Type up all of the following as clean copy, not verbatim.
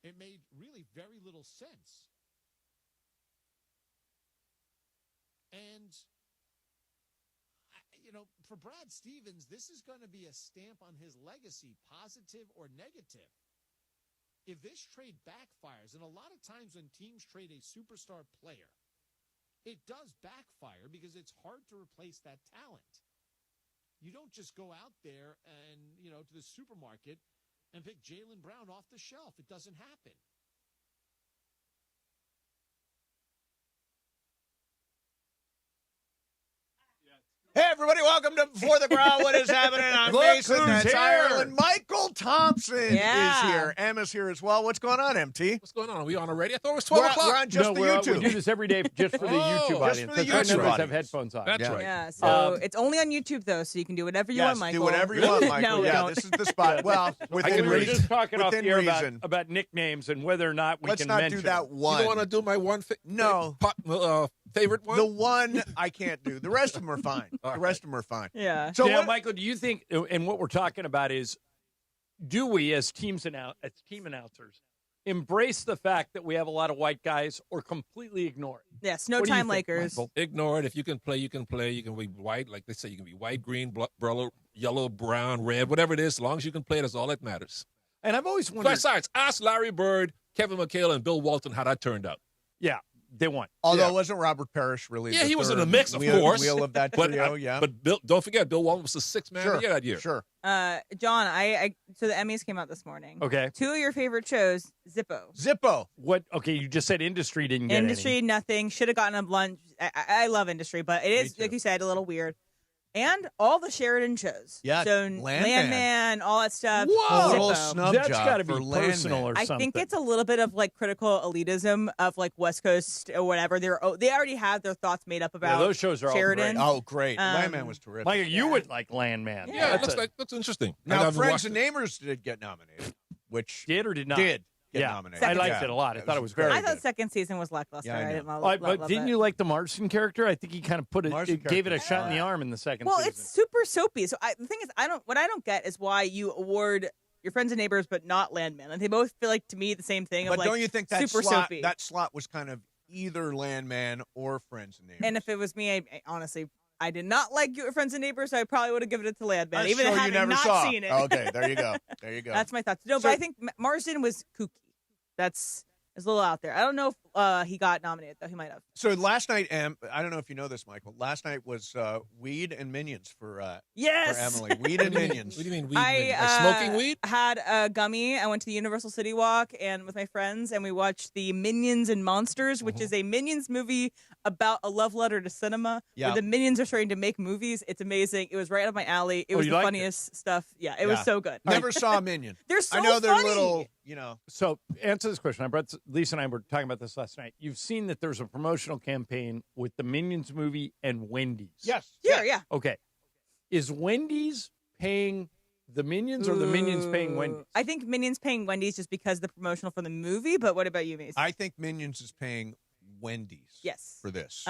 It made really very little sense. And, for Brad Stevens, this is going to be a stamp on his legacy, positive or negative. If this trade backfires, and a lot of times when teams trade a superstar player, it does backfire because it's hard to replace that talent. You don't just go out there and, to the supermarket and pick Jaylen Brown off the shelf. It doesn't happen. Hey, everybody, welcome to Before the Growl. What is happening? I'm Mason. That's Ireland. Mychal Thompson is here. Emma's here as well. What's going on, MT? What's going on? Are we on already? I thought it was 12 o'clock. We're on just the YouTube. We do this every day just for the YouTube audience. Just for the That's YouTube why audience. have headphones on. That's right. Yeah, so it's only on YouTube, though, so you can do whatever you want, Michael. do whatever you want, Michael. No, This is the spot. Well, within We were reason. just talking off the Within air reason. about nicknames and whether or not we Let's can not mention do that them. one. You don't want to do my one favorite one? The one I can't do. The rest of them are fine. The rest of them are fine. Yeah. So now, what, Michael, do you think, and what we're talking about is, do we as team announcers embrace the fact that we have a lot of white guys or completely ignore it? Yes, no What do you time think, Lakers. Michael? Ignore it. If you can play, you can play. You can be white, like they say. You can be white, green, yellow, brown, red, whatever it is. As long as you can play, that's all that matters. And I've always wondered. Besides, ask Larry Bird, Kevin McHale, and Bill Walton how that turned out. Yeah, they won. although wasn't Robert Parrish really Yeah, the he was in third the mix, of wheel, course. wheel of that trio, yeah. But Bill, don't forget, Bill Walton was the sixth man of the year that year. Sure. John, so the Emmys came out this morning. Okay. 2 of your favorite shows, Zippo. Zippo. What? Okay, you just said industry didn't get Industry, any. nothing. Should have gotten a lunch. I love Industry, but it is, like you said, a little weird. And all the Sheridan shows. Yeah, So Landman, all that stuff. Whoa. Little Zippo. snub That's job got to be for personal Landman. or I something. think it's a little bit of like critical elitism of like West Coast or whatever. They already have their thoughts made up about those shows are Sheridan. all Oh, great. Landman was terrific. great. Michael, you would like Landman. Yeah, it That's looks interesting. I Now, haven't Friends watched and it. Neighbors did get nominated, which did or did not? did get Yeah. nominated. I liked Yeah. it a lot. I That thought it was great. very I thought good. second season was lackluster. Yeah, I I know. didn't love, But love didn't it. you like the Marston character? I think he kind of Marston gave it a character. shot in the arm in the second Well, season. it's super soapy. So the thing is, what I don't get is why you award your Friends and Neighbors, but not Landman. And they both feel like to me the same thing. But of, like, don't you think that super slot, soapy? that slot was kind of either Landman or Friends and Neighbors? And if it was me, I honestly, I did not like your Friends and Neighbors, so I probably would have given it to Landman, A even show you having never not saw. seen it. Okay, there you go. There you go. That's my thoughts. No, So- but I think Marsden was kooky. That's a little out there. I don't know if he got nominated, though. He might have. So last night, I don't know if you know this, Michael. Last night was Weed and Minions for Yes. Emily. Weed and Minions. What do you mean weed? I Like smoking weed? had a gummy. I went to the Universal City Walk and with my friends, and we watched the Minions and Monsters, which is a Minions movie about a love letter to cinema. Yeah. Where the Minions are starting to make movies. It's amazing. It was right up my alley. It was you the liked funniest stuff. Yeah, it was so good. Never saw a Minion. They're so I know they're funny. little, So, answer this question. Lisa and I were talking about this last night. You've seen that there's a promotional campaign with the Minions movie and Wendy's. Yes. Sure, yeah. Okay. Is Wendy's paying the Minions or the Minions paying Wendy's? I think Minions paying Wendy's just because the promotional for the movie. But what about you, Mace? I think Minions is paying Wendy's Yes. for this.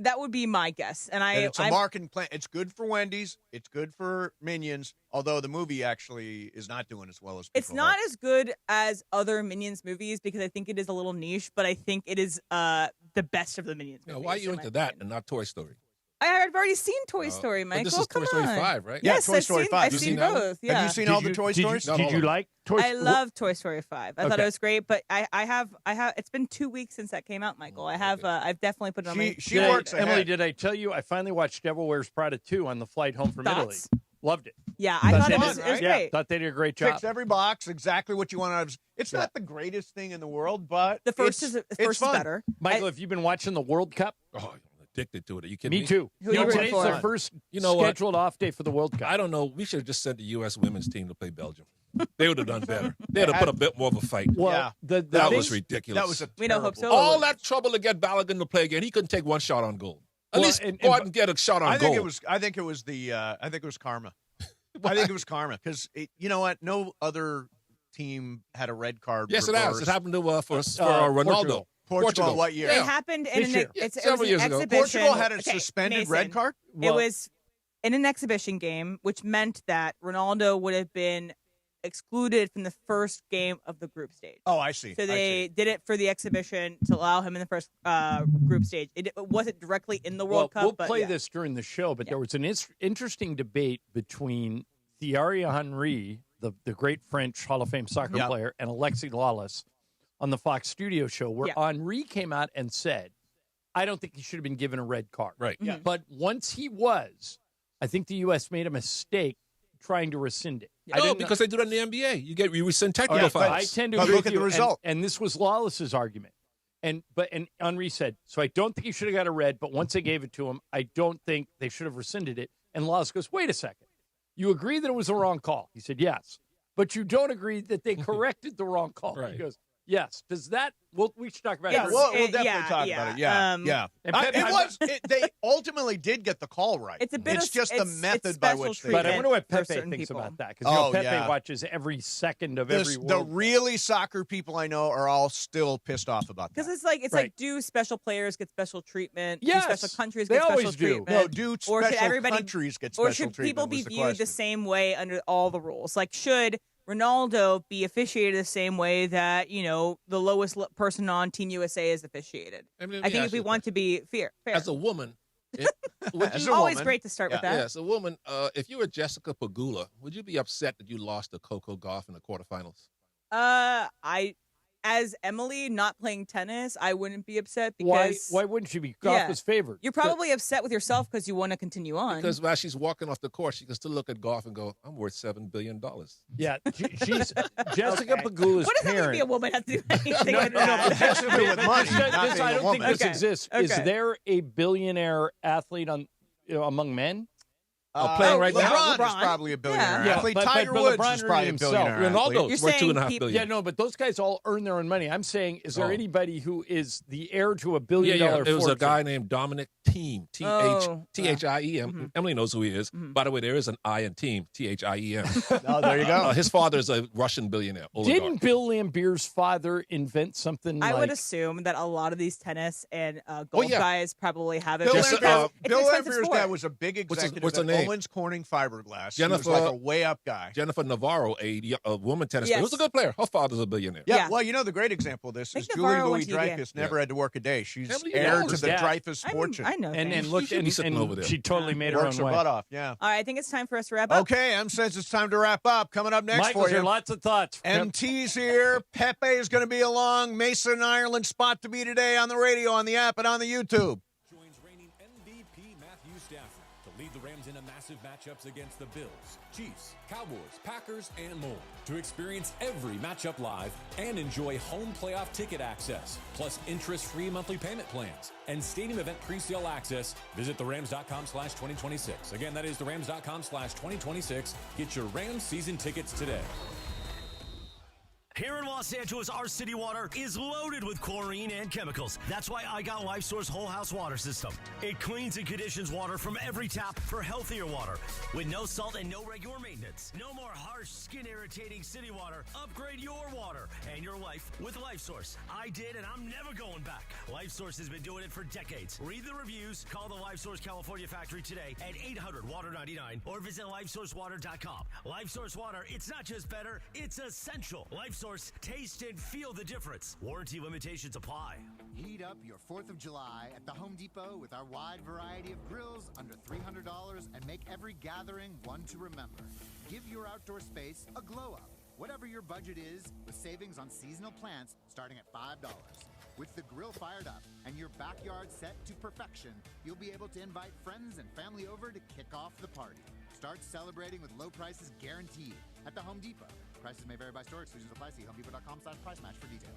That would be my guess. And And it's a I'm- marketing plan. It's good for Wendy's. It's good for Minions, although the movie actually is not doing as well as people It's not hope. as good as other Minions movies because I think it is a little niche, but I think it is the best of the Minions Now, movies. why are you in my into that opinion. and not Toy Story? I've already seen Toy Story, But Michael. this is Come Toy Story on. 5, right? Yeah, Yes, Toy Story 5. I've You've seen seen that one? both. Yeah. Have you seen all the Toy Stories? Did you like Toy Story? I love Toy Story 5. I thought Okay. it was great, but I have. It's been 2 weeks since that came out, Michael. I've definitely put it on my. She works Emily, ahead. did I tell you I finally watched Devil Wears Prada 2 on the flight home from Thoughts? Italy? Loved it. Yeah, I thought it fun, was right? great. Thought they did a great job. Ticks every box, exactly what you want out of. It's not the greatest thing in the world, but The first it's is fun. better. Michael, have you been watching the World Cup? Oh, I'm addicted to it. Are you kidding me? Me too. Who you rooting today's for? the first You know what? scheduled off day for the World Cup. I don't know. We should have just sent the U.S. women's team to play Belgium. They would have done better. They would have put a bit more of a fight. Well, Yeah. the That thing- was ridiculous. That was a We don't hope terrible- so. All that trouble to get Balogun to play again. He couldn't take one shot on goal. At Well, least and- go and- out and get a shot on I goal. think it was karma. I think it was karma because you know what? No other team had a red card. Yes, it has. reversed. It happened to for Portugal. Ronaldo. Portugal. What year? It happened in This an year. it Several was years an ago. exhibition. Portugal had a Okay, suspended Mason. red card. It was in an exhibition game, which meant that Ronaldo would have been excluded from the first game of the group stage. Oh, I see. So they did it for the exhibition to allow him in the first group stage. It wasn't directly in the World Cup. We'll but play yeah. this during the show, but there was an interesting debate between Thierry Henry, the great French Hall of Fame soccer player, and Alexi Lawless on the Fox Studio show, where Henry came out and said, I don't think he should have been given a red card. Right. Mm-hmm. Yeah. But once he was, I think the U.S. made a mistake trying to rescind it. No, because they do that in the NBA. You rescind technical fouls. I tend to But agree look with at you, the result. And this was Lawless's argument. And Henry said, so I don't think he should have got a red, but once they gave it to him, I don't think they should have rescinded it. And Lawless goes, wait a second. You agree that it was the wrong call? He said, yes. But you don't agree that they corrected the wrong call. Right. He goes, yes. Does that we should talk about Yeah, it. we'll definitely talk yeah. about it. Yeah, yeah. And They ultimately did get the call right. It's a bit. It's just the method it's by special which they. But I treatment wonder what for Pepe certain thinks people. about that. Because Pepe yeah. watches every second of every The World really soccer people I know are all still pissed off about that. Because it's like, do special players get special treatment? Yes, do special countries they get special always do. treatment? No, do Or should special everybody- countries get special Or should treatment? people be was the viewed the question. same way under all the rules? Like, should Ronaldo be officiated the same way that the lowest person on Team USA is officiated? I mean, I think if we want to be fair. as a woman, would As you, a always woman, great to start with that. as a woman, if you were Jessica Pegula, would you be upset that you lost to Coco Gauff in the quarterfinals? As Emily not playing tennis, I wouldn't be upset because Why wouldn't she be? Goff was favored. You're probably upset with yourself because you want to continue on. Because while she's walking off the court, she can still look at Gauff and go, I'm worth $7 billion. Yeah, she's Jessica Pegula's what does that mean to parent. be a woman have to do anything No, with no, no. that? It has to do with money, not I being a don't woman. think this Okay. exists. Is Okay. there a billionaire athlete among men? Playing right now? LeBron is LeBron. probably a billionaire Yeah. athlete. But Tiger LeBron Woods is probably a earned himself. billionaire athlete. Ronaldo's You're worth saying $2.5 people- billion. Yeah, no, but those guys all earn their own money. I'm saying, is there Oh. anybody who is the heir to $1 billion It was a fortune? guy named Dominic Thiem, Oh. Thiem. Emily knows who he is. By the way, there is an I in team, Thiem. Oh, there you go. His father is a Russian billionaire. oligarch. Didn't Bill Lambier's father invent something I like... would assume that a lot of these tennis and golf guys probably have it. Bill Just, Lambier's, It's Bill an expensive Lambier's sport. dad was a big executive what's her at name? Owens Corning Fiberglass. Jennifer- he was like a way up guy. Jennifer Navarro, a woman tennis player, Yes. who's a good player. Her father's a billionaire. Yeah, Yeah. well, the great example of this I is think Julie Navarro went to Louis-Dreyfus UVA. never had to work a day. She's Emily heir knows to the that. Dreyfus fortune. I know. And things. look, should be sitting over there. she totally made her Works own her way. butt off, yeah. All right, I think it's time for us to wrap up. Okay, says it's time to wrap up. Coming up next Michael's for here, you. lots of thoughts. MT's here. Pepe is going to be along. Mason Ireland spot to be today on the radio, on the app, and on the YouTube. Joins reigning MVP Matthew Stafford to lead the Rams into massive matchups against the Bills, Chiefs, Cowboys, Packers, and more. To experience every matchup live and enjoy home playoff ticket access, plus interest-free monthly payment plans and stadium event pre-sale access, visit therams.com/2026. Again, that is therams.com/2026. Get your Rams season tickets today. Here in Los Angeles, our city water is loaded with chlorine and chemicals. That's why I got LifeSource Whole House Water System. It cleans and conditions water from every tap for healthier water with no salt and no regular maintenance. No more harsh, skin-irritating city water. Upgrade your water and your life with LifeSource. I did, and I'm never going back. LifeSource has been doing it for decades. Read the reviews, call the LifeSource California factory today at 800-WATER-99 or visit LifeSourceWater.com. LifeSource Water, it's not just better, it's essential. LifeSource, taste and feel the difference. Warranty limitations apply. Heat up your 4th of July at the Home Depot with our wide variety of grills under $300 and make every gathering one to remember. Give your outdoor space a glow up. Whatever your budget is, with savings on seasonal plants starting at $5. With the grill fired up and your backyard set to perfection, you'll be able to invite friends and family over to kick off the party. Start celebrating with low prices guaranteed at the Home Depot. Prices may vary by store. Exclusions apply. See HomeDepot.com/price match for details.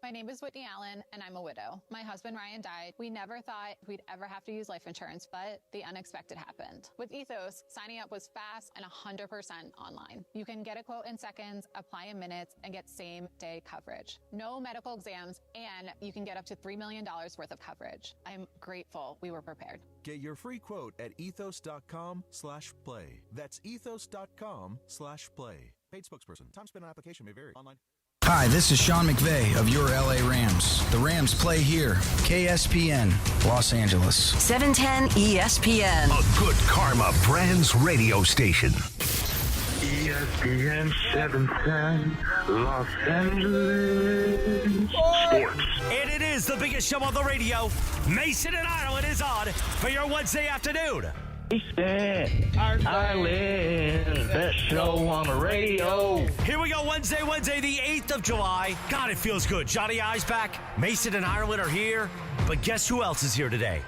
My name is Whitney Allen, and I'm a widow. My husband, Ryan, died. We never thought we'd ever have to use life insurance, but the unexpected happened. With Ethos, signing up was fast and 100% online. You can get a quote in seconds, apply in minutes, and get same-day coverage. No medical exams, and you can get up to $3 million worth of coverage. I'm grateful we were prepared. Get your free quote at ethos.com/play. That's ethos.com/play. Paid spokesperson. Time spent on application may vary. Online. Hi, this is Sean McVay of your LA Rams. The Rams play here. KSPN, Los Angeles. 710 ESPN. A good karma brands radio station. ESPN 710, Los Angeles. Sports. And it is the biggest show on the radio. Mason and Ireland is on for your Wednesday afternoon. Island, best show on the radio. Here we go, Wednesday, the 8th of July. God, it feels good. Johnny I's back. Mason and Ireland are here. But guess who else is here today?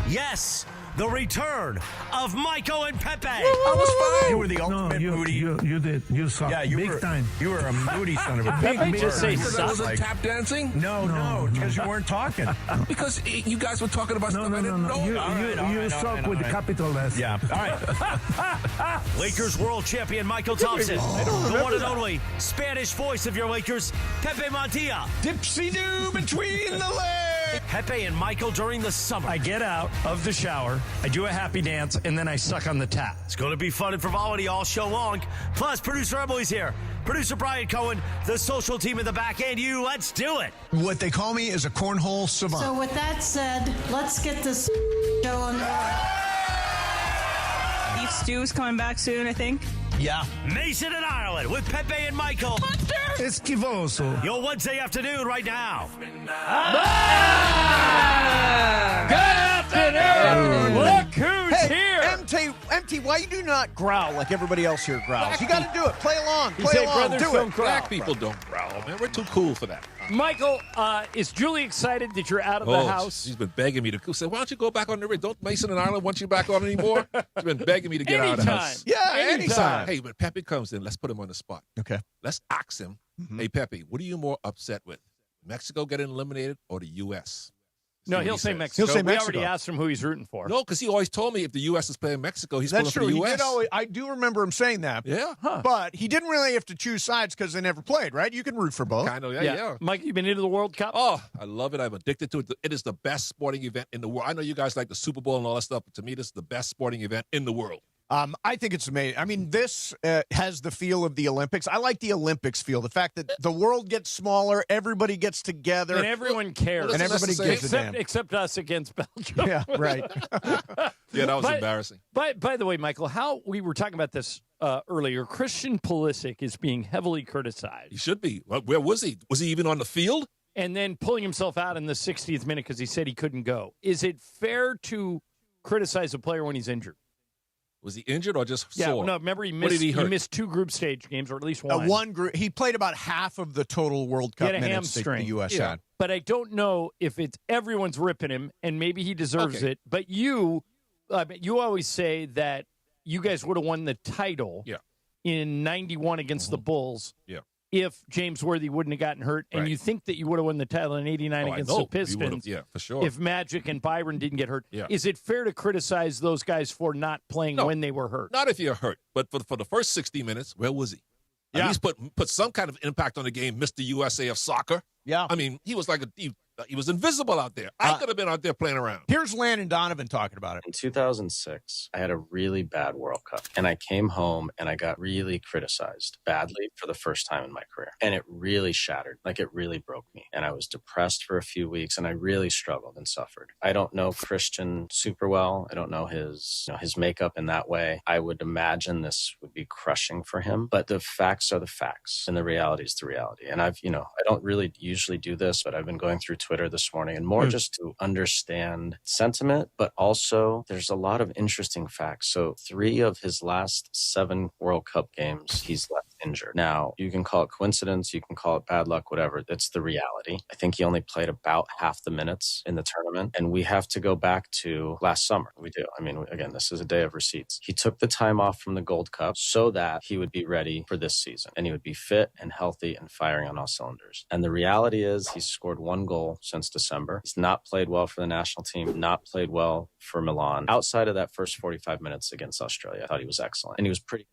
Yes, the return of Mychal and Pepe. I was fine. You were the ultimate moody. You did. You sucked. Yeah, you big were, time. You were a moody son of a Pepe big just say Because I suck. wasn't tap dancing? No, because you weren't talking. Because you guys were talking about stuff I didn't know. You suck with the capital S. Yeah. All right. Lakers world champion Mychal Thompson. The one and only Spanish voice of your Lakers, Pepe Montilla. Dipsy-doo between the legs. Pepe and Mychal during the summer. I get out of the shower, I do a happy dance, and then I suck on the tap. It's going to be fun and frivolity all show long. Plus, producer Emily's here. Producer Brian Cohen, the social team in the back end. You, let's do it. What they call me is a cornhole savant. So with that said, let's get this going. Beef stew's coming back soon, I think. Yeah. Mason and Ireland with Pepe and Mychal. Esquivoso. Your Wednesday afternoon right now. Good afternoon. Look who's here. MT, why you do not growl like everybody else here growls? You got to do it. Play along. You Play say along. brothers Do don't it. growl. Black people don't growl, man. We're too cool for that. Mychal, is Julie excited that you're out of the house? She's been begging me to say, why don't you go back on the radio? Don't Mason and Ireland want you back on anymore? She's been begging me to get out of the house. Yeah, anytime. Hey, when Pepe comes in, let's put him on the spot. Okay. Let's ask him, hey, Pepe, what are you more upset with? Mexico getting eliminated or the U.S.? No, he'll say Mexico. He'll say We Mexico. already asked him who he's rooting for. No, because he always told me if the U.S. is playing Mexico, he's That's pulling true. for the He U.S. did always, I do remember him saying that. Yeah. But he didn't really have to choose sides because they never played, right? You can root for both. Kind of, yeah. Mike, you been into the World Cup? Oh, I love it. I'm addicted to it. It is the best sporting event in the world. I know you guys like the Super Bowl and all that stuff, but to me, this is the best sporting event in the world. I think it's amazing. I mean, this has the feel of the Olympics. I like the Olympics feel. The fact that the world gets smaller, everybody gets together. And everyone cares. And everybody gives a damn. Except us against Belgium. Yeah, right. Yeah, that was embarrassing. By the way, Mychal, how we were talking about this earlier, Christian Pulisic is being heavily criticized. He should be. Where was he? Was he even on the field? And then pulling himself out in the 60th minute because he said he couldn't go. Is it fair to criticize a player when he's injured? Was he injured or just Yeah, sore? no, remember he What missed, did he hurt? he missed 2 group stage games, or at least one. One group. He played about half of the total World He Cup had a minutes that hamstring. the U.S. Yeah. had. But I don't know if it's everyone's ripping him, and maybe he deserves Okay. it. But you always say that you guys would have won the title in 91 against the Bulls if James Worthy wouldn't have gotten hurt, and you think that you would have won the title in 89 against the Pistons for sure. if Magic and Byron didn't get hurt. Yeah. Is it fair to criticize those guys for not playing when they were hurt? Not if you're hurt, but for the first 60 minutes, where was he? At least put some kind of impact on the game, Mr. USA of soccer. Yeah. I mean, he was like he was invisible out there. I could have been out there playing around. Here's Landon Donovan talking about it. In 2006, I had a really bad World Cup, and I came home and I got really criticized badly for the first time in my career. And it really shattered, like it really broke me. And I was depressed for a few weeks, and I really struggled and suffered. I don't know Christian super well. I don't know his makeup in that way. I would imagine this would be crushing for him, but the facts are the facts, and the reality is the reality. And I don't really usually do this, but I've been going through Twitter this morning and more just to understand sentiment, but also there's a lot of interesting facts. So 3 of his last 7 World Cup games, he's left injured. Now, you can call it coincidence, you can call it bad luck, whatever. That's the reality. I think he only played about half the minutes in the tournament, and we have to go back to last summer. We do. I mean, again, this is a day of receipts. He took the time off from the Gold Cup so that he would be ready for this season, and he would be fit and healthy and firing on all cylinders. And the reality is he's scored 1 goal since December. He's not played well for the national team, not played well for Milan. Outside of that first 45 minutes against Australia, I thought he was excellent. And he was pretty.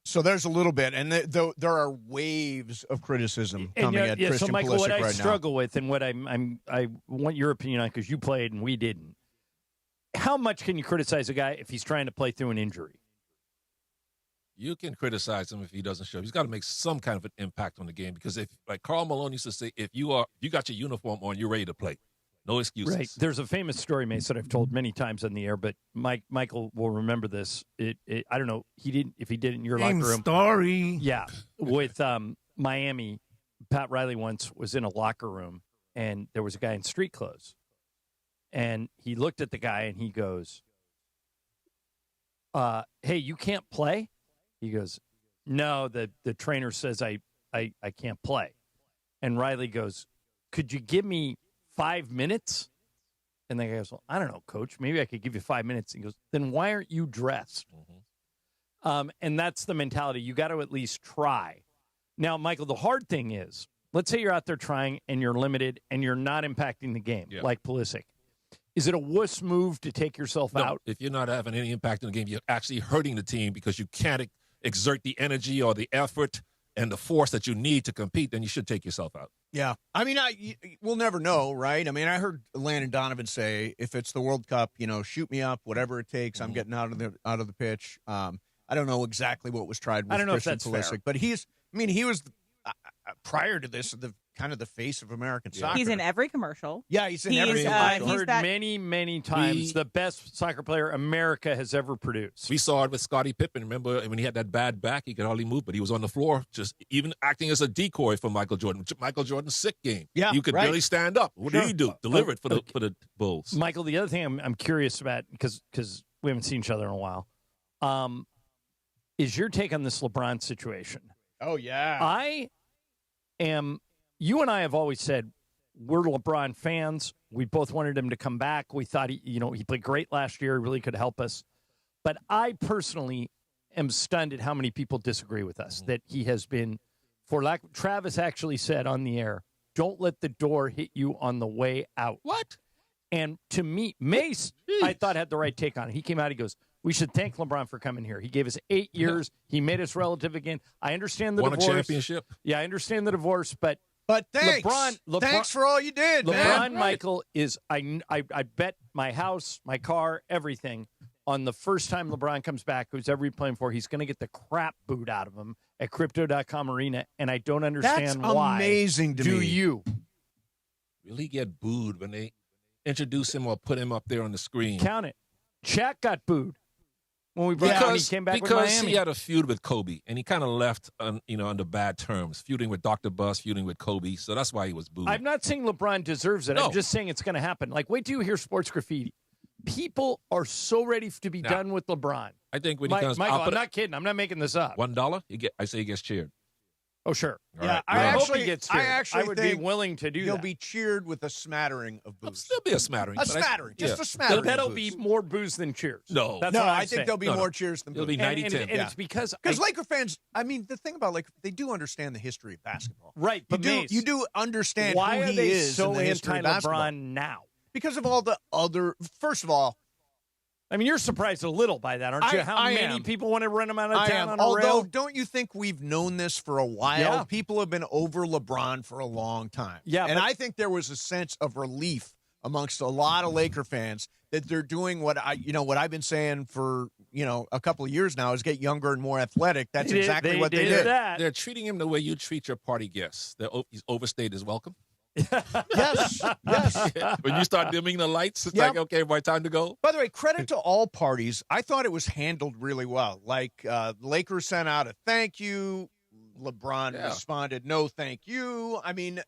So there's a little bit, and there are waves of criticism coming at Christian so Michael, Pulisic what I right struggle with, and what I want your opinion on, because you played and we didn't. How much can you criticize a guy if he's trying to play through an injury? You can criticize him if he doesn't show. He's got to make some kind of an impact on the game, because if, like Karl Malone used to say, if you got your uniform on, you're ready to play. No excuses. Right. There's a famous story, Mace, that I've told many times on the air, but Michael will remember this. I don't know if he did it in your Same locker room. Story. Yeah. With Miami, Pat Riley once was in a locker room, and there was a guy in street clothes. And he looked at the guy, and he goes, hey, you can't play? He goes, no, the trainer says I can't play. And Riley goes, could you give me 5 minutes? And the guy goes, well, I don't know, coach. Maybe I could give you 5 minutes. He goes, then why aren't you dressed? And that's the mentality. You got to at least try. Now, Michael, the hard thing is, let's say you're out there trying and you're limited and you're not impacting the game, like Pulisic. Is it a wuss move to take yourself out? If you're not having any impact in the game, you're actually hurting the team because you can't exert the energy or the effort and the force that you need to compete, then you should take yourself out. Yeah. I mean, we'll never know, right? I mean, I heard Landon Donovan say, if it's the World Cup, shoot me up, whatever it takes. I'm getting out of the pitch. I don't know exactly what was tried with I don't know Christian if that's Pulisic, fair. but he was prior to this the kind of the face of American soccer. He's in every commercial. Yeah, he's in every commercial. I've heard many times the best soccer player America has ever produced. We saw it with Scottie Pippen. Remember when he had that bad back, he could hardly move, but he was on the floor, just even acting as a decoy for Michael Jordan. Michael Jordan's sick game. Yeah, you could barely stand up. What did he do? Deliver it for the Bulls. Michael, the other thing I'm curious about, because we haven't seen each other in a while, is your take on this LeBron situation. Oh, yeah. You and I have always said we're LeBron fans. We both wanted him to come back. We thought he played great last year. He really could help us. But I personally am stunned at how many people disagree with us, that he has been, Travis actually said on the air, don't let the door hit you on the way out. What? And to me, Mace, I thought had the right take on it. He came out, he goes, we should thank LeBron for coming here. He gave us 8 years. He made us relative again. I understand the divorce. Won a championship. Yeah, I understand the divorce, but thanks. LeBron, thanks for all you did, LeBron, man. Michael, is I bet my house, my car, everything on the first time LeBron comes back, who's ever playing for, he's going to get the crap booed out of him at Crypto.com Arena, and I don't understand why. That's amazing to me. Do you? Really get booed when they introduce him or put him up there on the screen? Count it. Shaq got booed when he came back with Miami. Because he had a feud with Kobe, and he kind of left under bad terms, feuding with Dr. Buss, feuding with Kobe, so that's why he was booed. I'm not saying LeBron deserves it. No. I'm just saying it's going to happen. Like, wait till you hear sports graffiti. People are so ready to be done with LeBron. I think when he comes, Michael, I'm not kidding. I'm not making this up. $1, I say he gets cheered. Oh, sure. All right. I hope actually- he gets cheered. I actually would be think willing to do He'll that. be cheered with a smattering of boos. Still be a smattering. A but smattering. Just yeah. a smattering. That'll of be boos. more booze than cheers. No. That's No, what I'm I think saying. there'll be more cheers than It'll boos. be 90-10. And Yeah. it's because Laker fans, I mean, the thing about Laker, they do understand the history of basketball. Right, but you do understand why who are he they is so in the history of basketball. anti-LeBron now? Because of all the other, first of all, I mean, you're surprised a little by that, aren't you? How I many am. people want to run him out of I town am. on a Although, rail? don't you think we've known this for a while? Yeah. People have been over LeBron for a long time. Yeah, and but- I think there was a sense of relief amongst a lot of Laker fans that they're doing what I've been saying for a couple of years now is get younger and more athletic. That's exactly what they did. They're treating him the way you treat your party guests. He's overstayed his welcome. Yes. When you start dimming the lights, it's Yep. like, okay, everybody, time to go. By the way, credit to all parties. I thought it was handled really well. Like, Lakers sent out a thank you. LeBron responded, no, thank you. I mean,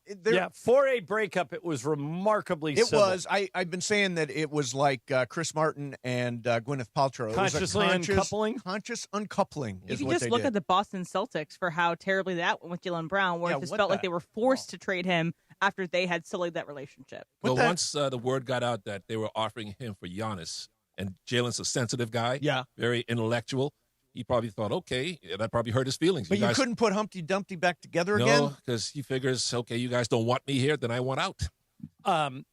for a breakup, it was remarkably It civil. was. I've been saying that it was like Chris Martin and Gwyneth Paltrow. It was a Consciously uncoupling? Conscious uncoupling You is can what just they look did. at the Boston Celtics for how terribly that went with Jaylen Brown, where Yeah, it just what felt like the- they were forced to trade him after they had sullied that relationship. Well, once the word got out that they were offering him for Giannis, and Jalen's a sensitive guy, very intellectual, he probably thought, okay, that probably hurt his feelings. But you guys, couldn't put Humpty Dumpty back together again? No, because he figures, okay, you guys don't want me here, then I want out.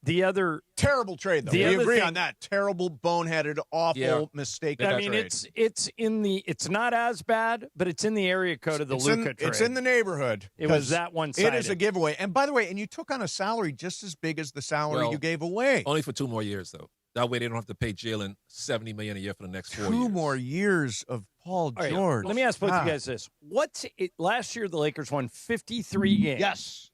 The other terrible trade, though. The We other agree thing- on that. Terrible, boneheaded, awful mistake. I mean, it's not as bad, but it's in the area code of the Luka trade. It's in the neighborhood. It was 'cause that one-sided. It is a giveaway. And by the way, you took on a salary just as big as the salary you gave away. Only for 2 more years, though. That way they don't have to pay Jalen $70 million a year for the next 4 years. 2 more years of Paul All right, George. let me ask both of God. you guys this. Last year, the Lakers won 53 games. Yes.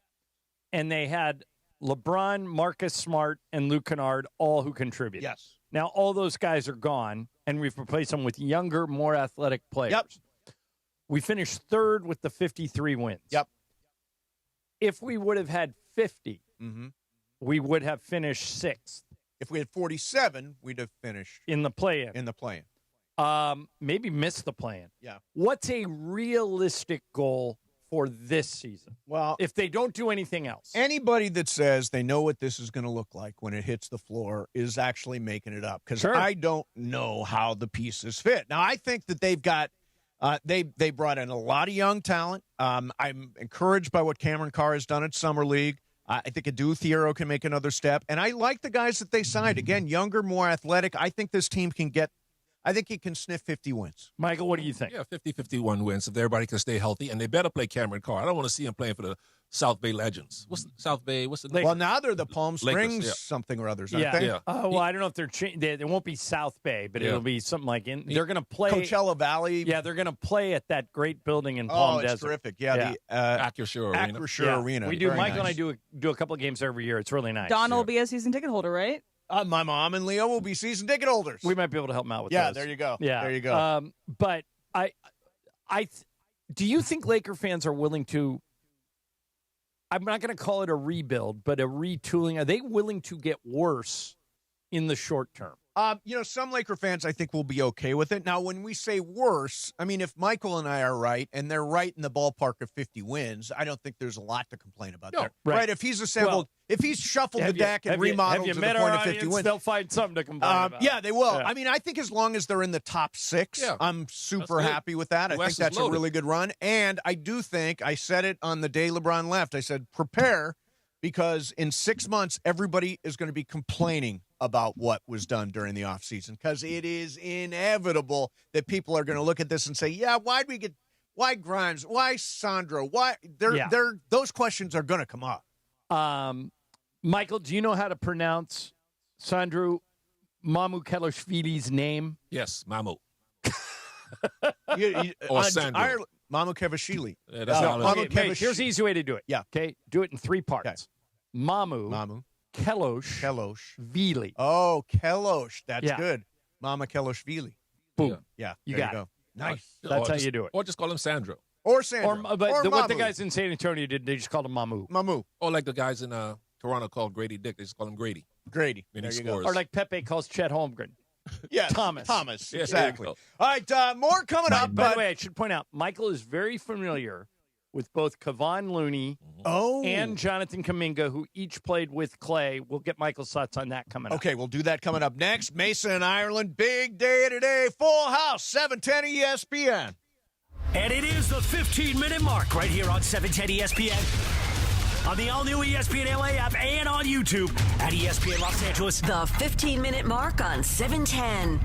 And they had LeBron, Marcus Smart, and Luke Kennard, all who contribute. Yes. Now, all those guys are gone, and we've replaced them with younger, more athletic players. Yep. We finished third with the 53 wins. Yep. If we would have had 50, we would have finished sixth. If we had 47, we'd have finished in the play-in. Maybe missed the play-in. Yeah. What's a realistic goal for this season? Well, if they don't do anything else. Anybody that says they know what this is going to look like when it hits the floor is actually making it up, because I don't know how the pieces fit. Now, I think that they've got they brought in a lot of young talent. I'm encouraged by what Cameron Carr has done at Summer League. I think Adu Thiero can make another step. And I like the guys that they signed. Again, younger, more athletic. I think this team can I think he can sniff 50 wins. Michael, what do you think? Yeah, 50-51 wins if everybody can stay healthy. And they better play Cameron Carr. I don't want to see him playing for the South Bay Legends. What's the South Bay? What's the name? Well, now they're the Palm Springs Lakers, something or others, aren't Yeah. they? Yeah. Well, I don't know if they're they won't be South Bay, but it'll be something like they're going to play Coachella Valley. Yeah, they're going to play at that great building in Palm Desert. It's terrific. Yeah, the Acrisure Arena. We do. Very Michael nice. and I do a couple of games every year. It's really nice. Don will be a season ticket holder, right? My mom and Leo will be season ticket holders. We might be able to help them out with Yeah, those. there you go. Yeah, there you go. But do you think Laker fans are willing to? I'm not going to call it a rebuild, but a retooling. Are they willing to get worse in the short term? Some Laker fans, I think, will be okay with it. Now, when we say worse, I mean, if Michael and I are right, and they're right in the ballpark of 50 wins, I don't think there's a lot to complain about there. Right. If he's assembled, if he's shuffled the deck and remodeled to the point of 50 wins, they'll find something to complain about. Yeah, they will. Yeah. I mean, I think as long as they're in the top 6, I'm super happy with that. I think that's a really good run. And I do think, I said it on the day LeBron left, I said, prepare, because in 6 months, everybody is going to be complaining about what was done during the offseason, because it is inevitable that people are going to look at this and say, yeah, why Grimes? Why Sandro? Why? Those questions are going to come up. Michael, do you know how to pronounce Sandro Mamukelashvili's name? Yes, Mamu. Or Sandro. Mamukevashvili. Yeah, that's not Here's the easy way to do it. Yeah. Okay. Do it in 3 parts. Okay. Mamu. Kelosh. Vili. Oh, Kelosh. That's good. Mama Keloshvili. Boom. Yeah. You there got you it. go. Nice. That's how you do it. Or just call him Sandro. Or Sandro. What the guys in San Antonio did, they just called him Mamu. Mamu. Or like the guys in Toronto called Grady Dick. They just call him Grady. Grady. And there he you scores. go. Or like Pepe calls Chet Holmgren. Yes. Thomas. Yes, exactly. All right, more coming up. By the way, I should point out, Michael is very familiar with both Kevon Looney and Jonathan Kuminga, who each played with Clay. We'll get Michael's thoughts on that coming up. Okay, we'll do that coming up next. Mason and Ireland, big day today. Full house, 710 ESPN. And it is the 15-minute mark right here on 710 ESPN. On the all-new ESPN LA app and on YouTube at ESPN Los Angeles. The 15-minute mark on 710.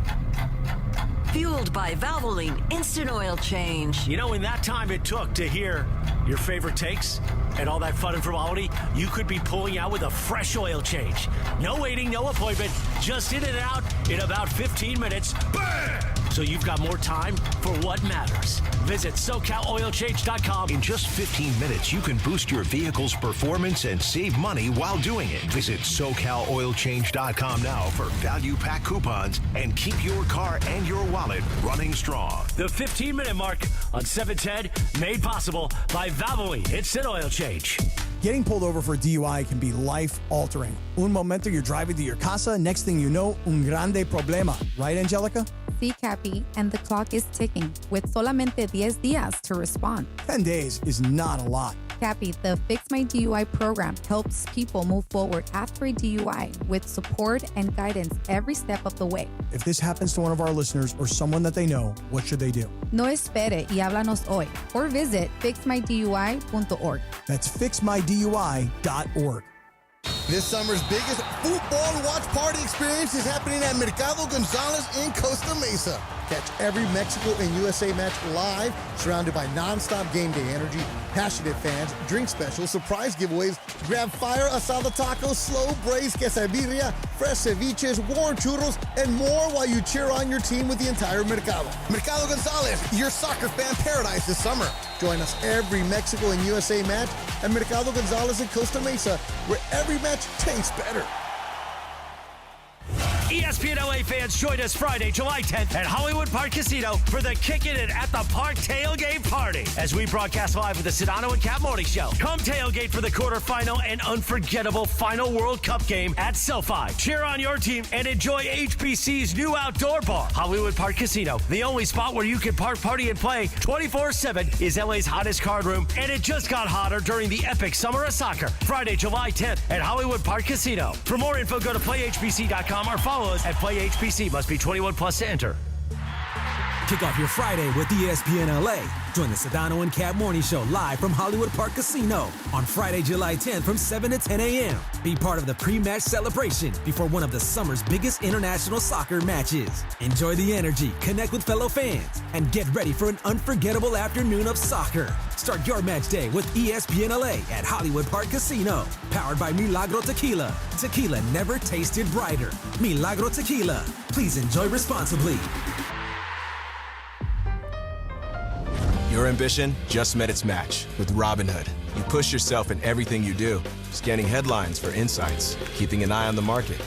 Fueled by Valvoline Instant Oil Change. You know, in that time it took to hear your favorite takes and all that fun and frivolity, you could be pulling out with a fresh oil change. No waiting, no appointment, just in and out in about 15 minutes. Bam! So you've got more time for what matters. Visit SoCalOilChange.com. In just 15 minutes, you can boost your vehicle's performance and save money while doing it. Visit SoCalOilChange.com now for value pack coupons and keep your car and your wallet running strong. The 15-minute mark on 710, made possible by Valvoline Instant Oil Change. Getting pulled over for a DUI can be life-altering. Un momento, you're driving to your casa. Next thing you know, un grande problema. Right, Angelica? Sí, Cappy, and the clock is ticking with solamente 10 días to respond. 10 days is not a lot. Cappy, the Fix My DUI program helps people move forward after a DUI with support and guidance every step of the way. If this happens to one of our listeners or someone that they know, what should they do? No espere y háblanos hoy or visit fixmydui.org. That's fixmydui.org. This summer's biggest football watch party experience is happening at Mercado Gonzalez in Costa Mesa. Catch every Mexico and USA match live, surrounded by non-stop game day energy, passionate fans, drink specials, surprise giveaways, grab fire asada tacos, slow braised quesadilla, fresh ceviches, warm churros, and more while you cheer on your team with the entire Mercado. Mercado Gonzalez, your soccer fan paradise this summer. Join us every Mexico and USA match at Mercado Gonzalez in Costa Mesa, where every match tastes better. ESPN LA fans, join us Friday, July 10th at Hollywood Park Casino for the Kickin' It at the Park tailgate party as we broadcast live with the Sedano and Cat Morning Show. Come tailgate for the quarterfinal and unforgettable final World Cup game at SoFi. Cheer on your team and enjoy HBC's new outdoor bar. Hollywood Park Casino, the only spot where you can park, party, and play 24/7, is LA's hottest card room, and it just got hotter during the epic Summer of Soccer. Friday, July 10th at Hollywood Park Casino. For more info, go to playhbc.com or follow us at PlayHBC. Must be 21 plus to enter. Kick off your Friday with ESPN LA. Join the Sedano and Cat Morning Show live from Hollywood Park Casino on Friday, July 10th from 7 to 10 a.m. Be part of the pre-match celebration before one of the summer's biggest international soccer matches. Enjoy the energy, connect with fellow fans, and get ready for an unforgettable afternoon of soccer. Start your match day with ESPN LA at Hollywood Park Casino. Powered by Milagro Tequila. Tequila never tasted brighter. Milagro Tequila. Please enjoy responsibly. Your ambition just met its match with Robinhood. You push yourself in everything you do, scanning headlines for insights, keeping an eye on the market.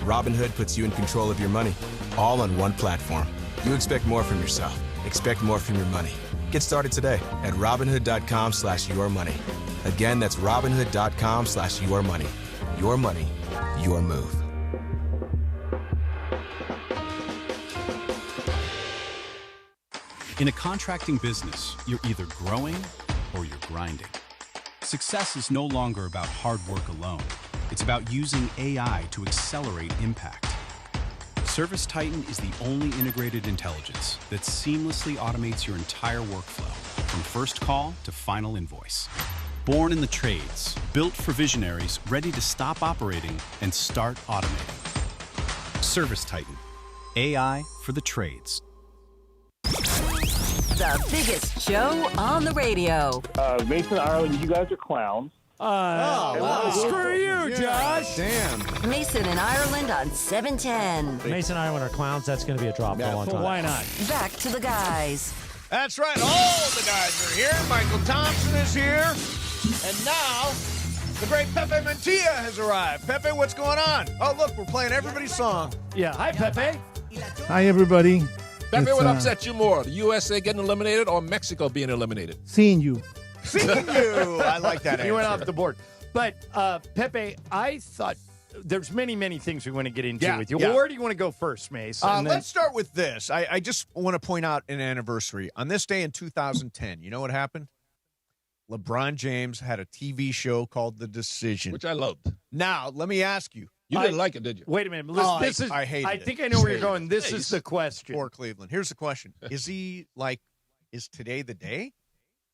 Robinhood puts you in control of your money, all on one platform. You expect more from yourself. Expect more from your money. Get started today at Robinhood.com/yourmoney. Again, that's Robinhood.com/yourmoney. Your money, your move. In a contracting business, you're either growing or you're grinding. Success is no longer about hard work alone. It's about using AI to accelerate impact. Service Titan is the only integrated intelligence that seamlessly automates your entire workflow, from first call to final invoice. Born in the trades, built for visionaries ready to stop operating and start automating. Service Titan, AI for the trades. The biggest show on the radio. Mason, Ireland, you guys are clowns. Screw you, Josh. Damn. Mason and Ireland on 710. Mason and Ireland are clowns. That's going to be a drop for a long time. Why not? Back to the guys. That's right. All the guys are here. Michael Thompson is here. And now, the great Pepe Mantilla has arrived. Pepe, what's going on? Oh, look, we're playing everybody's song. Yeah. Hi, Pepe. Hi, everybody. Pepe, what upsets you more, the USA getting eliminated or Mexico being eliminated? Seeing you. Seeing you. I like that answer. You went off the board. But, Pepe, I thought there's many, many things we want to get into with you. Yeah. Well, where do you want to go first, Mace? Let's start with this. I just want to point out an anniversary. On this day in 2010, you know what happened? LeBron James had a TV show called The Decision. Which I loved. Now, let me ask you. You didn't like it, did you? Wait a minute. Listen, I hated it. I think I know where you're going. This is the question. For Cleveland. Here's the question. Is today the day?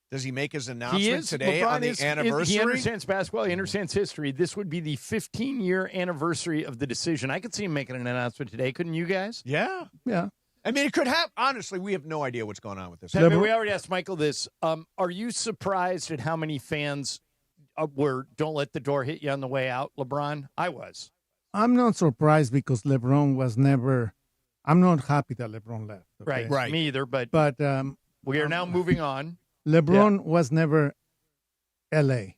Does he make his announcement today LeBron on the anniversary? He understands basketball. He understands history. This would be the 15-year anniversary of The Decision. I could see him making an announcement today. Couldn't you guys? Yeah. Yeah. I mean, it could have. Honestly, we have no idea what's going on with this. Pepe, we already asked Michael this. Are you surprised at how many fans don't let the door hit you on the way out, LeBron? I was. I'm not surprised because LeBron was never. I'm not happy that LeBron left. Okay? Right. Me either. But we are now moving on. LeBron was never L.A.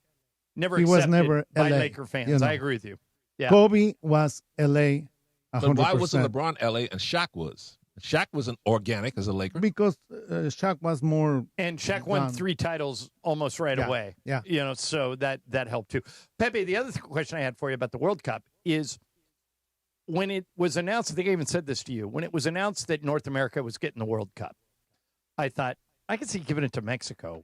Never he was never by LA, Laker fans. you know. I agree with you. Yeah. Kobe was L.A. 100%. But why wasn't LeBron L.A. and Shaq was? Shaq wasn't organic as a Laker. Because Shaq was more. And Shaq won 3 titles almost right away. Yeah. You know, so that helped too. Pepe, the other question I had for you about the World Cup is when it was announced, I think I even said this to you, when it was announced that North America was getting the World Cup, I thought, I could see giving it to Mexico.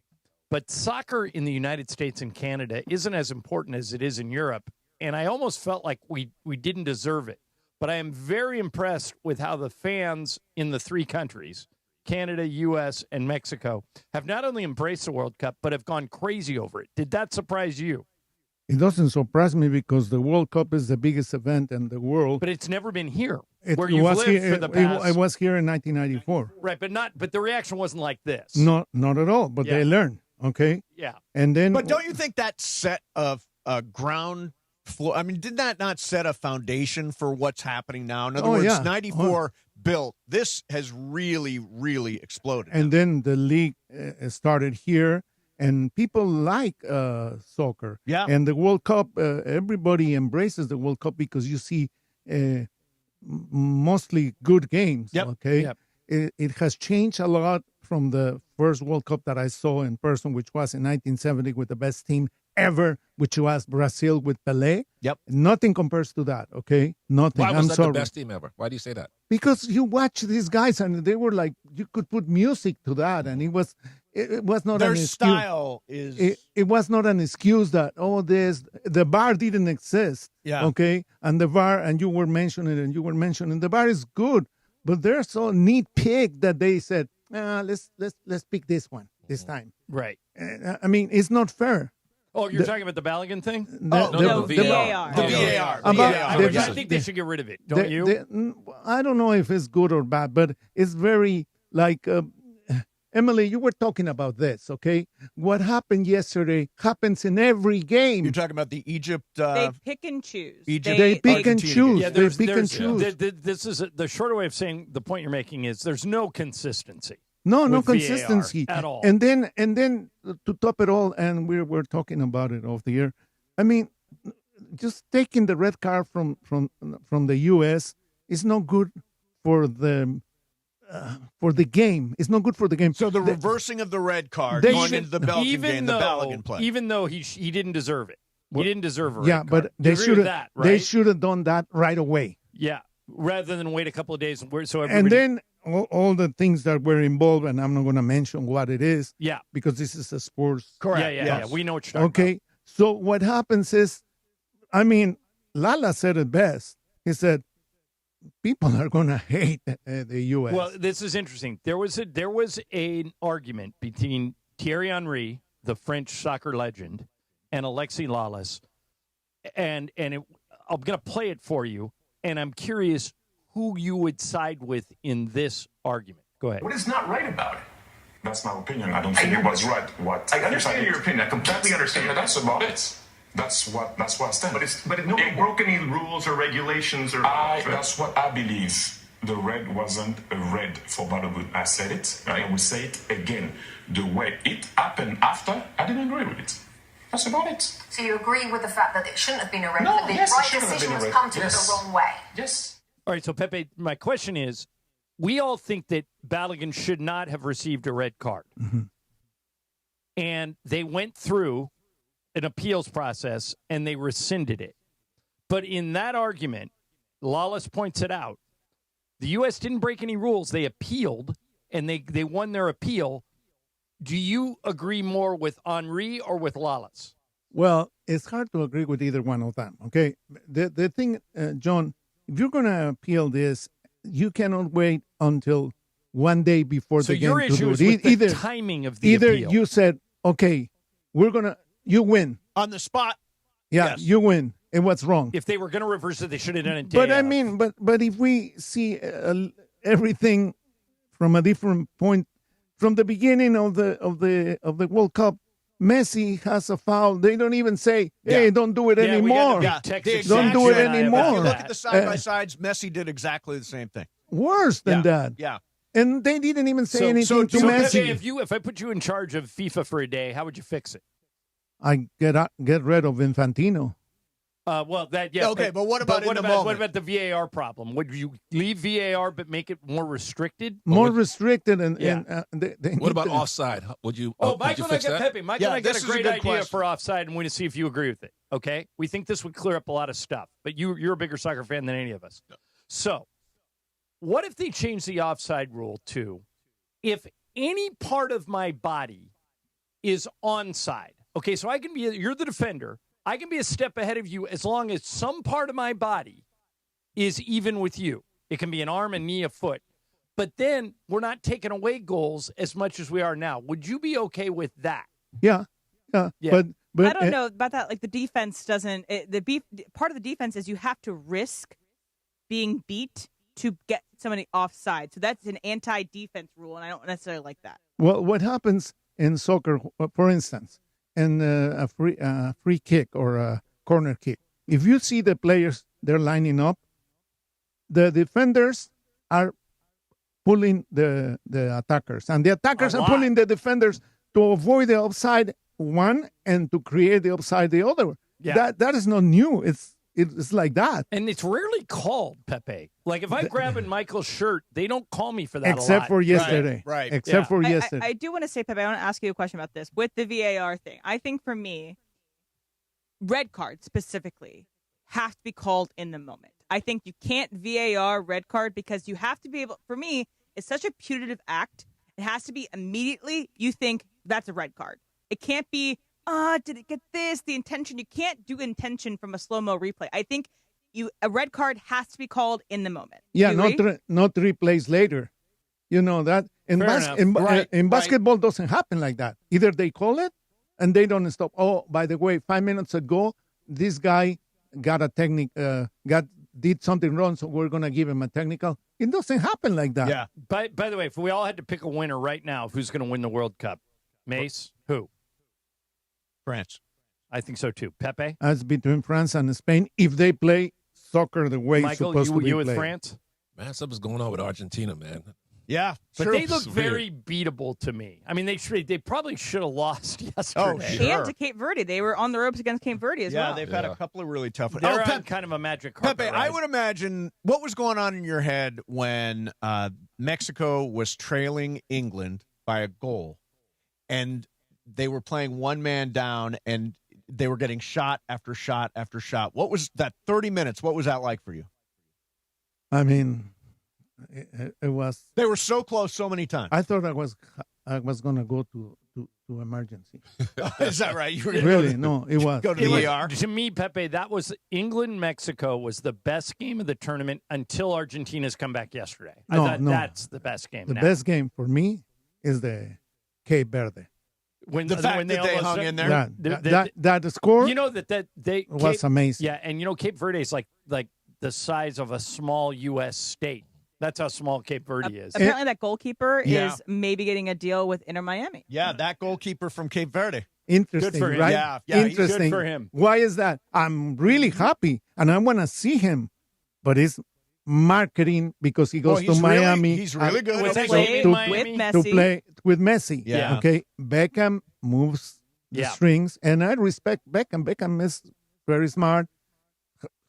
But soccer in the United States and Canada isn't as important as it is in Europe. And I almost felt like we didn't deserve it. But I am very impressed with how the fans in the 3 countries, Canada, U.S., and Mexico, have not only embraced the World Cup, but have gone crazy over it. Did that surprise you? It doesn't surprise me because the World Cup is the biggest event in the world. But it's never been here, It where you've was lived here, for the past. It was here in 1994. Right, but the reaction wasn't like this. Not at all. But Yeah. they learned. Okay. Yeah. And then, But don't you think that set of ground floor? I mean, did that not set a foundation for what's happening now? In other words, yeah. 94 built. This has really, really exploded. And then the league started here, and people like soccer. Yeah. And the World Cup, everybody embraces the World Cup because you see mostly good games. Yep. Okay. Yep. It has changed a lot from the first World Cup that I saw in person, which was in 1970 with the best team ever, which was Brazil with Pelé. Yep. Nothing compares to that. Okay. Nothing. Why was I'm that sorry. the best team ever? Why do you say that? Because you watch these guys and they were like, you could put music to that, and it was not Their an excuse. style is. It was not an excuse that the VAR didn't exist. Yeah. Okay, and the VAR, and you were mentioning the VAR is good, but they're so neat pick that they said, let's pick this one this time. Right. I mean, it's not fair. Oh, you're talking about the Balogun thing? The VAR. The VAR. I think they should get rid of it. Don't you? I don't know if it's good or bad, but it's very like Emily, you were talking about this, okay? What happened yesterday happens in every game. You're talking about the Egypt. They pick and choose. They pick and choose. Yeah, they pick and choose. This is the shorter way of saying the point you're making is there's no consistency. No with consistency VAR at all. And then to top it all, and we're talking about it off the air. I mean, just taking the red card from the U.S. is not good for the game. It's not good for the game. So the reversing of the red card going into the Belgian game, the Balogun play. Even though he didn't deserve it. He didn't deserve a red card. But they You agree should with have that, right? they should have done that right away. Yeah, rather than wait a couple of days so everybody. And then all the things that were involved, and I'm not going to mention what it is. Yeah. Because this is a sports. Correct. Yeah. We know what you're talking about. Okay. So what happens is, I mean, Lala said it best. He said, people are going to hate the U.S. Well, this is interesting. There was an argument between Thierry Henry, the French soccer legend, and Alexis Lalas, and I'm going to play it for you, and I'm curious who you would side with in this argument. Go ahead. What is not right about it? That's my opinion. I don't think it was right. I understand your opinion. I completely understand. That's about it. That's what I stand. But nobody broke any rules or regulations or. That's what I believe. The red wasn't a red for Balogun. I said it. Right. I will say it again. The way it happened after, I didn't agree with it. That's about it. So you agree with the fact that it shouldn't have been a red, No, but the yes, it right shouldn't have decision been a was red. come to Yes. the wrong way? Yes. All right, so Pepe, my question is, we all think that Balogun should not have received a red card. Mm-hmm. And they went through an appeals process and they rescinded it. But in that argument, Lawless points it out, the U.S. didn't break any rules. They appealed, and they won their appeal. Do you agree more with Henry or with Lawless? Well, it's hard to agree with either one of them, okay? The thing, John, if you're going to appeal this, you cannot wait until one day before So the game your to issue do is it. with the timing of the either appeal. you said, okay, you win. On the spot. Yeah, Yes. you win. And what's wrong? If they were going to reverse it, they should have done it. But I mean, but if we see everything from a different point, from the beginning of the World Cup, Messi has a foul. They don't even say, "Hey, don't do it anymore." Don't do it anymore. If you look at the side by sides, Messi did exactly the same thing. Worse than that. Yeah. And they didn't even say anything to Messi. Pepe, if I put you in charge of FIFA for a day, how would you fix it? I get rid of Infantino. Okay, but what about what in the about moment? what about the VAR problem? Would you leave VAR but make it more restricted? More restricted and What about offside? Would you? Oh, would Michael you and I fix got that? Pepe. Michael and I got this a is a great good idea question. for offside, and we're going to see if you agree with it. Okay, we think this would clear up a lot of stuff. But you're a bigger soccer fan than any of us. So, what if they change the offside rule to, if any part of my body is onside? Okay, so I can be. You're the defender. I can be a step ahead of you as long as some part of my body is even with you. It can be an arm, a knee, a foot. But then we're not taking away goals as much as we are now. Would you be okay with that? Yeah. Yeah. I don't know about that. Like the defense doesn't. Part of the defense is you have to risk being beat to get somebody offside. So that's an anti-defense rule, and I don't necessarily like that. Well, what happens in soccer, for instance, in a free kick or a corner kick, if you see the players, they're lining up, the defenders are pulling the attackers, and the attackers are pulling the defenders to avoid the offside one and to create the offside the other. Yeah. That is not new. It's like that. And it's rarely called, Pepe. Like if I grab in Michael's shirt, they don't call me for that Except for yesterday. Right. Except for yesterday. I do want to say, Pepe, I want to ask you a question about this. With the VAR thing, I think for me, red cards specifically have to be called in the moment. I think you can't VAR red card because you have to be able, for me, it's such a punitive act. It has to be immediately you think that's a red card. It can't be, did it get this? The intention. You can't do intention from a slow-mo replay. I think a red card has to be called in the moment. Yeah, not 3 plays later. You know that in basketball doesn't happen like that. Either they call it and they don't stop. Oh, by the way, 5 minutes ago, this guy got a technique, did something wrong, so we're gonna give him a technical. It doesn't happen like that. Yeah. By the way, if we all had to pick a winner right now, who's going to win the World Cup? Mace? Who? France. I think so too. Pepe? As between France and Spain, if they play soccer the way it's supposed to be you with played. France? Man, something's going on with Argentina, man. Yeah, but they look very beatable to me. I mean, they probably should have lost yesterday. Oh, sure. And to Cape Verde. They were on the ropes against Cape Verde as well. Yeah, they've had a couple of really tough ones. They're on kind of a magic carpet Pepe, ride. I would imagine what was going on in your head when Mexico was trailing England by a goal, and they were playing one man down, and they were getting shot after shot after shot. What was that 30 minutes? What was that like for you? I mean, it was. They were so close so many times. I thought I was going to go to emergency. Is that right? You really? No, it was. Go to the ER. To me, Pepe, that was England-Mexico was the best game of the tournament until Argentina's comeback yesterday. No. That's the best game. The now. best game for me is the Cape Verde. When the fact when that they hung in there, that score, you know that they was amazing. Yeah, and you know Cape Verde is like the size of a small U.S. state. That's how small Cape Verde is. Apparently, that goalkeeper is maybe getting a deal with Inter Miami. Yeah, that goalkeeper from Cape Verde. Interesting, good for him. right? Yeah, interesting. Good for him. Why is that? I'm really happy, and I want to see him, but it's marketing because he goes to Miami. He's really good. With Messi. To play with Messi. Yeah. Okay. Beckham moves the strings, and I respect Beckham. Beckham is very smart.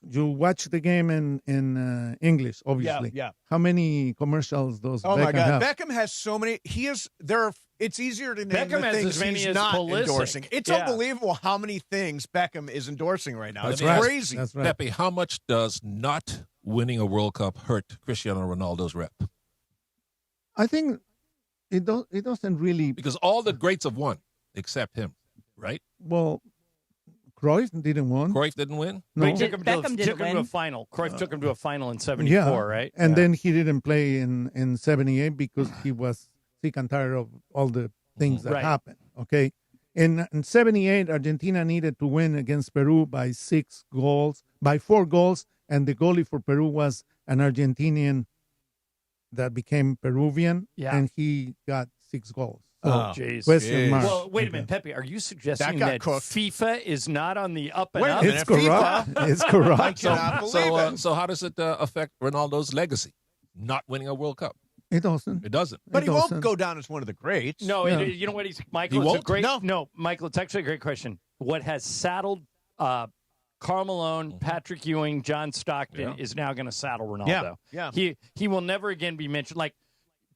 You watch the game in English, obviously. Yeah. How many commercials does Oh Beckham my God, have? Beckham has so many. It's easier to name Beckham the has things as many he's as not Pulisic. endorsing. It's unbelievable how many things Beckham is endorsing right now. That's It's right. crazy. That's right. Pepe, how much does not winning a World Cup hurt Cristiano Ronaldo's rep? I think it doesn't really. Because all the greats have won except him, right? Well, Cruyff didn't win. Cruyff didn't win? No. But he took him to a final. Cruyff took him to a final in '74, right? And then he didn't play in '78 because he was sick and tired of all the things that happened. Okay. In '78, Argentina needed to win against Peru by 4 goals, and the goalie for Peru was an Argentinian that became Peruvian, and he got 6 goals. So, jeez. Question mark. Well, wait a minute, Pepe. Are you suggesting got that cooked. FIFA is not on the up and Wait a up? minute, It's corrupt. It's corrupt. I cannot believe it. So how does it affect Ronaldo's legacy? Not winning a World Cup. It doesn't. It doesn't. But he doesn't. won't go down as one of the greats. No, Yeah. you know what? Michael, He it's a won't? great. No. Michael, it's actually a great question. What has saddled Karl Malone, Patrick Ewing, John Stockton is now going to saddle Ronaldo. Yeah. He will never again be mentioned. Like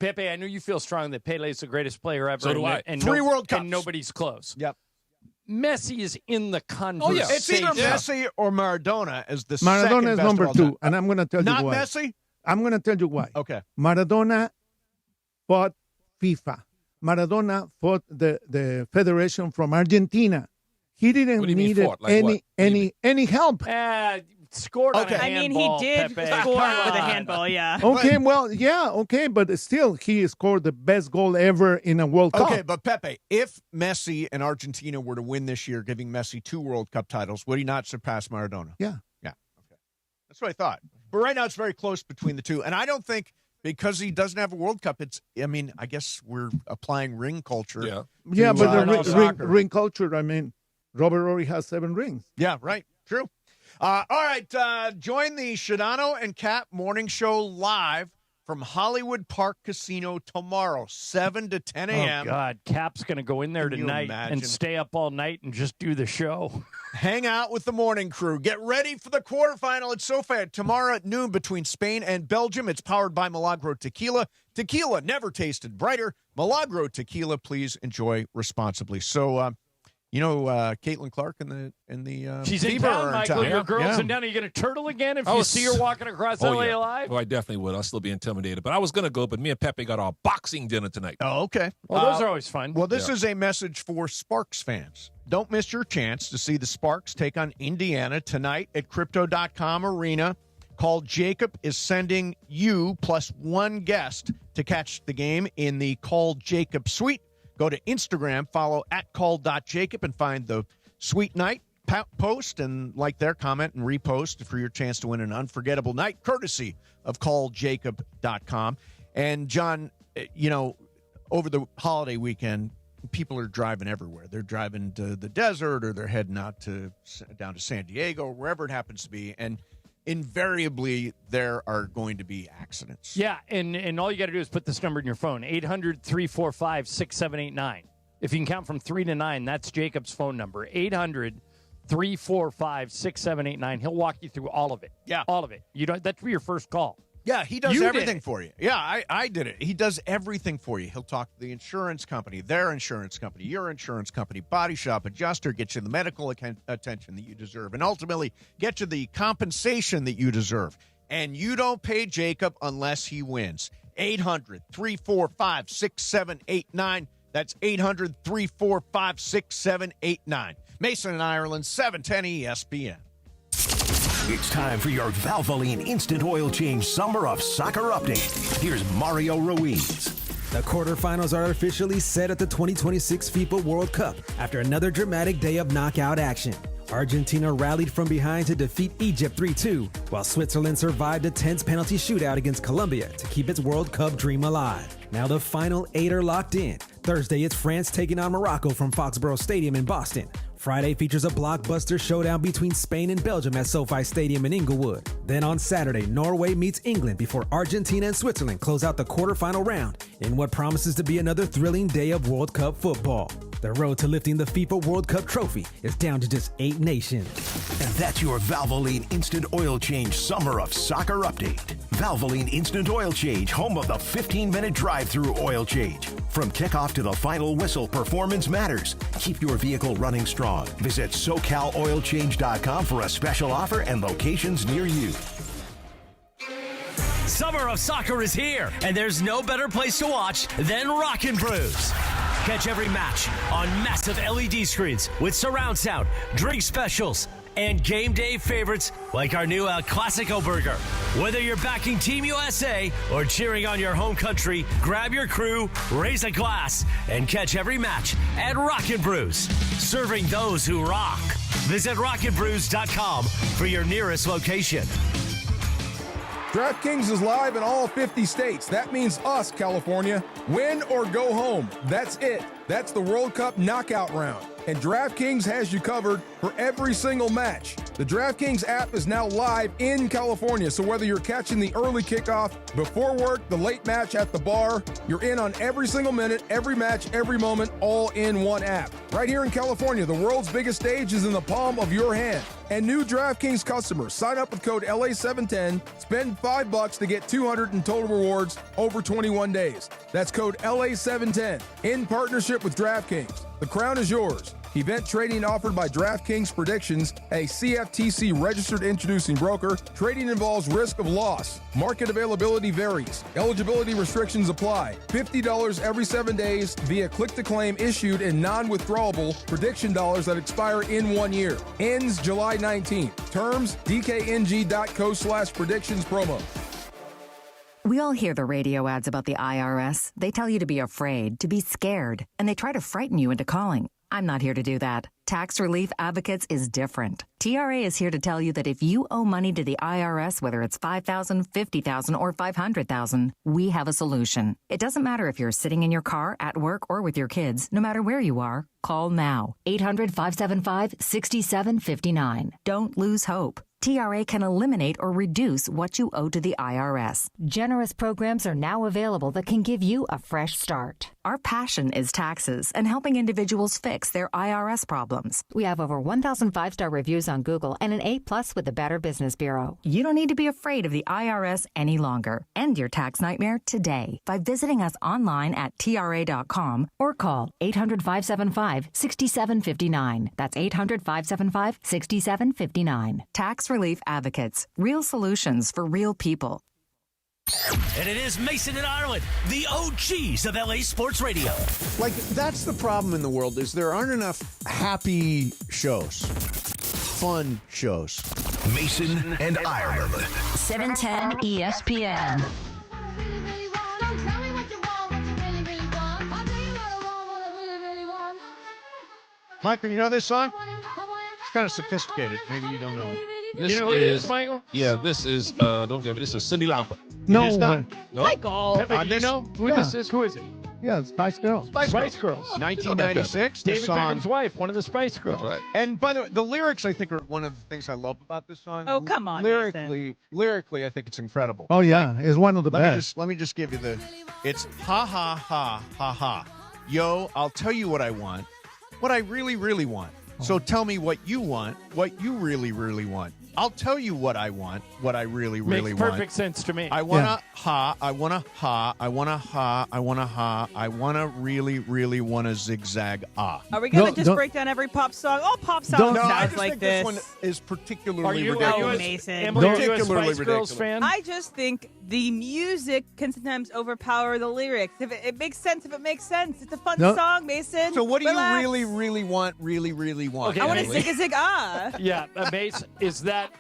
Pepe, I know you feel strong that Pele is the greatest player ever. So do I. And 3 World Cups. and nobody's close. Yep. Messi is in the conversation. It's either Messi or Maradona as the Maradona second is best number of all 2, time. and I'm going to tell Not you why. Messi? I'm going to tell you why. Okay. Maradona fought FIFA. Maradona fought the federation from Argentina. He didn't What do you mean need fought? Like what? any help. scored on a handball, I mean, he did Pepe. score Come with a on. handball, yeah. Okay, well, yeah, okay, but still, he scored the best goal ever in a World Cup. Okay, but Pepe, if Messi and Argentina were to win this year, giving Messi 2 World Cup titles, would he not surpass Maradona? Yeah. Yeah. Okay. That's what I thought. But right now it's very close between the two. And I don't think because he doesn't have a World Cup, I guess we're applying ring culture. Yeah. Yeah, but the ring culture, I mean, Robert Horry has 7 rings. Yeah, right. True. All right. Join the Shadano and Cap Morning Show live from Hollywood Park Casino tomorrow, 7 to 10 a.m. Oh, God. Cap's going to go in there Can you tonight imagine? and stay up all night and just do the show. Hang out with the morning crew. Get ready for the quarterfinal at SoFi tomorrow at noon between Spain and Belgium. It's powered by Milagro Tequila. Tequila never tasted brighter. Milagro Tequila, please enjoy responsibly. So, Caitlin Clark in the She's in Fever town, are Michael. Your girl's Yeah. in town. Are you going to turtle again if you see her walking across LA yeah. Live? Oh, I definitely would. I'll still be intimidated. But I was going to go, but me and Pepe got our boxing dinner tonight. Oh, okay. Well, those are always fun. Well, this is a message for Sparks fans. Don't miss your chance to see the Sparks take on Indiana tonight at Crypto.com Arena. Call Jacob is sending you plus one guest to catch the game in the Call Jacob suite. Go to Instagram, follow @call.jacob, and find the Sweet Night post and like their comment and repost for your chance to win an unforgettable night, courtesy of calljacob.com. And, John, over the holiday weekend, people are driving everywhere. They're driving to the desert or they're heading out down to San Diego, wherever it happens to be. And invariably, there are going to be accidents. Yeah, and all you got to do is put this number in your phone, 800-345-6789. If you can count from 3 to 9, that's Jacob's phone number, 800-345-6789. He'll walk you through all of it. Yeah. All of it. That's your first call. Yeah, he does You everything did it. for you. Yeah, I did it. He does everything for you. He'll talk to the insurance company, their insurance company, your insurance company, body shop, adjuster, get you the medical attention that you deserve, and ultimately get you the compensation that you deserve. And you don't pay Jacob unless he wins. 800-345-6789. That's 800-345-6789. Mason and Ireland, 710 ESPN. It's time for your Valvoline Instant Oil Change Summer of Soccer update. Here's Mario Ruiz. The quarterfinals are officially set at the 2026 FIFA World Cup after another dramatic day of knockout action. Argentina rallied from behind to defeat Egypt 3-2, while Switzerland survived a tense penalty shootout against Colombia to keep its World Cup dream alive. Now the final 8 are locked in. Thursday, it's France taking on Morocco from Foxborough Stadium in Boston. Friday features a blockbuster showdown between Spain and Belgium at SoFi Stadium in Inglewood. Then on Saturday, Norway meets England before Argentina and Switzerland close out the quarterfinal round in what promises to be another thrilling day of World Cup football. The road to lifting the FIFA World Cup trophy is down to just 8 nations. And that's your Valvoline Instant Oil Change Summer of Soccer update. Valvoline Instant Oil Change, home of the 15-minute drive-through oil change. From kickoff to the final whistle, performance matters. Keep your vehicle running strong. Visit SoCalOilChange.com for a special offer and locations near you. Summer of Soccer is here, and there's no better place to watch than Rockin' Brews. Catch every match on massive LED screens with surround sound, drink specials, and game day favorites like our new El Clasico burger. Whether you're backing Team USA or cheering on your home country, grab your crew, raise a glass, and catch every match at Rockin' Brews, serving those who rock. Visit rockinbrews.com for your nearest location. DraftKings is live in all 50 states. That means us, California. Win or go home. That's it. That's the World Cup knockout round. And DraftKings has you covered for every single match. The DraftKings app is now live in California, so whether you're catching the early kickoff, before work, the late match at the bar, you're in on every single minute, every match, every moment, all in one app. Right here in California, the world's biggest stage is in the palm of your hand. And new DraftKings customers, sign up with code LA710, spend $5 to get $200 in total rewards over 21 days. That's code LA710 in partnership with DraftKings. The crown is yours. Event trading offered by DraftKings Predictions, a CFTC registered introducing broker. Trading involves risk of loss. Market availability varies. Eligibility restrictions apply. $50 every 7 days via click-to-claim issued in non-withdrawable prediction dollars that expire in 1 year. Ends July 19th. Terms, dkng.co/predictions promo. We all hear the radio ads about the IRS. They tell you to be afraid, to be scared, and they try to frighten you into calling. I'm not here to do that. Tax Relief Advocates is different. TRA is here to tell you that if you owe money to the IRS, whether it's $5,000, $50,000, or $500,000, we have a solution. It doesn't matter if you're sitting in your car, at work, or with your kids. No matter where you are, call now. 800-575-6759. Don't lose hope. TRA can eliminate or reduce what you owe to the IRS. Generous programs are now available that can give you a fresh start. Our passion is taxes and helping individuals fix their IRS problems. We have over 1,000 5-star reviews on Google and an A+ with the Better Business Bureau. You don't need to be afraid of the IRS any longer. End your tax nightmare today by visiting us online at TRA.com or call 800-575-6759. That's 800-575-6759. Tax Relief Advocates. Real solutions for real people. And it is Mason and Ireland, the OGs of LA Sports Radio. Like, that's the problem in the world, is there aren't enough happy shows, fun shows. Mason and Ireland. 710 ESPN. Michael, you know this song? It's kind of sophisticated. Maybe you don't know it. This you know who it is, Michael? Yeah, this is, don't get me, this is Cyndi Lauper. No, No? Michael. Pepe, do you know who this is? Who is it? Yeah, Spice Girls. Spice Girls. 1996. The David song. Beckham's wife, one of the Spice Girls. Right. And by the way, the lyrics, I think, are one of the things I love about this song. Oh, come on, Lyrically, I think it's incredible. Oh, yeah. It's one of the best. Let me just give you the. It's ha ha ha ha ha. Yo, I'll tell you what I want. What I really, really want. So tell me what you want. What you really, really want. I'll tell you what I want. What I really, really Makes want. perfect sense to me. I want to ha. I want to ha. I want to ha. I want to ha. I want to really, really want to zigzag ah. Are we going to just break down every pop song? All pop songs No, I sound just like think this. this one is particularly Are you ridiculous. Mason. Emily, are you a Particularly Spice Girls ridiculous. fan? I just think the music can sometimes overpower the lyrics. If it makes sense, if it makes sense. It's a fun song, Mason. So what do Relax. you really, really want? Really, really want? Okay, I want to Emily. zig a zig ah. Yeah, Mason, is that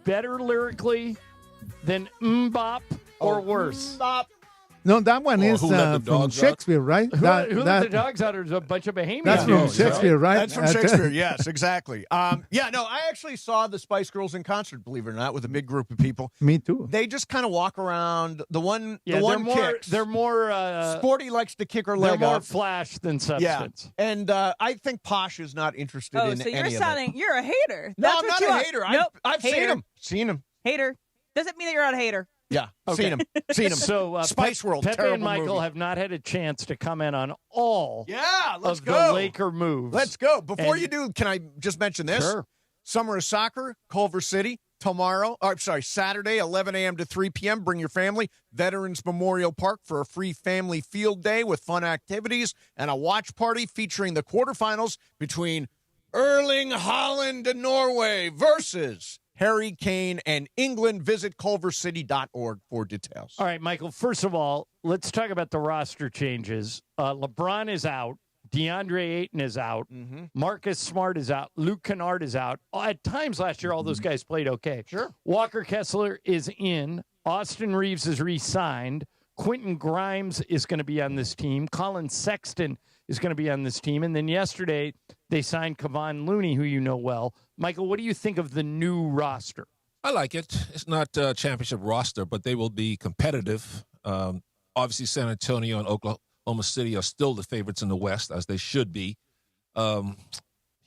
better lyrically than Mbop or worse? Bop. No, that one is Who Let the from Dogs Out? Shakespeare, right? Who let the dogs out is a bunch of Bahamians. That's from Shakespeare, right? That's from Shakespeare. Yes, exactly. Yeah, no, I actually saw the Spice Girls in concert, believe it or not, with a big group of people. Me too. They just kind of walk around. The one kicks. They're more Sporty likes to kick her they're leg more up. flash than Yeah, substance. and I think Posh is not interested in So any you're of sounding, you're a hater. No, That's I'm what not you a are. hater. Nope. I've Hater. seen him. Hater. Doesn't mean that you're not a hater. Yeah, Okay. seen him. So Spice World, Pepe terrible and Michael movie. have not had a chance to comment on all let's of go. the Laker moves. Let's go. Before And- you do, can I just mention this? Sure. Summer of Soccer, Culver City, Saturday, 11 a.m. to 3 p.m. Bring your family. Veterans Memorial Park for a free family field day with fun activities and a watch party featuring the quarterfinals between Erling Haaland and Norway versus Harry Kane and England. Visit culvercity.org for details. All right, Michael, first of all, let's talk about the roster changes. LeBron is out. DeAndre Ayton is out. Marcus Smart is out. Luke Kennard is out. At times last year, all those guys played okay. Sure. Walker Kessler is in. Austin Reeves is re-signed. Quentin Grimes is going to be on this team. Colin Sexton is going to be on this team. And then yesterday, they signed Kevon Looney, who you know well. Michael, what do you think of the new roster? I like it. It's not a championship roster, but they will be competitive. Obviously, San Antonio and Oklahoma City are still the favorites in the West, as they should be.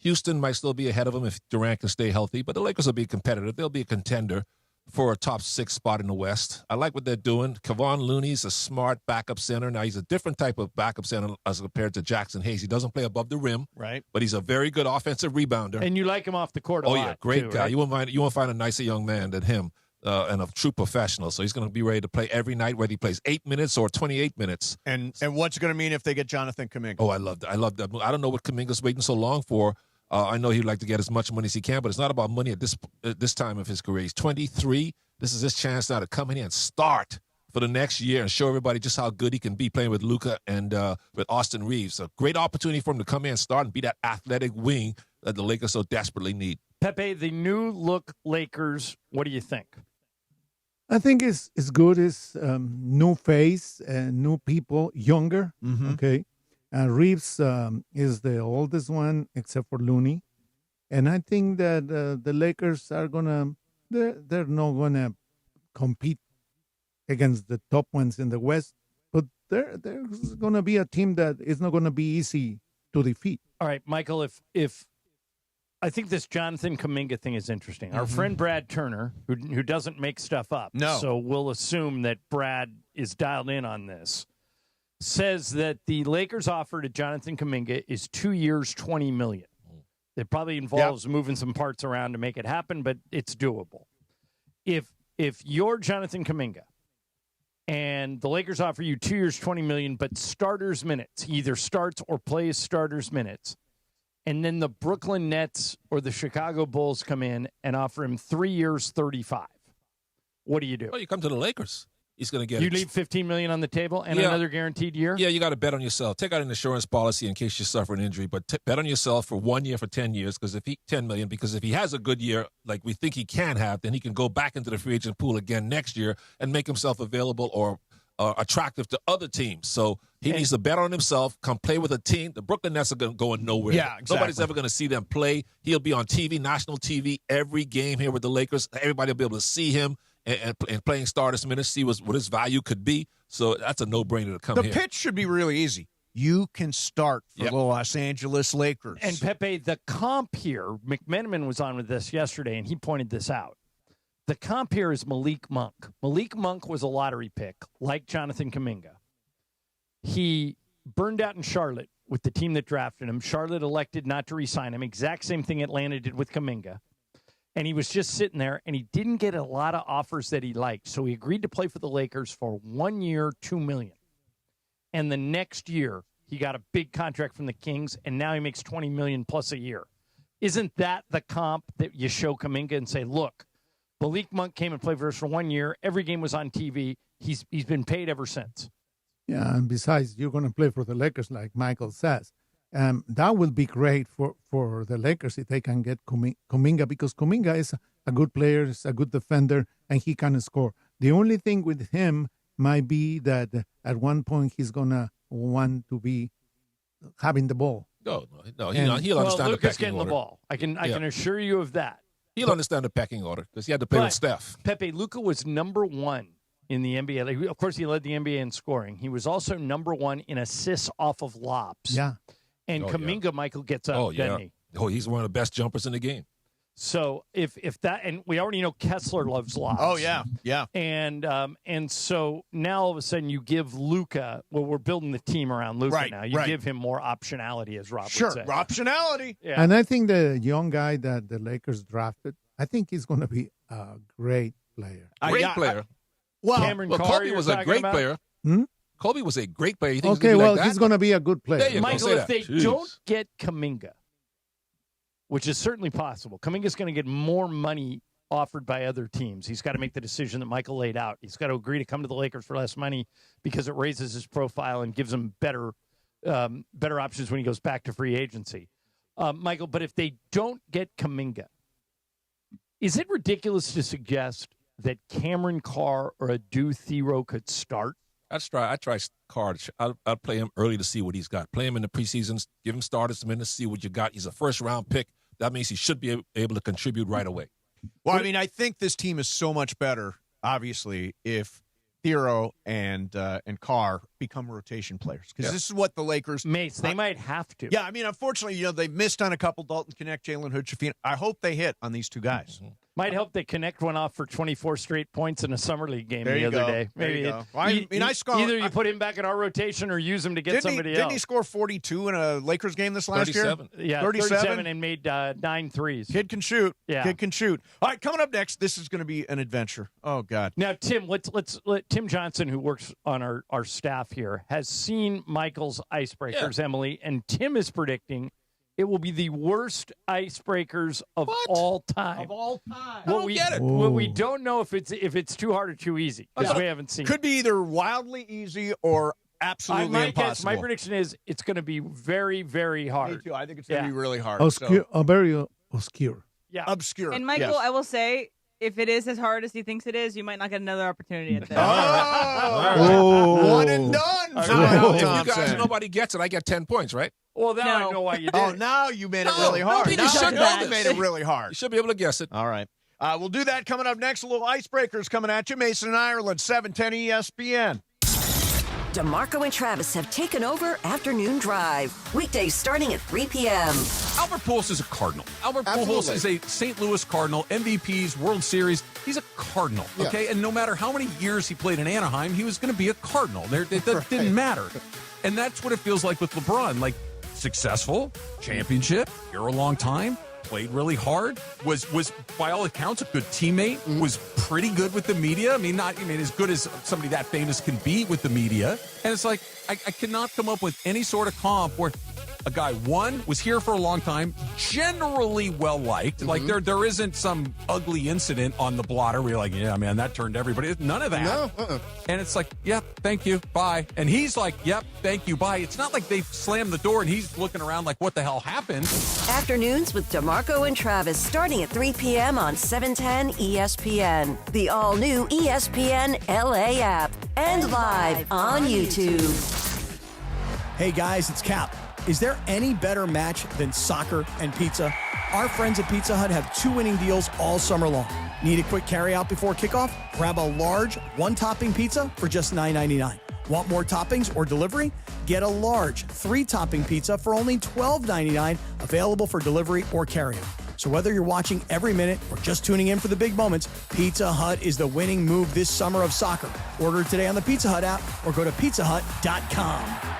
Houston might still be ahead of them if Durant can stay healthy, but the Lakers will be competitive. They'll be a contender for a top 6 spot in the West. I like what they're doing. Kevon Looney's a smart backup center. Now, he's a different type of backup center as compared to Jackson Hayes. He doesn't play above the rim, right? But he's a very good offensive rebounder. And you like him off the court a Oh, lot, yeah, great too, guy. right? You won't find a nicer young man than him. and a true professional. So he's going to be ready to play every night, whether he plays 8 minutes or 28 minutes. And what's it going to mean if they get Jonathan Kuminga? Oh, I love that. I love that. I don't know what Kuminga's waiting so long for. I know he'd like to get as much money as he can, but it's not about money at this time of his career. He's 23. This is his chance now to come in here and start for the next year and show everybody just how good he can be playing with Luka and with Austin Reeves. A great opportunity for him to come in and start and be that athletic wing that the Lakers so desperately need. Pepe, the new look Lakers, what do you think? I think it's good. It's new face, new people, younger. Mm-hmm. Okay. Reeves is the oldest one except for Looney. And I think that the Lakers are they're not going to compete against the top ones in the West, but there's going to be a team that is not going to be easy to defeat. All right, Michael, if I think this Jonathan Kuminga thing is interesting. Our friend Brad Turner, who doesn't make stuff up, so we'll assume that Brad is dialed in on this, says that the Lakers offer to Jonathan Kuminga is 2 years, $20 million. It probably involves moving some parts around to make it happen, but it's doable. If you're Jonathan Kuminga and the Lakers offer you 2 years, $20 million, but starters minutes, he either starts or plays starters minutes, and then the Brooklyn Nets or the Chicago Bulls come in and offer him 3 years, $35, what do you do? Oh, you come to the Lakers. He's going to get You leave $15 million on the table and another guaranteed year? Yeah, you got to bet on yourself. Take out an insurance policy in case you suffer an injury, but bet on yourself for 1 year for 10 years because if he has a good year like we think he can have, then he can go back into the free agent pool again next year and make himself available or attractive to other teams. So he needs to bet on himself, come play with a team. The Brooklyn Nets are going nowhere. Yeah, exactly. Nobody's ever going to see them play. He'll be on TV, national TV, every game here with the Lakers. Everybody will be able to see him and playing starters minutes, see what his value could be. So that's a no-brainer to come here. The pitch should be really easy. You can start for the Los Angeles Lakers. And Pepe, the comp here, McMenamin was on with this yesterday, and he pointed this out. The comp here is Malik Monk. Malik Monk was a lottery pick, like Jonathan Kuminga. He burned out in Charlotte with the team that drafted him. Charlotte elected not to re-sign him. Exact same thing Atlanta did with Kuminga. And he was just sitting there, and he didn't get a lot of offers that he liked. So he agreed to play for the Lakers for 1 year, $2 million. And the next year, he got a big contract from the Kings, and now he makes $20 million plus a year. Isn't that the comp that you show Kuminga and say, look, Malik Monk came and played for us for 1 year. Every game was on TV. He's been paid ever since. Yeah, and besides, you're going to play for the Lakers, like Michael says. That would be great for the Lakers if they can get Kuminga, because Kuminga is a good player, is a good defender, and he can score. The only thing with him might be that at one point he's going to want to be having the ball. No, he'll understand the pecking getting order. The ball. I can assure you of that. He'll understand the pecking order because he had to play with Steph. Pepe, Luka was number one in the NBA. Of course, he led the NBA in scoring. He was also number one in assists off of lobs. Yeah. And Kuminga, Michael, gets up, doesn't he? Oh, he's one of the best jumpers in the game. So if that, and we already know Kessler loves lobs. Oh, yeah. And so now all of a sudden you give Luka, we're building the team around Luka now. You give him more optionality, as Rob would say. Optionality. Yeah. And I think the young guy that the Lakers drafted, I think he's going to be a great player. Great player. Cameron Carr, Kobe was a great player. Kobe was a great player. He's going to be a good player. Michael, if they don't get Kuminga, which is certainly possible, Kuminga's going to get more money offered by other teams. He's got to make the decision that Michael laid out. He's got to agree to come to the Lakers for less money because it raises his profile and gives him better options when he goes back to free agency. Michael, but if they don't get Kuminga, is it ridiculous to suggest that Cameron Carr or Adu Thero could start? I'd try Carr. I'd play him early to see what he's got. Play him in the preseasons. Give him starters a minute to see what you got. He's a first-round pick. That means he should be able to contribute right away. Well, I mean, I think this team is so much better, obviously, if Thero and Carr become rotation players because this is what the Lakers they might have to. Yeah, I mean, unfortunately, they've missed on a couple. Dalton Connect, Jalen Hood, Shafino. I hope they hit on these two guys. Mm-hmm. Might help they Connect one off for 24 straight points in a summer league game the other day. Maybe either you put him back in our rotation or use him to get somebody else. Didn't he score 42 in a Lakers game this last 37. year? Yeah, 37 and made 9 threes. Kid can shoot. Yeah. Kid can shoot. All right, coming up next, this is going to be an adventure. Oh, God. Now, Tim, let's let Tim Johnson, who works on our staff here, has seen Mychal's icebreakers, Emily, and Tim is predicting it will be the worst icebreakers of all time. Of all time. I don't get it. What we don't know if it's too hard or too easy because we haven't seen. Could be either wildly easy or absolutely impossible. My prediction is it's going to be very, very hard. Me too. I think it's going to be really hard. Very obscure. Yeah, obscure. And Mychal, I will say, if it is as hard as he thinks it is, you might not get another opportunity at this. One and done. If you guys, nobody gets it, I get 10 points, right? Well, now I know why you did. Oh, now you made it really hard. You should know you made it really hard. You should be able to guess it. All right. We'll do that coming up next. A little icebreakers coming at you. Mason and Ireland, 710 ESPN. DeMarco and Travis have taken over Afternoon Drive. Weekdays starting at 3 p.m. Albert Pujols is a Cardinal. Albert Pujols is a St. Louis Cardinal, MVPs, World Series. He's a Cardinal, okay? Yeah. And no matter how many years he played in Anaheim, he was going to be a Cardinal. That didn't matter. And that's what it feels like with LeBron. Like, successful, championship, here a long time, played really hard, was by all accounts a good teammate, was pretty good with the media. I mean, as good as somebody that famous can be with the media. And it's like, I cannot come up with any sort of comp where a guy, one, was here for a long time, generally well-liked. Like, there isn't some ugly incident on the blotter where you're like, yeah, man, that turned everybody. None of that. No. And it's like, yep, thank you, bye. And he's like, yep, thank you, bye. It's not like they've slammed the door and he's looking around like, what the hell happened? Afternoons with DeMarco and Travis starting at 3 p.m. on 710 ESPN. The all-new ESPN LA app. And live on YouTube. Hey, guys, it's Cap. Is there any better match than soccer and pizza? Our friends at Pizza Hut have 2 winning deals all summer long. Need a quick carryout before kickoff? Grab a large, 1-topping pizza for just $9.99. Want more toppings or delivery? Get a large, 3-topping pizza for only $12.99, available for delivery or carryout. So whether you're watching every minute or just tuning in for the big moments, Pizza Hut is the winning move this summer of soccer. Order today on the Pizza Hut app or go to pizzahut.com.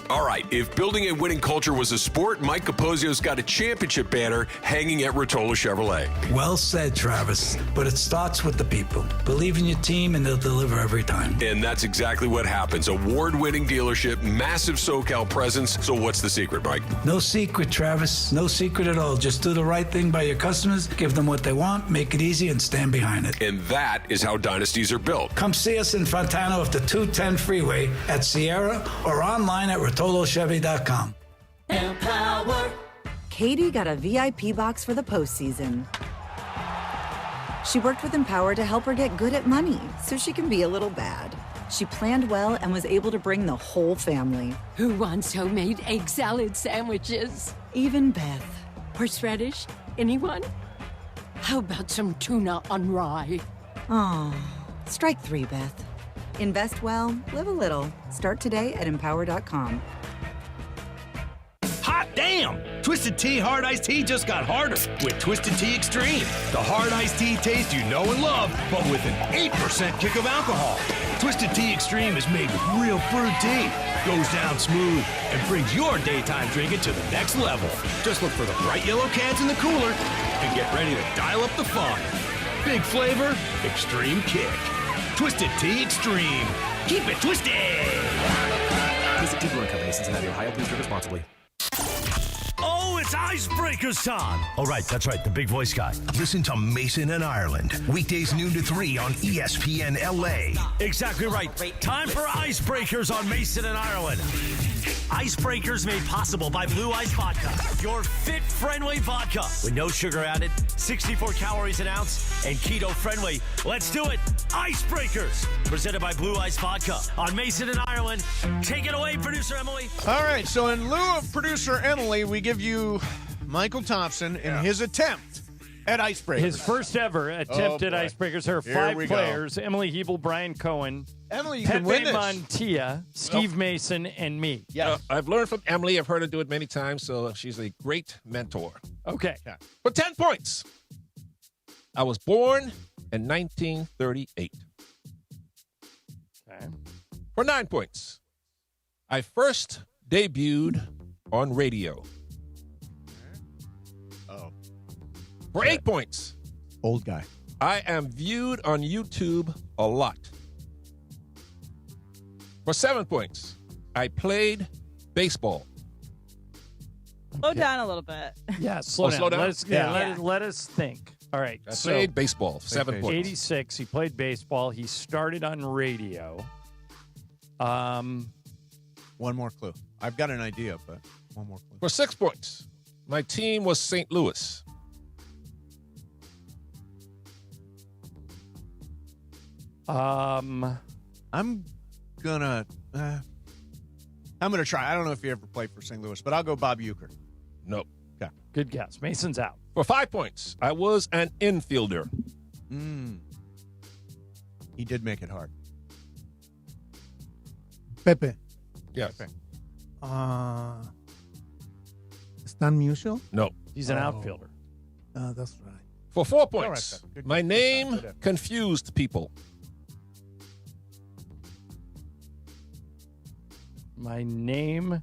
All right, if building a winning culture was a sport, Mike Capozio's got a championship banner hanging at Rotolo Chevrolet. Well said, Travis. But it starts with the people. Believe in your team and they'll deliver every time. And that's exactly what happens. Award-winning dealership, massive SoCal presence. So what's the secret, Mike? No secret, Travis. No secret at all. Just do the right thing by your customers, give them what they want, make it easy, and stand behind it. And that is how dynasties are built. Come see us in Fontana off the 210 freeway at Sierra or online at RotoloChevy.com. Empower. Katie got a VIP box for the postseason. She worked with Empower to help her get good at money so she can be a little bad. She planned well and was able to bring the whole family. Who wants homemade egg salad sandwiches? Even Beth. Horseradish? Anyone? How about some tuna on rye? Oh, strike 3, Beth. Invest well, live a little. Start today at Empower.com. Hot damn! Twisted Tea Hard Iced Tea just got harder with Twisted Tea Extreme. The hard iced tea taste you know and love, but with an 8% kick of alcohol. Twisted Tea Extreme is made with real fruit tea, goes down smooth, and brings your daytime drinking to the next level. Just look for the bright yellow cans in the cooler and get ready to dial up the fun. Big flavor, extreme kick. Twisted Tea Extreme. Keep it twisted! Twisted Tea Brewing Company, Cincinnati, Ohio. Please drink responsibly. Oh, it's Icebreakers time! Oh, right, that's right, the big voice guy. Listen to Mason and Ireland. Weekdays noon to 3 on ESPN LA. Exactly right. Time for Icebreakers on Mason and Ireland. Icebreakers made possible by Blue Ice Vodka, your fit-friendly vodka with no sugar added, 64 calories an ounce, and keto-friendly. Let's do it. Icebreakers, presented by Blue Ice Vodka on Mason and Ireland. Take it away, producer Emily. All right, so in lieu of producer Emily, we give you Mychal Thompson in his attempt At Icebreakers. His first ever attempt at boy. Icebreakers. There are Here 5 we go. players: Emily Hebel, Brian Cohen, Emily, you can win Pepe this. Montilla, Steve Mason, and me. Yeah. I've learned from Emily. I've heard her do it many times, so she's a great mentor. Okay. For 10 points, I was born in 1938. Okay. For 9 points, I first debuted on radio. Oh. For 8 points, Old guy. I am viewed on YouTube a lot. For 7 points, I played baseball. Slow down a little bit. Yeah, slow down. Let us think. All right. I played baseball. 7 points. 86. He played baseball. He started on radio. One more clue. I've got an idea, but one more clue. For 6 points, my team was St. Louis. I'm gonna try. I don't know if you ever played for St. Louis, but I'll go Bob Uecker. Nope. Okay. Good guess. Mason's out. For 5 points, I was an infielder. He did make it hard. Pepe. Yes. Stan Musial? No. He's an outfielder. That's right. For 4 All points, right, Pepe. Good my guess. name Good effort. confused people. My name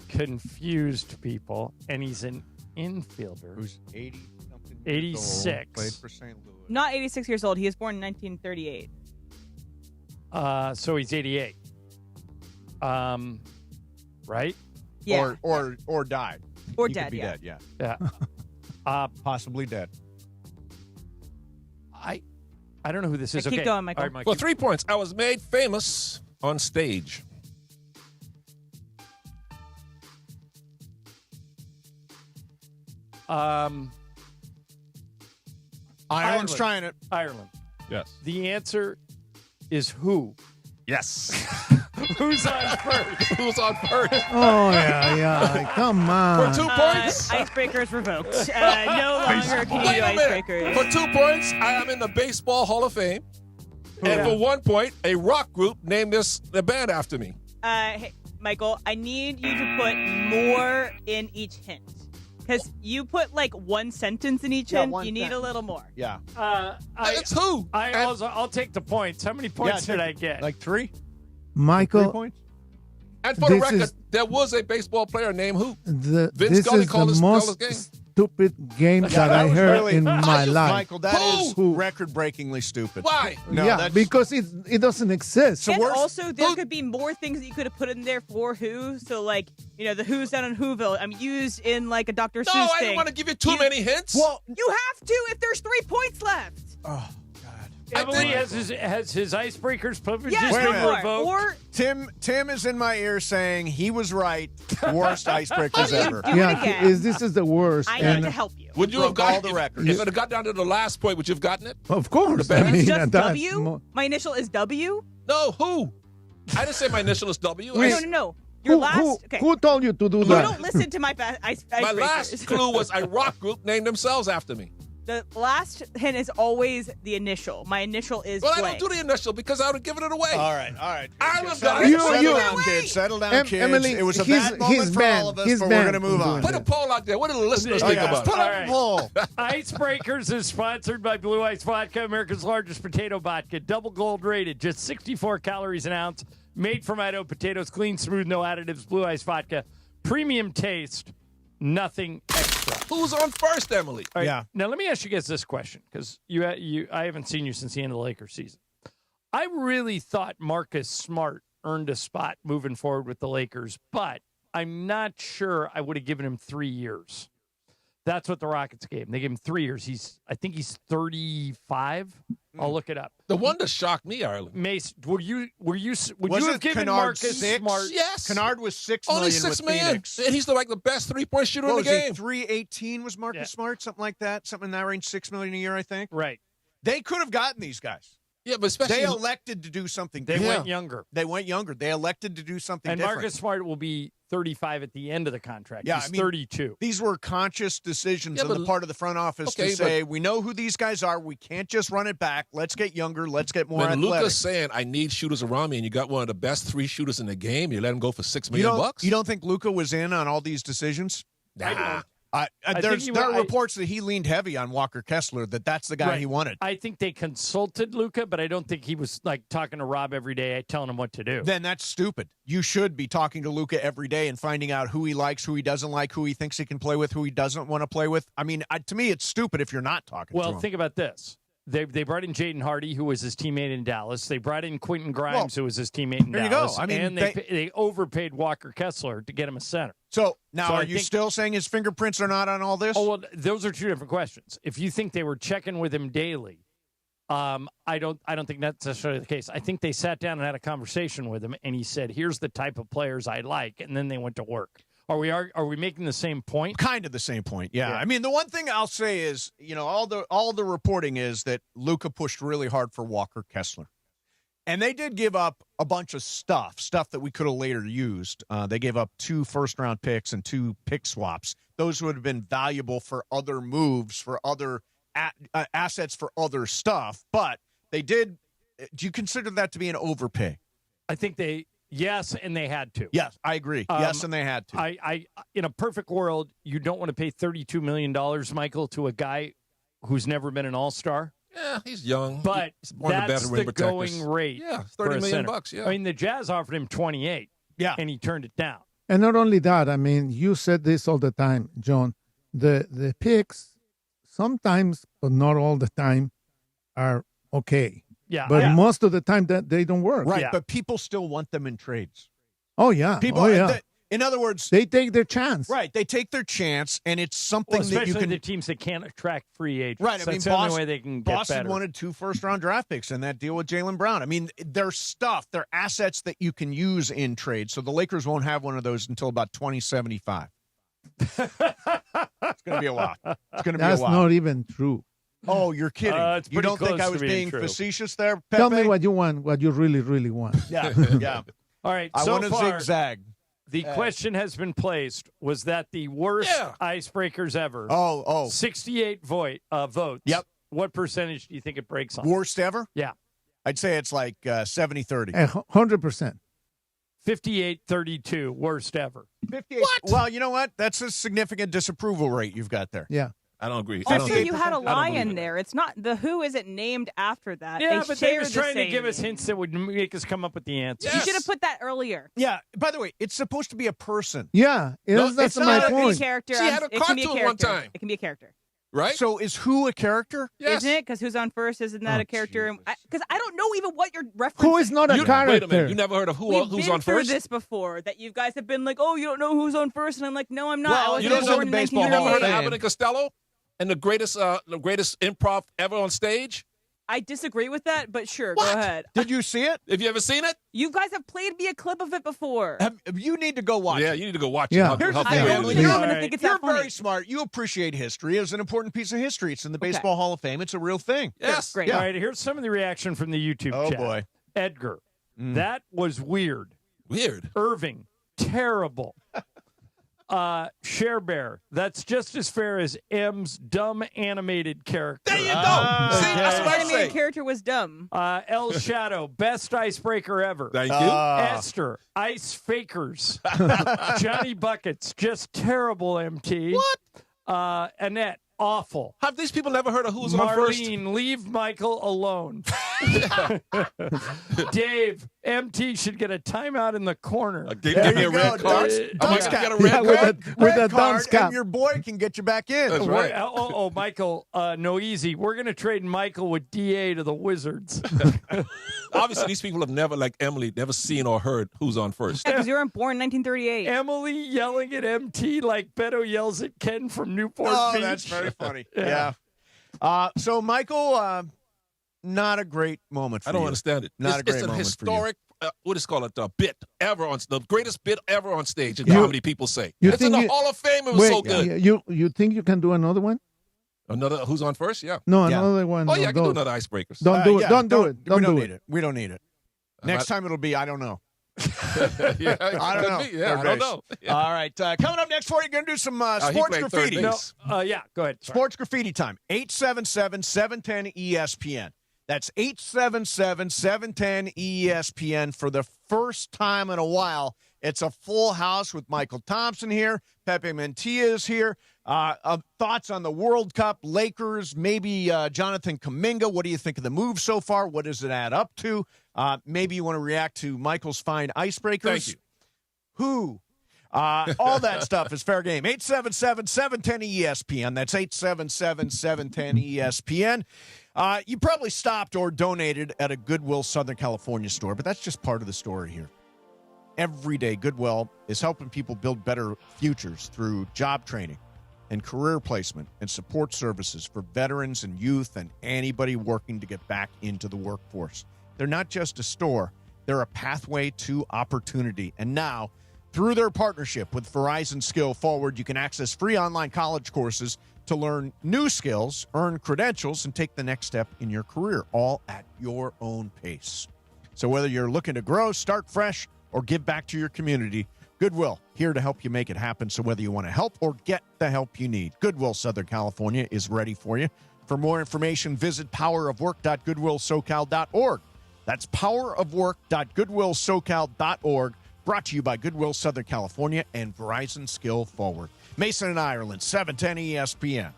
confused people, and he's an infielder. Who's 80-something 86. Played for St. Louis. Not 86 years old. He was born in 1938. So he's 88. Right? Yeah. Or died. Or He dead, could be yeah. dead, yeah. Yeah. Possibly dead. I don't know who this is. Keep Okay. going, Michael. All right, Mike. For 3 points, I was made famous on stage. Ireland's trying it. Ireland. Yes. The answer is who? Yes. Who's on first? Who's on first? Oh, yeah. Come on. For 2 points. Icebreakers revoked. No longer can you Wait do a minute. icebreakers. For 2 points, I am in the Baseball Hall of Fame. And for 1 point, a rock group named the band after me. Hey, Michael, I need you to put more in each hint. Because you put like one sentence in each hint. You need a little more. Yeah. It's who? I'll take the points. How many points did I get? Like 3? Michael. 3 points? And for the This record, is- there was a baseball player named who? This Scully is called the his most game. stupid game that I was heard really- in my life. Michael, that is record-breakingly stupid. Why? No, yeah, that's because it doesn't exist. And also, there could be more things that you could have put in there for Who. So, like, the Who's down in Whoville. I'm used in, like, a Dr. No, Seuss I thing. didn't want to give you too many hints. Well, you have to if there's 3 points left. Oh, Emily has his icebreakers privileges Yes, Wait a been minute. revoked. Or Tim is in my ear saying he was right. Worst icebreakers ever. do it again. This is the worst. I and need to help you. Would you have broke all gotten the records. If it had got down to the last point, would you have gotten it? Of course. The band? I mean, Just that's W? My initial is W? No, who? I didn't say my initial is W. No. Your last. Okay. Who told you to do You that? don't listen to my icebreakers. My last clue was a rock group named themselves after me. The last hint is always the initial. My initial is Well, I blank. don't do the initial because I would have given it away. All right. Ireland Settle, got it. settle down, kids. Settle down, kids. Emily, it was a he's- bad moment he's for all of banned. us, He's but we're going to banned move from on. doing Put a poll out there. What do the listeners Yeah, think about put it? up a poll. Icebreakers is sponsored by Blue Ice Vodka, America's largest potato vodka. Double gold rated, just 64 calories an ounce. Made from Idaho potatoes, clean, smooth, no additives. Blue Ice Vodka. Premium taste, nothing extra. Who's on first, Emily? All right, Yeah. Now, let me ask you guys this question, because I haven't seen you since the end of the Lakers season. I really thought Marcus Smart earned a spot moving forward with the Lakers, but I'm not sure I would have given him 3 years. That's what the Rockets gave him. They gave him 3 years. I think he's 35. I'll look it up. The one that shocked me, Ireland. Mace, would you Was have it given Kennard Marcus 6? Smart? Yes. Kennard was $6 Only million $6 with million. Phoenix. And he's the best three-point shooter What in was the he? game. 318 was Marcus Yeah. Smart, something like that, something in that range, $6 million a year, I think. Right. They could have gotten these guys. Yeah, but especially they elected to do something They different. went younger. They went younger. They elected to do something And different. Marcus Smart will be 35 at the end of the contract. Yeah, He's I mean, 32. These were conscious decisions Yeah, on but- the part of the front office Okay, to say, we know who these guys are. We can't just run it back. Let's get younger. Let's get more when athletic. Luka's saying, I need shooters around me, and you got one of the best 3 shooters in the game, you let him go for $6 million bucks? You don't think Luka was in on all these decisions? Nah. There are reports that he leaned heavy on Walker Kessler, that's the guy he wanted. I think they consulted Luka, but I don't think he was like talking to Rob every day, telling him what to do. Then that's stupid. You should be talking to Luka every day and finding out who he likes, who he doesn't like, who he thinks he can play with, who he doesn't want to play with. I mean, to me, it's stupid if you're not talking to him. Well, think about this. They brought in Jaden Hardy, who was his teammate in Dallas. They brought in Quentin Grimes, who was his teammate in there Dallas. you go. I mean, and they overpaid Walker Kessler to get him a center. So now, I are you think- still saying his fingerprints are not on all this? Oh, well, those are 2 different questions. If you think they were checking with him daily, I don't think that's necessarily the case. I think they sat down and had a conversation with him, and he said, "Here's the type of players I like," and then they went to work. Are we making the same point? Kind of the same point, yeah. I mean, the one thing I'll say is, all the reporting is that Luka pushed really hard for Walker Kessler. And they did give up a bunch of stuff that we could have later used. They gave up 2 first-round picks and 2 pick swaps. Those would have been valuable for other moves, for other assets, for other stuff. But they did. Do you consider that to be an overpay? I think yes, and they had to. Yes, I agree. Yes, and they had to. I in a perfect world, you don't want to pay $32 million, Michael, to a guy who's never been an all-star. Yeah, he's young. But he's one of the that's better the rim protectors. going rate. Yeah, for $30 a million center. bucks, yeah. I mean, the Jazz offered him 28. Yeah. And he turned it down. And not only that, I mean, you said this all the time, John. The picks sometimes, but not all the time, are okay. Yeah. But most of the time that they don't work. Right, but people still want them in trades. Oh yeah. People, yeah. in other words, they take their chance. Right, they take their chance, and it's something Especially that you can. the teams that can't attract free agents. Right, I mean, That's the only way they can get Boston better. wanted 2 first-round draft picks in that deal with Jaylen Brown. I mean, there's they're assets that you can use in trade. So the Lakers won't have one of those until about 2075. It's going to be a while. It's going to be a That's while. not even true. Oh, you're kidding. It's You pretty don't think close I to was being being true. facetious there, Pepe? Tell me what you want, what you really, really want. Yeah, yeah. All right, I so want to far, zigzag. the question has been placed. Was that the worst icebreakers ever? Oh. 68 votes. Yep. What percentage do you think it breaks on? Worst ever? Yeah. I'd say it's like 70-30. 100%. 58-32, worst ever. 58. Well, you know what? That's a significant disapproval rate you've got there. Yeah. I don't agree. Also, you had a I don't lie believe in it. there. It's not the who isn't named after that. Yeah, but they share were the trying to same give us name. hints that would make us come up with the answer. You should have put that earlier. Yeah. By the way, it's supposed to be a person. Yeah. That's it's my not. point. It can be a character. She had a it can be a cartoon one character. time. It can be a character. Right? So is who a character? Yes. Isn't it? Because who's on first? Isn't that Oh, a character? Because I don't know even what you're referencing. Who is not a Wait a character? minute. You never heard of We've who's been on through first? this before. That you guys have been like, oh, you don't know who's on first, and I'm like, no, I'm not. Well, I was you You don't know born the in baseball You never heard of 1998. Abbott and Costello and the greatest improv ever on stage? I disagree with that, but sure, What? go ahead. Did you see it? Have you ever seen it? You guys have played me a clip of it before. You need to go watch Yeah, it. you need to go watch Yeah. it. Here's the I thing. don't Emily, think I'm All going to right. think it's You're that funny. very smart. You appreciate history. It's an important piece of history. It's in the Baseball Hall of Fame. It's a real thing. Yes. Great. All right, here's some of the reaction from the YouTube Oh, chat. boy. Edgar, that was weird. Weird. Irving, terrible. Share Bear, that's just as fair as M's dumb animated character. There you go. See, that's what I Animated say. character was dumb. El Shadow, best icebreaker ever. Thank you. Esther, ice fakers. Johnny Buckets, just terrible, MT. What? Annette, awful. Have these people never heard of who's on first? Marlene, leave Michael alone. Dave, MT should get a timeout in the corner. Give There me you a red go, card. Dunce. Am I Dunce going to get a cap. red Yeah, card? with Red a card, dunce cap. and your boy can get you back in. That's right. Michael, no easy. We're going to trade Michael with DA to the Wizards. Obviously, these people have never, like Emily, never seen or heard who's on first. Because you weren't born in 1938. Emily yelling at MT like Beto yells at Ken from Newport Oh, Beach. that's very funny. Yeah. So, Michael, not a great moment for I don't you. understand it. Not a great it's an moment historic, what is it called? A bit ever on the greatest bit ever on stage in You- comedy. People say you it's in think the you- Hall of Fame. It was Wait, so good. you think you can do another one? Another who's on first? Yeah. No, another one. Oh, yeah, I can do another icebreakers. Don't do it. Yeah, Don't do it. We don't need it. We don't need it. Next time it'll be, I don't know. Yeah, I don't know. Yeah, I don't know. Yeah. All right. Coming up next for you, going to do some sports graffiti. Yeah, go ahead. Sorry. Sports graffiti time. 877-710-ESPN. That's 877-710-ESPN. For the first time in a while, it's a full house with Mychal Thompson here. Pepe Mantilla is here. Thoughts on the World Cup, Lakers, maybe Jonathan Kuminga. What do you think of the move so far? What does it add up to? Maybe you want to react to Michael's fine icebreakers. Thank you. Who? All that stuff is fair game. 877-710-ESPN. That's 877-710-ESPN. You probably stopped or donated at a Goodwill Southern California store, but that's just part of the story here. Every day, Goodwill is helping people build better futures through job training and career placement and support services for veterans and youth and anybody working to get back into the workforce. They're not just a store. They're a pathway to opportunity. And now, through their partnership with Verizon Skill Forward, you can access free online college courses to learn new skills, earn credentials, and take the next step in your career, all at your own pace. So whether you're looking to grow, start fresh, or give back to your community, Goodwill, here to help you make it happen. So whether you want to help or get the help you need, Goodwill Southern California is ready for you. For more information, visit powerofwork.goodwillsocal.org. That's powerofwork.goodwillsocal.org. Brought to you by Goodwill Southern California and Verizon Skill Forward. Mason and Ireland, 710 ESPN.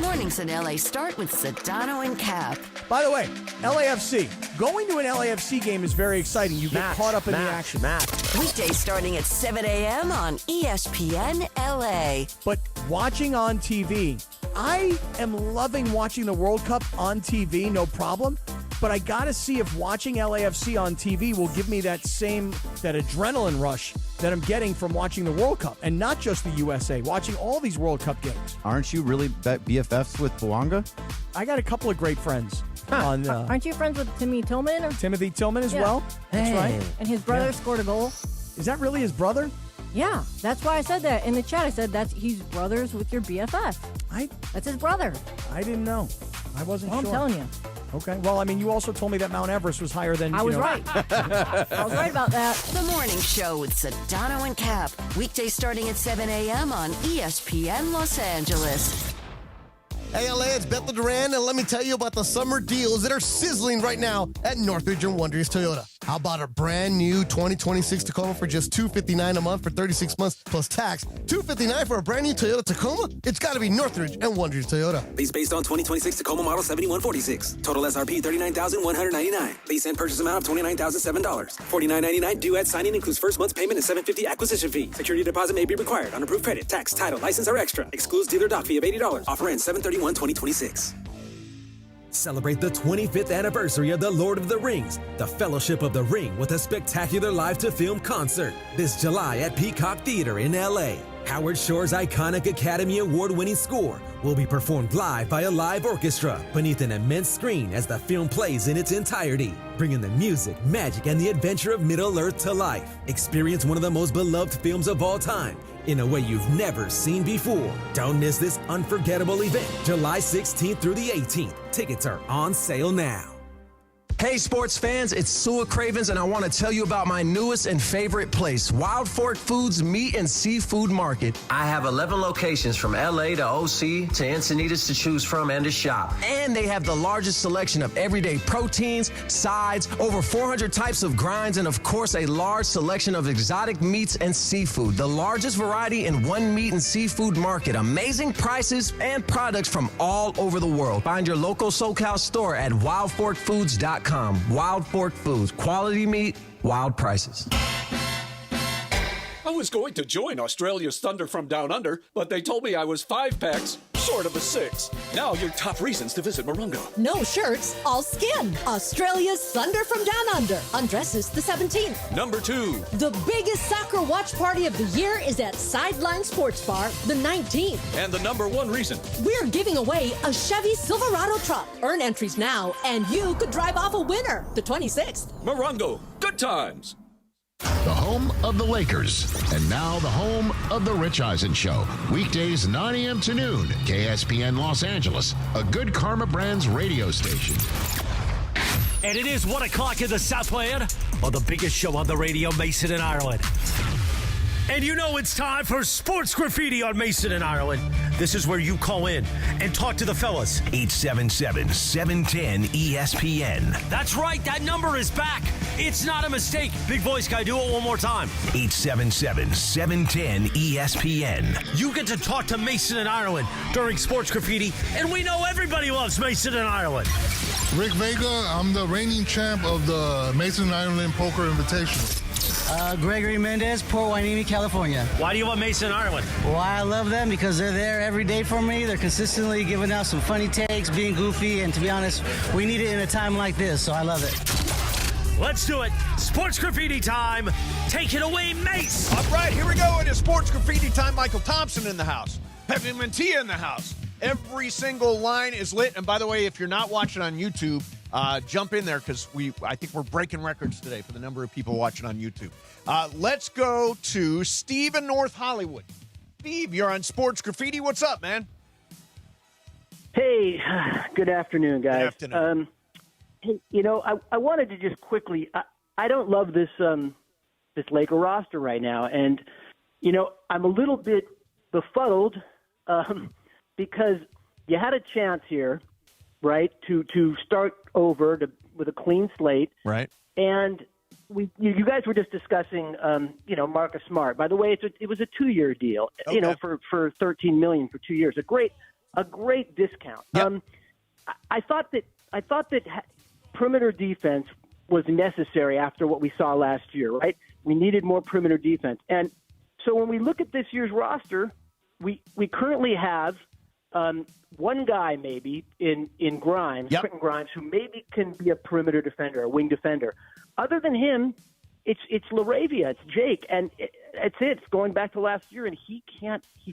Mornings in LA start with Sedano and Cap. By the way, LAFC. Going to an LAFC game is very exciting. You get caught up in the action. Weekdays starting at 7 a.m. on ESPN LA. But watching on TV, I am loving watching the World Cup on TV, no problem. But I got to see if watching LAFC on TV will give me that adrenaline rush that I'm getting from watching the World Cup. And not just the USA, watching all these World Cup games. Aren't you really BFFs with Bouanga? I got a couple of great friends. Aren't you friends with Timothy Tillman? Timothy Tillman as well? That's right. And his brother scored a goal. Is that really his brother? Yeah, that's why I said that. In the chat, I said he's brothers with your BFF. That's his brother. I didn't know. I wasn't sure. I'm telling you. Okay. Well, I mean, you also told me that Mount Everest was higher than, I was right. I was right about that. The Morning Show with Sedano and Cap. Weekdays starting at 7 a.m. on ESPN Los Angeles. Hey, LA, it's Bethel Duran, and let me tell you about the summer deals that are sizzling right now at Northridge and Wonders Toyota. How about a brand new 2026 Tacoma for just $259 a month for 36 months plus tax? $259 for a brand new Toyota Tacoma? It's got to be Northridge and Wonders Toyota. Lease based on 2026 Tacoma model 7146. Total SRP $39,199. Lease and purchase amount of $29,007. $49.99 due at signing includes first month's payment and $750 acquisition fee. Security deposit may be required on approved credit. Tax, title, license are extra. Excludes dealer dock fee of $80. Offer ends 7/31/2026. Celebrate the 25th anniversary of The Lord of the Rings, the Fellowship of the Ring, with a spectacular live-to-film concert this July at Peacock Theater in LA. Howard Shore's iconic Academy Award-winning score will be performed live by a live orchestra beneath an immense screen as the film plays in its entirety, bringing the music, magic, and the adventure of Middle-earth to life. Experience one of the most beloved films of all time in a way you've never seen before. Don't miss this unforgettable event, July 16th through the 18th. Tickets are on sale now. Hey sports fans, it's Sua Cravens, and I want to tell you about my newest and favorite place, Wild Fork Foods Meat and Seafood Market. I have 11 locations from LA to OC to Encinitas to choose from and to shop. And they have the largest selection of everyday proteins, sides, over 400 types of grinds, and of course a large selection of exotic meats and seafood. The largest variety in one meat and seafood market. Amazing prices and products from all over the world. Find your local SoCal store at wildforkfoods.com. Wild Fork Foods, quality meat, wild prices. I was going to join Australia's Thunder from Down Under, but they told me I was 5 packs short of a 6. Now your top reasons to visit Morongo. No shirts, all skin. Australia's Thunder from Down Under. Undresses the 17th. Number 2. The biggest soccer watch party of the year is at Sideline Sports Bar the 19th. And the number 1 reason. We're giving away a Chevy Silverado truck. Earn entries now, and you could drive off a winner the 26th. Morongo. Good times. The home of the Lakers. And now the home of the Rich Eisen Show. Weekdays 9 a.m. to noon. KSPN Los Angeles, a Good Karma Brands radio station. And it is 1 o'clock in the Southland on the biggest show on the radio, Mason and Ireland. And you know it's time for Sports Graffiti on Mason and Ireland. This is where you call in and talk to the fellas. 877-710-ESPN. That's right, that number is back. It's not a mistake. Big voice guy, do it one more time. 877-710-ESPN. You get to talk to Mason and Ireland during Sports Graffiti, and we know everybody loves Mason and Ireland. Rick Vega, I'm the reigning champ of the Mason and Ireland Poker Invitational. Gregory Mendez, Port Hueneme, California. Why do you love Mason and Ireland? Why I love them? Because they're there every day for me. They're consistently giving out some funny takes, being goofy, and to be honest, we need it in a time like this, so I love it. Let's do it. Sports Graffiti time. Take it away, Mace. All right, here we go. It is Sports Graffiti time. Michael Thompson in the house. Pepe Mantilla in the house. Every single line is lit. And by the way, if you're not watching on YouTube, jump in there because I think we're breaking records today for the number of people watching on YouTube. Let's go to Steve in North Hollywood. Steve, you're on Sports Graffiti. What's up, man? Hey, good afternoon, guys. Good afternoon. Hey, I wanted to just quickly. I don't love this Laker roster right now, and I'm a little bit befuddled because you had a chance here, right, to start over with a clean slate, right? And you guys were just discussing, Marcus Smart. By the way, it was a 2-year deal, okay, for $13 million for 2 years, a great discount. Yep. I thought that perimeter defense was necessary after what we saw last year, right? We needed more perimeter defense, and so when we look at this year's roster, we currently have one guy maybe in Grimes, yep, Quentin Grimes, who maybe can be a perimeter defender, a wing defender. Other than him, it's LaRavia, it's Jake, and it's going back to last year, and he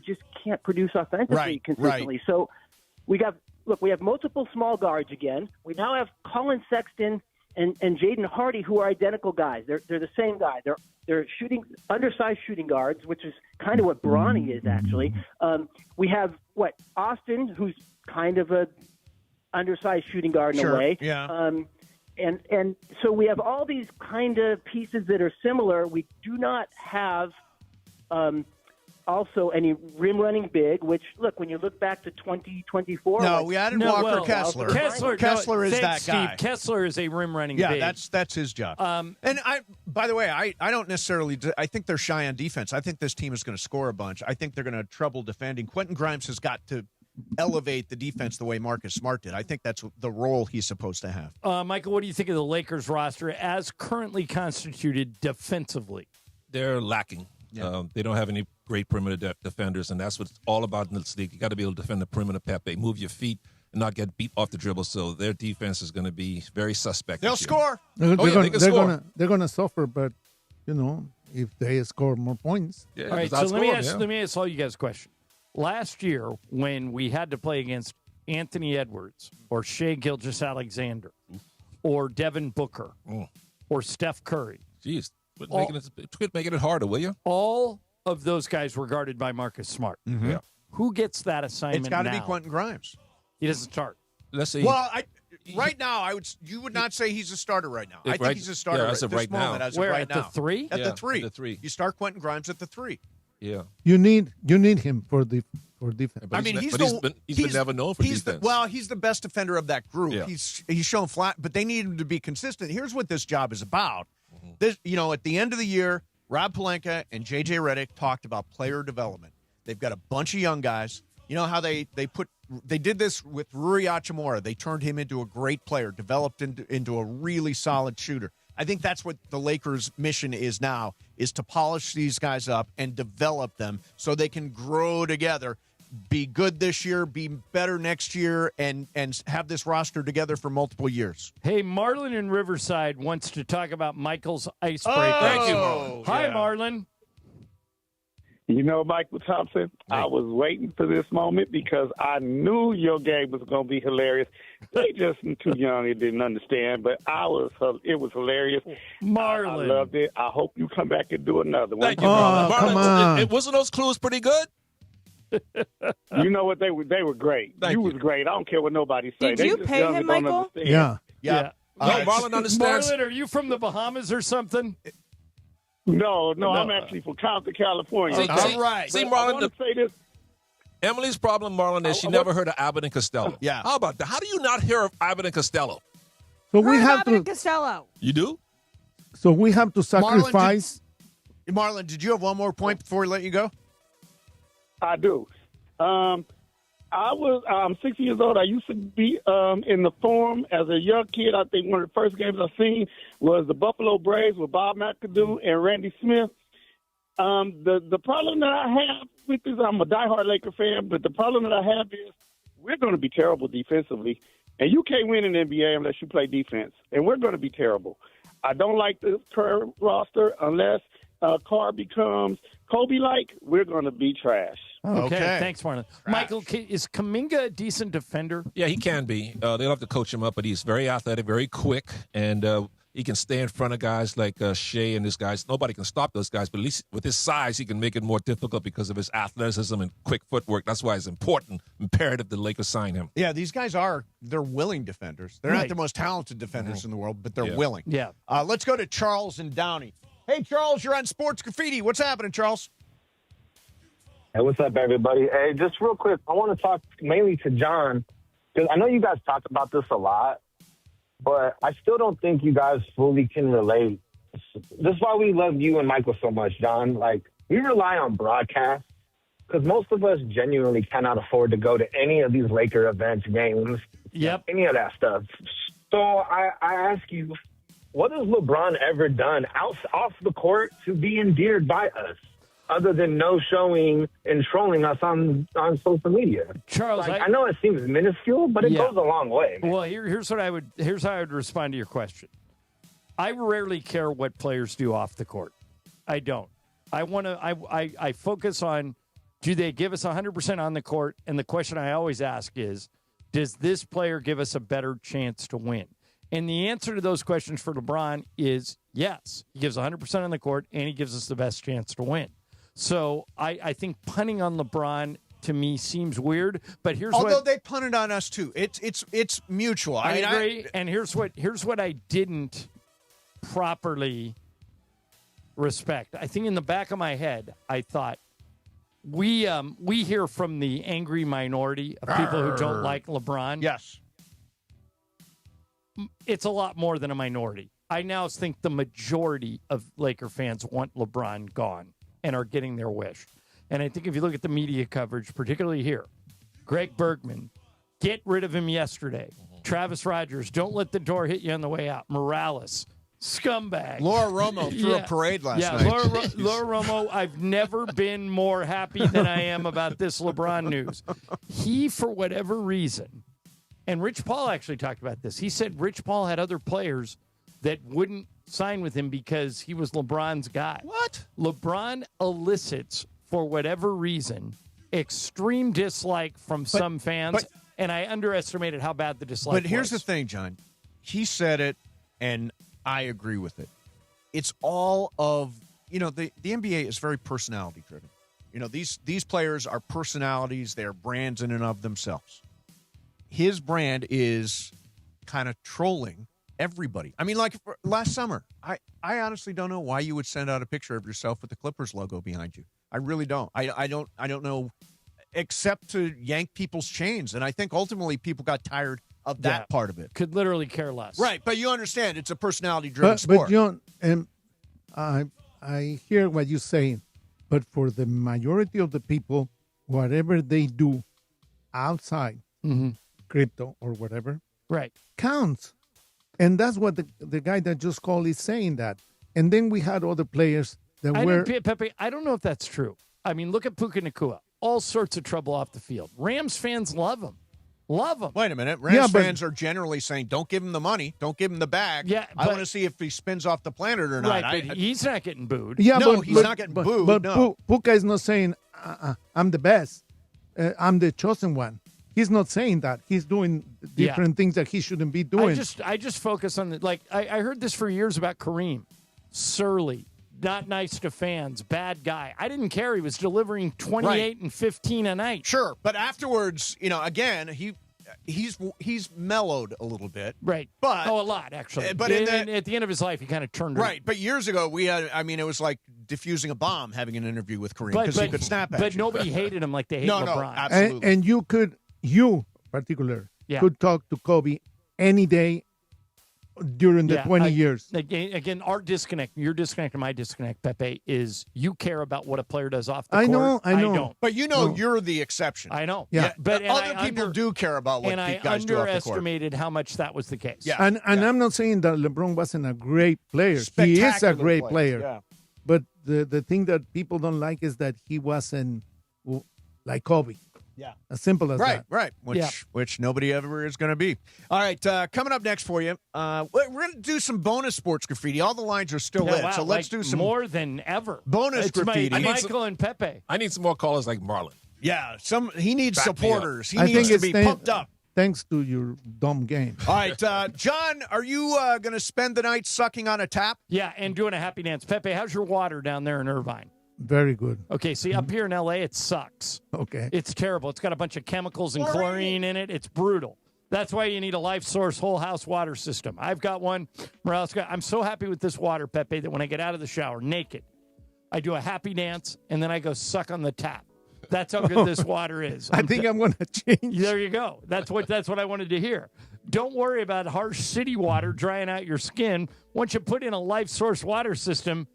just can't produce offensively consistently. Right. So we have multiple small guards again. We now have Colin Sexton and Jaden Hardy, who are identical guys. They're the same guy. They're undersized shooting guards, which is kind of what Bronny is actually. We have Austin, who's kind of a undersized shooting guard in a way. Yeah. And so we have all these kind of pieces that are similar. We do not have also any rim running big, which, look, when you look back to 2024. No, we added Walker Kessler. Kessler is that guy. Steve, Kessler is a rim running big. Yeah, that's his job. And by the way, I don't necessarily – I think they're shy on defense. I think this team is going to score a bunch. I think they're going to have trouble defending. Quentin Grimes has got to elevate the defense the way Marcus Smart did. I think that's the role he's supposed to have. Michael, what do you think of the Lakers roster as currently constituted defensively? They're lacking. Yeah. They don't have any great perimeter defenders, and that's what it's all about in this league. You got to be able to defend the perimeter, Pepe, move your feet, and not get beat off the dribble. So their defense is going to be very suspect. They'll score. They're going to suffer, but if they score more points. Yeah, all right. So let me ask all you guys a question. Last year, when we had to play against Anthony Edwards or Shai Gilgeous-Alexander or Devin Booker or Steph Curry, jeez. Quit making it harder, will you? All of those guys were guarded by Marcus Smart. Mm-hmm. Yeah. Who gets that assignment? It's got to now? be Quentin Grimes. He doesn't start. Let's see. Well, right now, you would not say he's a starter right now. I think he's a starter as of right now. Where, at the 3? At the 3. You start Quentin Grimes at the 3. Yeah. You need him for defense. I mean, he's been never known for defense. He's the best defender of that group. Yeah. He's shown flat, but they need him to be consistent. Here's what this job is about. This, at the end of the year, Rob Pelinka and J.J. Redick talked about player development. They've got a bunch of young guys. You know how they did this with Rui Hachimura. They turned him into a great player, developed into a really solid shooter. I think that's what the Lakers' mission is now, is to polish these guys up and develop them so they can grow together, be good this year, be better next year, and have this roster together for multiple years. Hey, Marlon in Riverside wants to talk about Michael's icebreaker. Thank you, Marlon. Hi, Marlon. You know, Michael Thompson, I was waiting for this moment because I knew your game was going to be hilarious. They just too young and didn't understand, but it was hilarious. Marlon. I loved it. I hope you come back and do another one. Thank you, Marlon. Come on. Wasn't those clues pretty good? You know what? They were great. You was great. I don't care what nobody say. Did you pay him, Michael? Yeah. No, Marlon understands. Marlon, are you from the Bahamas or something? No, I'm actually from Compton, California. All right. See, Marlon, say this. Emily's problem, Marlon, is she never heard of Abbott and Costello. Yeah. How about that? How do you not hear of Abbott and Costello? So we have Abbott and Costello. You do? So we have to sacrifice. Marlon, did you have one more point before we let you go? I do. I'm 6 years old. I used to be in the Forum as a young kid. I think one of the first games I seen was the Buffalo Braves with Bob McAdoo and Randy Smith. The problem that I have with this, I'm a diehard Laker fan, but the problem that I have is we're going to be terrible defensively, and you can't win in the NBA unless you play defense, and we're going to be terrible. I don't like the current roster unless Carr becomes Kobe-like. We're going to be trash. Okay. Thanks, Marlon. Michael, is Kuminga a decent defender? Yeah, he can be. They'll have to coach him up, but he's very athletic, very quick, and he can stay in front of guys like Shea and these guys. Nobody can stop those guys, but at least with his size, he can make it more difficult because of his athleticism and quick footwork. That's why it's imperative the Lakers sign him. Yeah, these guys they're willing defenders. They're not the most talented defenders in the world, but they're willing. Yeah. Let's go to Charles and Downey. Hey, Charles, you're on Sports Graffiti. What's happening, Charles? Hey, what's up, everybody? Hey, just real quick, I want to talk mainly to John, because I know you guys talk about this a lot, but I still don't think you guys fully can relate. This is why we love you and Michael so much, John. Like, we rely on broadcast, because most of us genuinely cannot afford to go to any of these Laker events, games, any of that stuff. So I ask you, what has LeBron ever done off the court to be endeared by us, other than no showing and trolling us on social media? Charles, I know it seems minuscule, but it goes a long way. Well, here's how I would respond to your question. I rarely care what players do off the court. I don't. I focus on, do they give us 100% on the court? And the question I always ask is, does this player give us a better chance to win? And the answer to those questions for LeBron is yes. He gives 100% on the court, and he gives us the best chance to win. So I think punting on LeBron to me seems weird. But although they punted on us too, it's mutual. I agree. And here's what I didn't properly respect. I think in the back of my head, I thought we hear from the angry minority of people who don't like LeBron. Yes. It's a lot more than a minority. I now think the majority of Laker fans want LeBron gone and are getting their wish. And I think if you look at the media coverage, particularly here, Greg Bergman, get rid of him yesterday. Travis Rogers, don't let the door hit you on the way out. Morales, scumbag. Laura Romo threw a parade last night. Laura Romo, I've never been more happy than I am about this LeBron news. He, for whatever reason, and Rich Paul actually talked about this. He said Rich Paul had other players that wouldn't sign with him because he was LeBron's guy. What? LeBron elicits, for whatever reason, extreme dislike from some fans, and I underestimated how bad the dislike was. But here's the thing, John. He said it, and I agree with it. It's all of, the NBA is very personality-driven. These players are personalities. They're brands in and of themselves. His brand is kind of trolling everybody. I mean, like last summer, I honestly don't know why you would send out a picture of yourself with the Clippers logo behind you. I really don't. I don't know, except to yank people's chains. And I think ultimately people got tired of that part of it. Could literally care less. Right, but you understand it's a personality-driven sport. But John, I hear what you're saying, but for the majority of the people, whatever they do outside crypto or whatever, counts. And that's what the guy that just called is saying that. And then we had other players that Pepe, I don't know if that's true. I mean, look at Puka Nacua. All sorts of trouble off the field. Rams fans love him. Love him. Wait a minute. Rams fans are generally saying, don't give him the money. Don't give him the bag. Yeah, I want to see if he spins off the planet or not. Right, but he's not getting booed. Yeah, no, he's not getting booed. But no. Puka is not saying, I'm the best. I'm the chosen one. He's not saying that. He's doing different things that he shouldn't be doing. I just focus on I heard this for years about Kareem. Surly, not nice to fans, bad guy. I didn't care. He was delivering 28 and 15 a night. Sure, but afterwards, again, he's mellowed a little bit. Right. But a lot, actually. But at the end of his life, he kind of turned right. But years ago, it was like diffusing a bomb having an interview with Kareem because he could snap at you. But nobody hated him like they hate LeBron. No, absolutely. And you particular, could talk to Kobe any day during the 20 years. Again, our disconnect, your disconnect and my disconnect, Pepe, is you care about what a player does off the court. I know. I don't. But you're the exception. I know. Yeah. But other people do care about what guys do off the court. And I underestimated how much that was the case. Yeah. And I'm not saying that LeBron wasn't a great player. He is a great player. Yeah. But the thing that people don't like is that he wasn't like Kobe. Yeah. As simple as that. Right. Which nobody ever is going to be. All right. Coming up next for you, we're going to do some bonus sports graffiti. All the lines are still lit. Wow, So let's do some more than ever. Bonus graffiti. Mychal and Pepe. I need some more callers like Marlon. Yeah. He needs supporters. He I needs think to be pumped up. Thanks to your dumb game. All right. John, are you going to spend the night sucking on a tap? Yeah, and doing a happy dance. Pepe, how's your water down there in Irvine? Very good. Okay, see, up here in L.A., it sucks. Okay. It's terrible. It's got a bunch of chemicals and chlorine in it. It's brutal. That's why you need a Life Source whole house water system. I've got one. I'm so happy with this water, Pepe, that when I get out of the shower naked, I do a happy dance, and then I go suck on the tap. That's how good this water is. I think I'm going to change. There you go. That's what I wanted to hear. Don't worry about harsh city water drying out your skin. Once you put in a Life Source water system,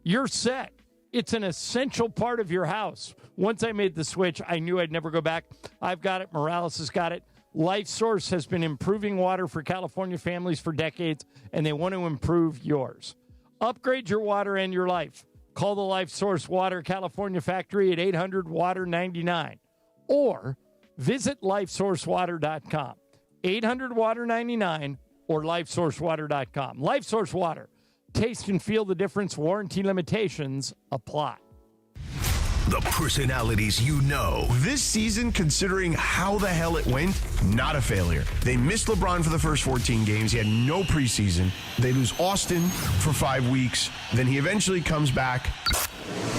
you're set. It's an essential part of your house. Once I made the switch, I knew I'd never go back. I've got it. Morales has got it. Life Source has been improving water for California families for decades, and they want to improve yours. Upgrade your water and your life. Call the Life Source Water California factory at 800-WATER-99 or visit lifesourcewater.com. 800-WATER-99 or lifesourcewater.com. Life Source Water. Taste and feel the difference. Warranty limitations apply. The personalities you know. This season, considering how the hell it went, not a failure. They missed LeBron for the first 14 games. He had no preseason. They lose Austin for 5 weeks. Then he eventually comes back.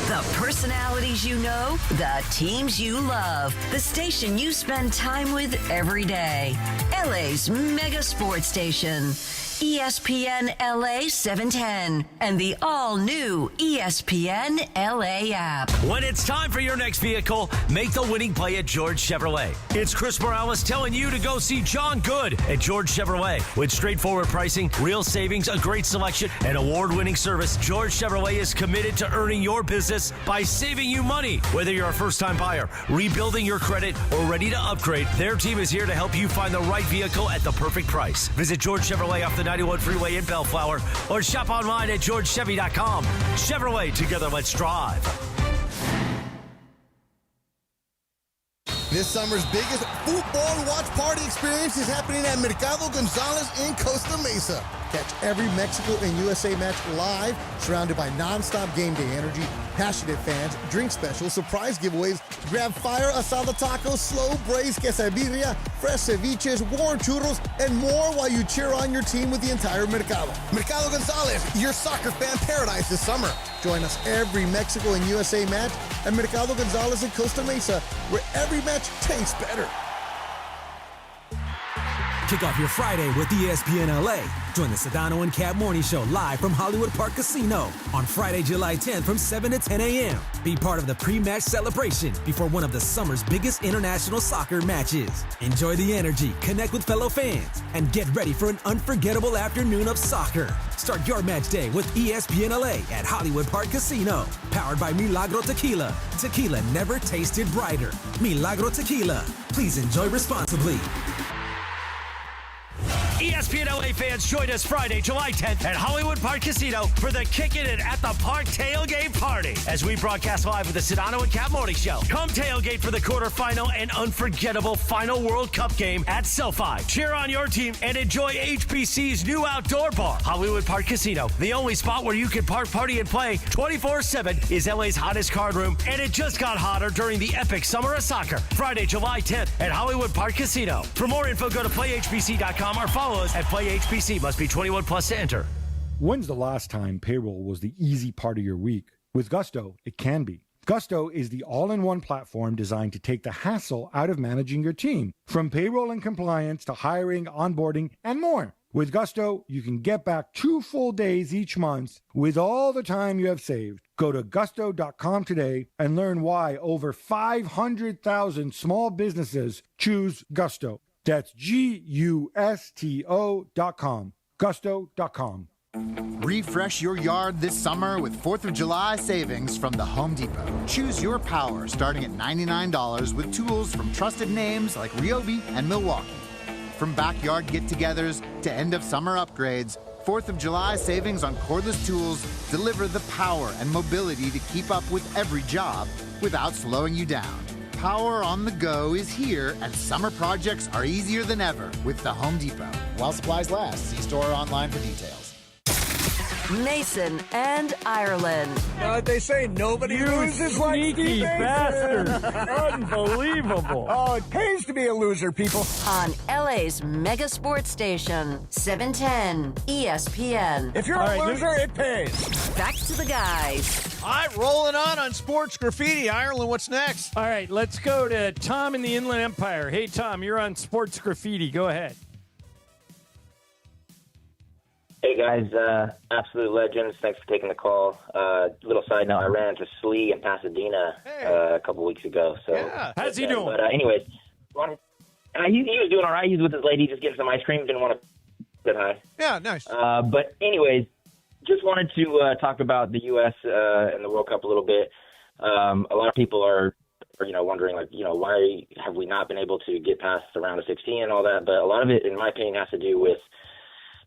The personalities you know, the teams you love, the station you spend time with every day. LA's mega sports station. ESPN LA 710 and the all-new ESPN LA app. When it's time for your next vehicle, make the winning play at George Chevrolet. It's Chris Morales telling you to go see John Good at George Chevrolet. With straightforward pricing, real savings, a great selection, and award-winning service, George Chevrolet is committed to earning your business by saving you money. Whether you're a first-time buyer, rebuilding your credit, or ready to upgrade, their team is here to help you find the right vehicle at the perfect price. Visit George Chevrolet off the 91 Freeway in Bellflower or shop online at georgechevy.com. Chevrolet, together let's drive. This summer's biggest football watch party experience is happening at Mercado Gonzalez in Costa Mesa. Catch every Mexico and USA match live, surrounded by non-stop game day energy, passionate fans, drink specials, surprise giveaways, grab fire asada tacos, slow braised quesadilla, fresh ceviches, warm churros, and more while you cheer on your team with the entire Mercado. Mercado Gonzalez, your soccer fan paradise this summer. Join us every Mexico and USA match at Mercado Gonzalez in Costa Mesa, where every match tastes better. Kick off your Friday with ESPN LA. Join the Sedano and Cat Morning Show live from Hollywood Park Casino on Friday, July 10th from 7 to 10 a.m. Be part of the pre-match celebration before one of the summer's biggest international soccer matches. Enjoy the energy, connect with fellow fans, and get ready for an unforgettable afternoon of soccer. Start your match day with ESPN LA at Hollywood Park Casino. Powered by Milagro Tequila. Tequila never tasted brighter. Milagro Tequila. Please enjoy responsibly. ESPN LA fans, join us Friday, July 10th at Hollywood Park Casino for the Kickin' It at the Park tailgate party as we broadcast live with the Sedano and Cat Morning Show. Come tailgate for the quarterfinal and unforgettable final World Cup game at SoFi. Cheer on your team and enjoy HBC's new outdoor bar. Hollywood Park Casino, the only spot where you can park, party, and play 24/7 is LA's hottest card room, and it just got hotter during the epic Summer of Soccer. Friday, July 10th at Hollywood Park Casino. For more info, go to playhbc.com or follow us at PlayHBC. Must be 21 plus to enter. When's the last time payroll was the easy part of your week? With Gusto, it can be. Gusto is the all-in-one platform designed to take the hassle out of managing your team, from payroll and compliance to hiring, onboarding, and more. With Gusto, you can get back 2 full days each month with all the time you have saved. Go to gusto.com today and learn why over 500,000 small businesses choose Gusto. That's GUSTO.com. Gusto.com. Refresh your yard this summer with 4th of July savings from the Home Depot. Choose your power starting at $99 with tools from trusted names like Ryobi and Milwaukee. From backyard get-togethers to end-of-summer upgrades, 4th of July savings on cordless tools deliver the power and mobility to keep up with every job without slowing you down. Power on the go is here, and summer projects are easier than ever with the Home Depot. While supplies last, see store or online for details. Mason and Ireland. They say nobody loses like sneaky Steve bastard. Mason. Unbelievable. Oh, it pays to be a loser, people. On LA's mega sports station, 710 ESPN. If you're a loser, it pays. Back to the guys. All right, rolling on Sports Graffiti. Ireland, what's next? All right, let's go to Tom in the Inland Empire. Hey, Tom, you're on Sports Graffiti. Go ahead. Hey, guys. Absolute legends. Thanks for taking the call. Little side note, I ran into Slee in Pasadena a couple weeks ago. So, yeah. How's he doing? But anyways, he was doing all right. He's with his lady, just getting some ice cream. Didn't want to say hi. Yeah, nice. But anyways, just wanted to talk about the U.S. And the World Cup a little bit. A lot of people are wondering, why have we not been able to get past the round of 16 and all that? But a lot of it, in my opinion, has to do with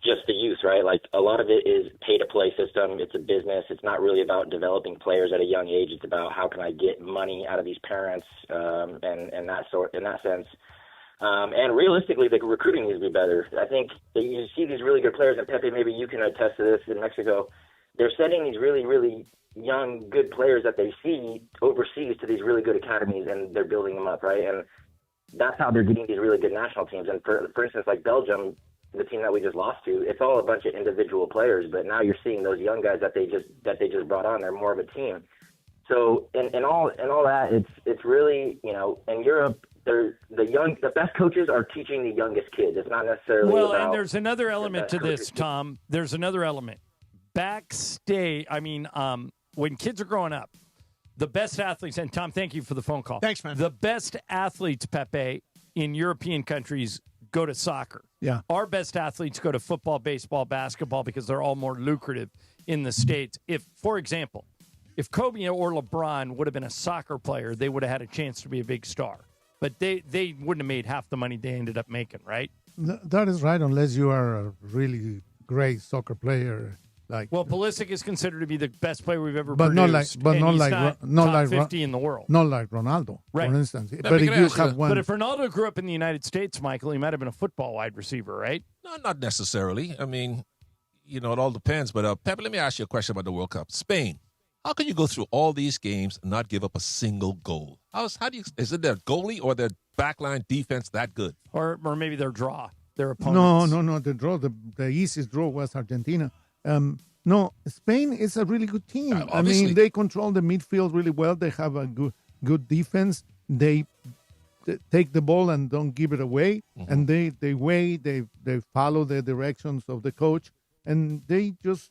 just the youth, right? Like, a lot of it is pay-to-play system. It's a business. It's not really about developing players at a young age. It's about how can I get money out of these parents, and that sense. And realistically, the recruiting needs to be better. I think that you see these really good players, and Pepe, maybe you can attest to this in Mexico. They're sending these really, really young, good players that they see overseas to these really good academies, and they're building them up, right? And that's how they're getting these really good national teams. And for instance, like Belgium, the team that we just lost to, it's all a bunch of individual players, but now you're seeing those young guys that they just brought on. They're more of a team. So in all that, it's really, in Europe, the best coaches are teaching the youngest kids. It's not necessarily and there's another element to this, Tom. There's another element. Backstage, when kids are growing up, the best athletes, and Tom, thank you for the phone call. Thanks, man. The best athletes, Pepe, in European countries go to soccer. Yeah. Our best athletes go to football, baseball, basketball because they're all more lucrative in the States. For example, if Kobe or LeBron would have been a soccer player, they would have had a chance to be a big star. But they wouldn't have made half the money they ended up making, right? That is right, unless you are a really great soccer player. Pulisic is considered to be the best player we've ever but produced. Not like top 50 in the world. Not like Ronaldo, right. For instance. But if you have one. But if Ronaldo grew up in the United States, Michael, he might have been a football wide receiver, right? No, not necessarily. I mean, it all depends. But Pepe, let me ask you a question about the World Cup. Spain. How can you go through all these games and not give up a single goal? Is it their goalie or their backline defense that good? Or maybe their draw, their opponents? No. The draw, the easiest draw was Argentina. No, Spain is a really good team. They control the midfield really well. They have a good defense. They take the ball and don't give it away. Mm-hmm. And they wait. They follow the directions of the coach, and they just.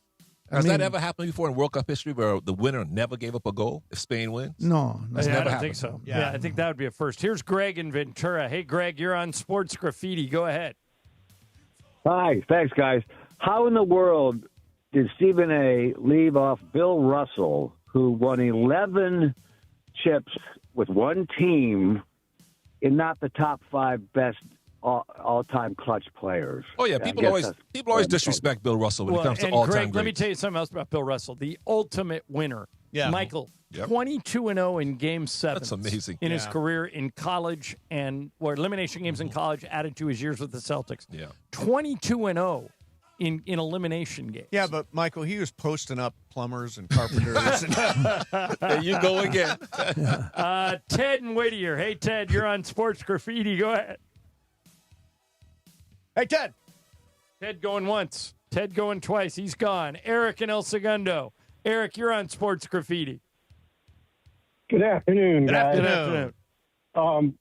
Has that ever happened before in World Cup history where the winner never gave up a goal if Spain wins? No, I don't think so. Yeah, I think that would be a first. Here's Greg in Ventura. Hey, Greg, you're on Sports Graffiti. Go ahead. Hi, thanks, guys. How in the world did Stephen A. leave off Bill Russell, who won 11 chips with one team in not the top 5 best all-time clutch players. Oh yeah, people always disrespect Bill Russell when it comes to all-time greats. Let me tell you something else about Bill Russell, the ultimate winner. Yeah, Mychal, 22-0 in Game 7. That's amazing. In his career in college elimination games in college added to his years with the Celtics. Yeah, 22-0 in elimination games. Yeah, but Mychal, he was posting up plumbers and carpenters. There you go again. Ted and Whittier. Hey, Ted, you're on Sports Graffiti. Go ahead. Hey, Ted. Ted going once. Ted going twice. He's gone. Eric and El Segundo. Eric, you're on Sports Graffiti. Good afternoon, guys. Good afternoon.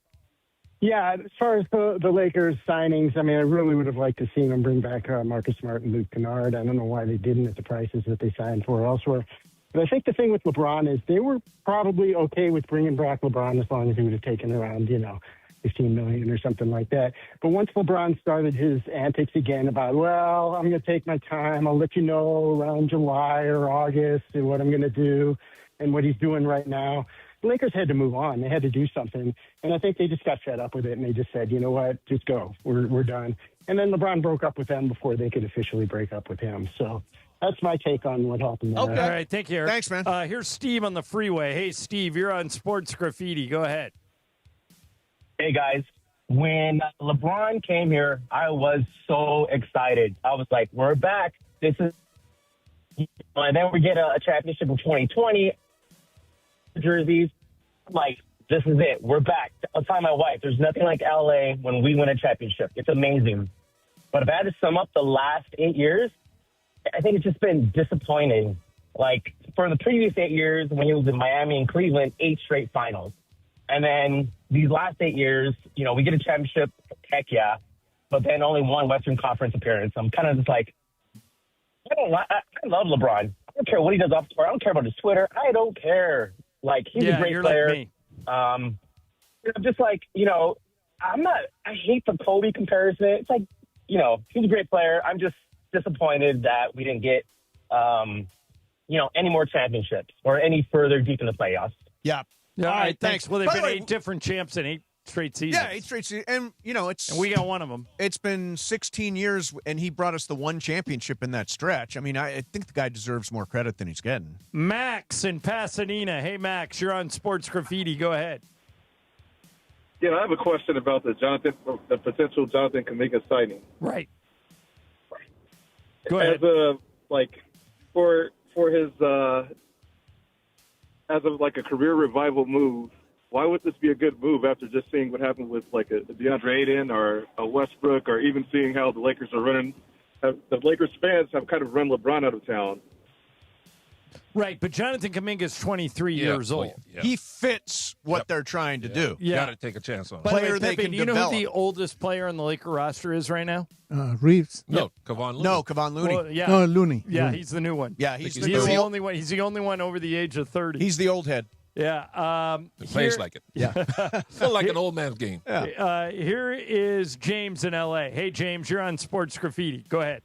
Yeah, as far as the Lakers signings, I mean, I really would have liked to see them bring back Marcus Smart and Luke Kennard. I don't know why they didn't at the prices that they signed for elsewhere. But I think the thing with LeBron is they were probably okay with bringing back LeBron as long as he would have taken around, $15 million or something like that. But once LeBron started his antics again about, well, I'm going to take my time. I'll let you know around July or August and what I'm going to do and what he's doing right now. The Lakers had to move on. They had to do something. And I think they just got fed up with it, and they just said, you know what, just go. We're done. And then LeBron broke up with them before they could officially break up with him. So that's my take on what happened there. Okay. All right, thank you, Eric. Thanks, man. Here's Steve on the freeway. Hey, Steve, you're on Sports Graffiti. Go ahead. Hey, guys. When LeBron came here, I was so excited. I was like, we're back. This is – and then we get a championship in 2020. Jerseys, like, this is it. We're back. I'll tell my wife, there's nothing like LA when we win a championship. It's amazing. But if I had to sum up the last 8 years, I think it's just been disappointing. Like, for the previous 8 years, when he was in Miami and Cleveland, 8 straight finals. And then these last 8 years, we get a championship, heck yeah, but then only one Western Conference appearance. I'm kind of just like, I love LeBron. I don't care what he does off the court. I don't care about his Twitter. I don't care. Like, he's a great player. Like me. I'm just like, I hate the Kobe comparison. It's like, he's a great player. I'm just disappointed that we didn't get, any more championships or any further deep in the playoffs. Yeah. All right, thanks. Well, they've been 8 different champs in 8 straight seasons. Yeah, 8 straight seasons. And, and we got one of them. It's been 16 years, and he brought us the one championship in that stretch. I mean, I think the guy deserves more credit than he's getting. Max in Pasadena. Hey, Max, you're on Sports Graffiti. Go ahead. Yeah, I have a question about the potential Jonathan Kuminga signing. Right. Go ahead. For his as a career revival move, why would this be a good move after just seeing what happened with a DeAndre Ayton or a Westbrook, or even seeing how the Lakers are running? The Lakers fans have kind of run LeBron out of town. Right, but Jonathan Kuminga is 23 years old. Yeah. He fits what they're trying to do. You got to take a chance on him. Player Pepe, they can do you know develop. who the oldest player on the Laker roster is right now? Reeves. No, Kevon Looney. No, Kevon Looney. Well, yeah. No, Looney. Yeah, he's the new one. Yeah, he's the only one. He's the only one over the age of 30. He's the old head. Yeah. It plays like it. Yeah. Still like an old man's game. Yeah. Here is James in L.A. Hey, James, you're on Sports Graffiti. Go ahead.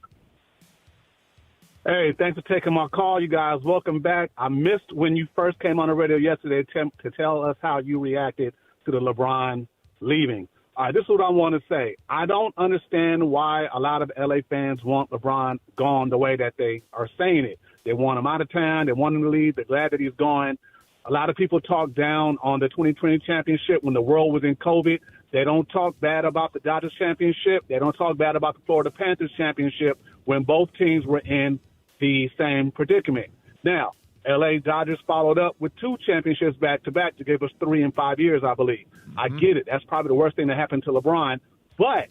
Hey, thanks for taking my call, you guys. Welcome back. I missed when you first came on the radio yesterday to tell us how you reacted to the LeBron leaving. All right, this is what I want to say. I don't understand why a lot of L.A. fans want LeBron gone the way that they are saying it. They want him out of town. They want him to leave. They're glad that he's gone. A lot of people talk down on the 2020 championship when the world was in COVID. They don't talk bad about the Dodgers championship. They don't talk bad about the Florida Panthers championship when both teams were in the same predicament. Now, L.A. Dodgers followed up with 2 championships back-to-back to give us 3 in 5 years, I believe. Mm-hmm. I get it. That's probably the worst thing that happened to LeBron. But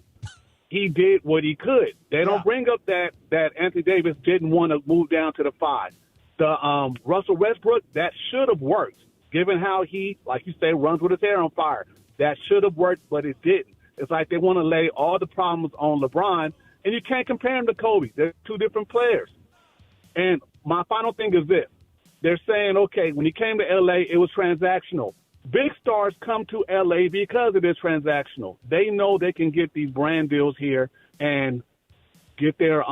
he did what he could. They don't bring up that Anthony Davis didn't want to move down to the 5. The Russell Westbrook, that should have worked, given how he, like you say, runs with his hair on fire. That should have worked, but it didn't. It's like they want to lay all the problems on LeBron, and you can't compare him to Kobe. They're 2 different players. And my final thing is this. They're saying, okay, when he came to L.A., it was transactional. Big stars come to L.A. because it is transactional. They know they can get these brand deals here and get their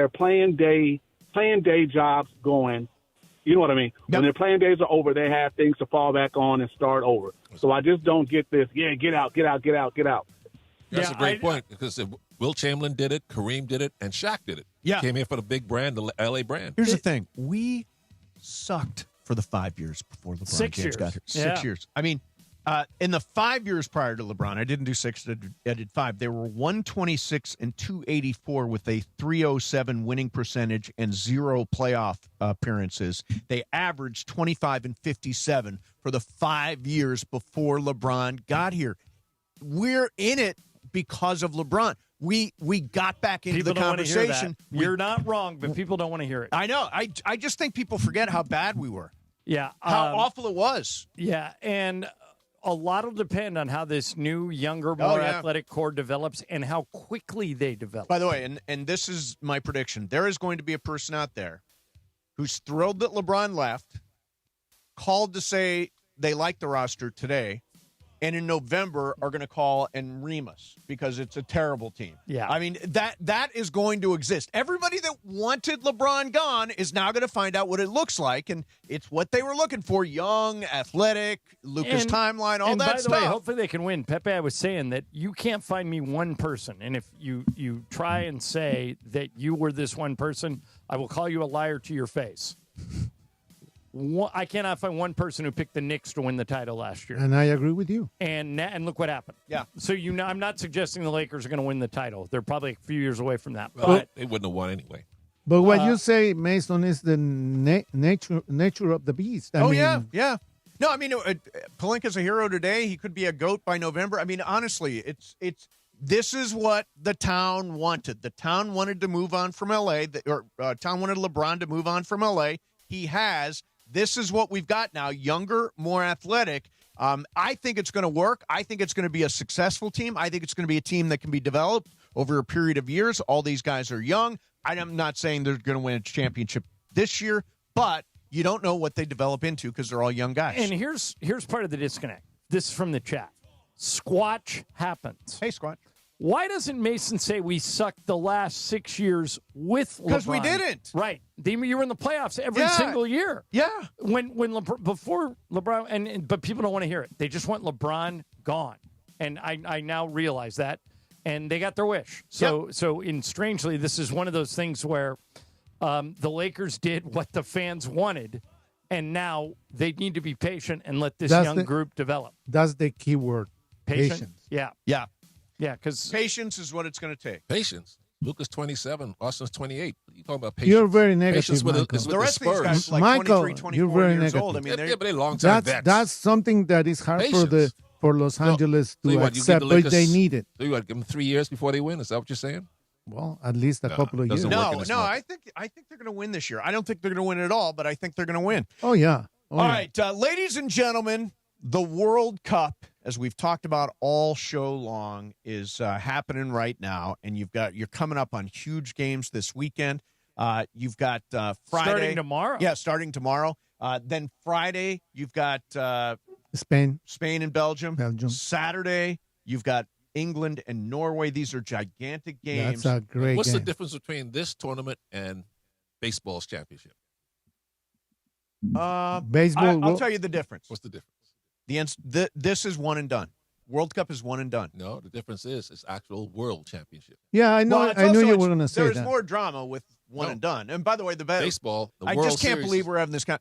playing day jobs going. You know what I mean? Yep. When their playing days are over, they have things to fall back on and start over. So I just don't get this, get out. That's a great point because Will Chamberlain did it, Kareem did it, and Shaq did it. Yeah. Came here for the big brand, the LA brand. Here's the thing. We sucked for the 5 years before LeBron 6 James years. got here. Yeah. 6 years. I mean, in the 5 years prior to LeBron, I didn't do 6, I did 5. They were 126 and 284 with a 307 winning percentage and 0 playoff appearances. They averaged 25 and 57 for the 5 years before LeBron got here. We're in it because of LeBron. We got back into People the don't want to hear conversation. that. You're not wrong, but people don't want to hear it. I know. I just think people forget how bad we were. Yeah. How awful it was. Yeah, and a lot will depend on how this new, younger, more athletic core develops and how quickly they develop. By the way, and this is my prediction, there is going to be a person out there who's thrilled that LeBron left, called to say they like the roster today, and in November are going to call and ream us because it's a terrible team. Yeah. I mean, that is going to exist. Everybody that wanted LeBron gone is now going to find out what it looks like, and it's what they were looking for, young, athletic, Lucas timeline, all and that by stuff. the way, hopefully they can win. Pepe, I was saying that you can't find me one person, and if you try and say that you were this one person, I will call you a liar to your face. I cannot find one person who picked the Knicks to win the title last year. And I agree with you. And look what happened. Yeah. So I'm not suggesting the Lakers are going to win the title. They're probably a few years away from that. Well, But they wouldn't have won anyway. But what you say, Mason, is the nature of the beast. I mean, yeah. No, I mean, Pelinka's a hero today. He could be a GOAT by November. I mean, honestly, this is what the town wanted. The town wanted to move on from L.A., town wanted LeBron to move on from L.A. He has. This is what we've got now, younger, more athletic. I think it's going to work. I think it's going to be a successful team. I think it's going to be a team that can be developed over a period of years. All these guys are young. I'm not saying they're going to win a championship this year, but you don't know what they develop into because they're all young guys. And here's part of the disconnect. This is from the chat. Squatch happens. Hey, Squatch. Why doesn't Mason say we sucked the last 6 years with LeBron? Because we didn't. Right. You were in the playoffs every single year. Yeah. Before LeBron, but people don't want to hear it. They just want LeBron gone. And I now realize that. And they got their wish. So strangely, this is one of those things where the Lakers did what the fans wanted, and now they need to be patient and let this young group develop. That's the key word. Patience. Yeah. Yeah. Yeah, because patience is what it's going to take. Patience. Luka's 27. Austin's 28. What are you talking about patience? You're very negative, Patience with Michael. the rest of these Spurs. guys like Michael, 23, 24 you're very years negative. old. I mean, but they're long-time vets. That's something that is hard Patience. for Los Angeles So you to what, you give accept, the but Lakers- they need it. So you want to give them 3 years before they win? Is that what you're saying? Well, at least a couple of years. doesn't work in No, this no, market. I think they're going to win this year. I don't think they're going to win at all, but I think they're going to win. Oh, yeah. All right, ladies and gentlemen, the World Cup, as we've talked about all show long, is happening right now, and you're coming up on huge games this weekend. You've got Friday. starting tomorrow. Yeah, starting tomorrow. Then Friday, you've got Spain and Belgium. Saturday, you've got England and Norway. These are gigantic games. That's a great What's game. the difference between this tournament and baseball's championship? Baseball. I'll tell you the difference. What's the difference? This is one and done. World Cup is one and done. No, the difference is it's actual world championship. Yeah, I know. Well, it's I knew also- you were going to say There's that. more drama with one and done. And by the way, Baseball, the I World just can't Series. believe we're having this kind.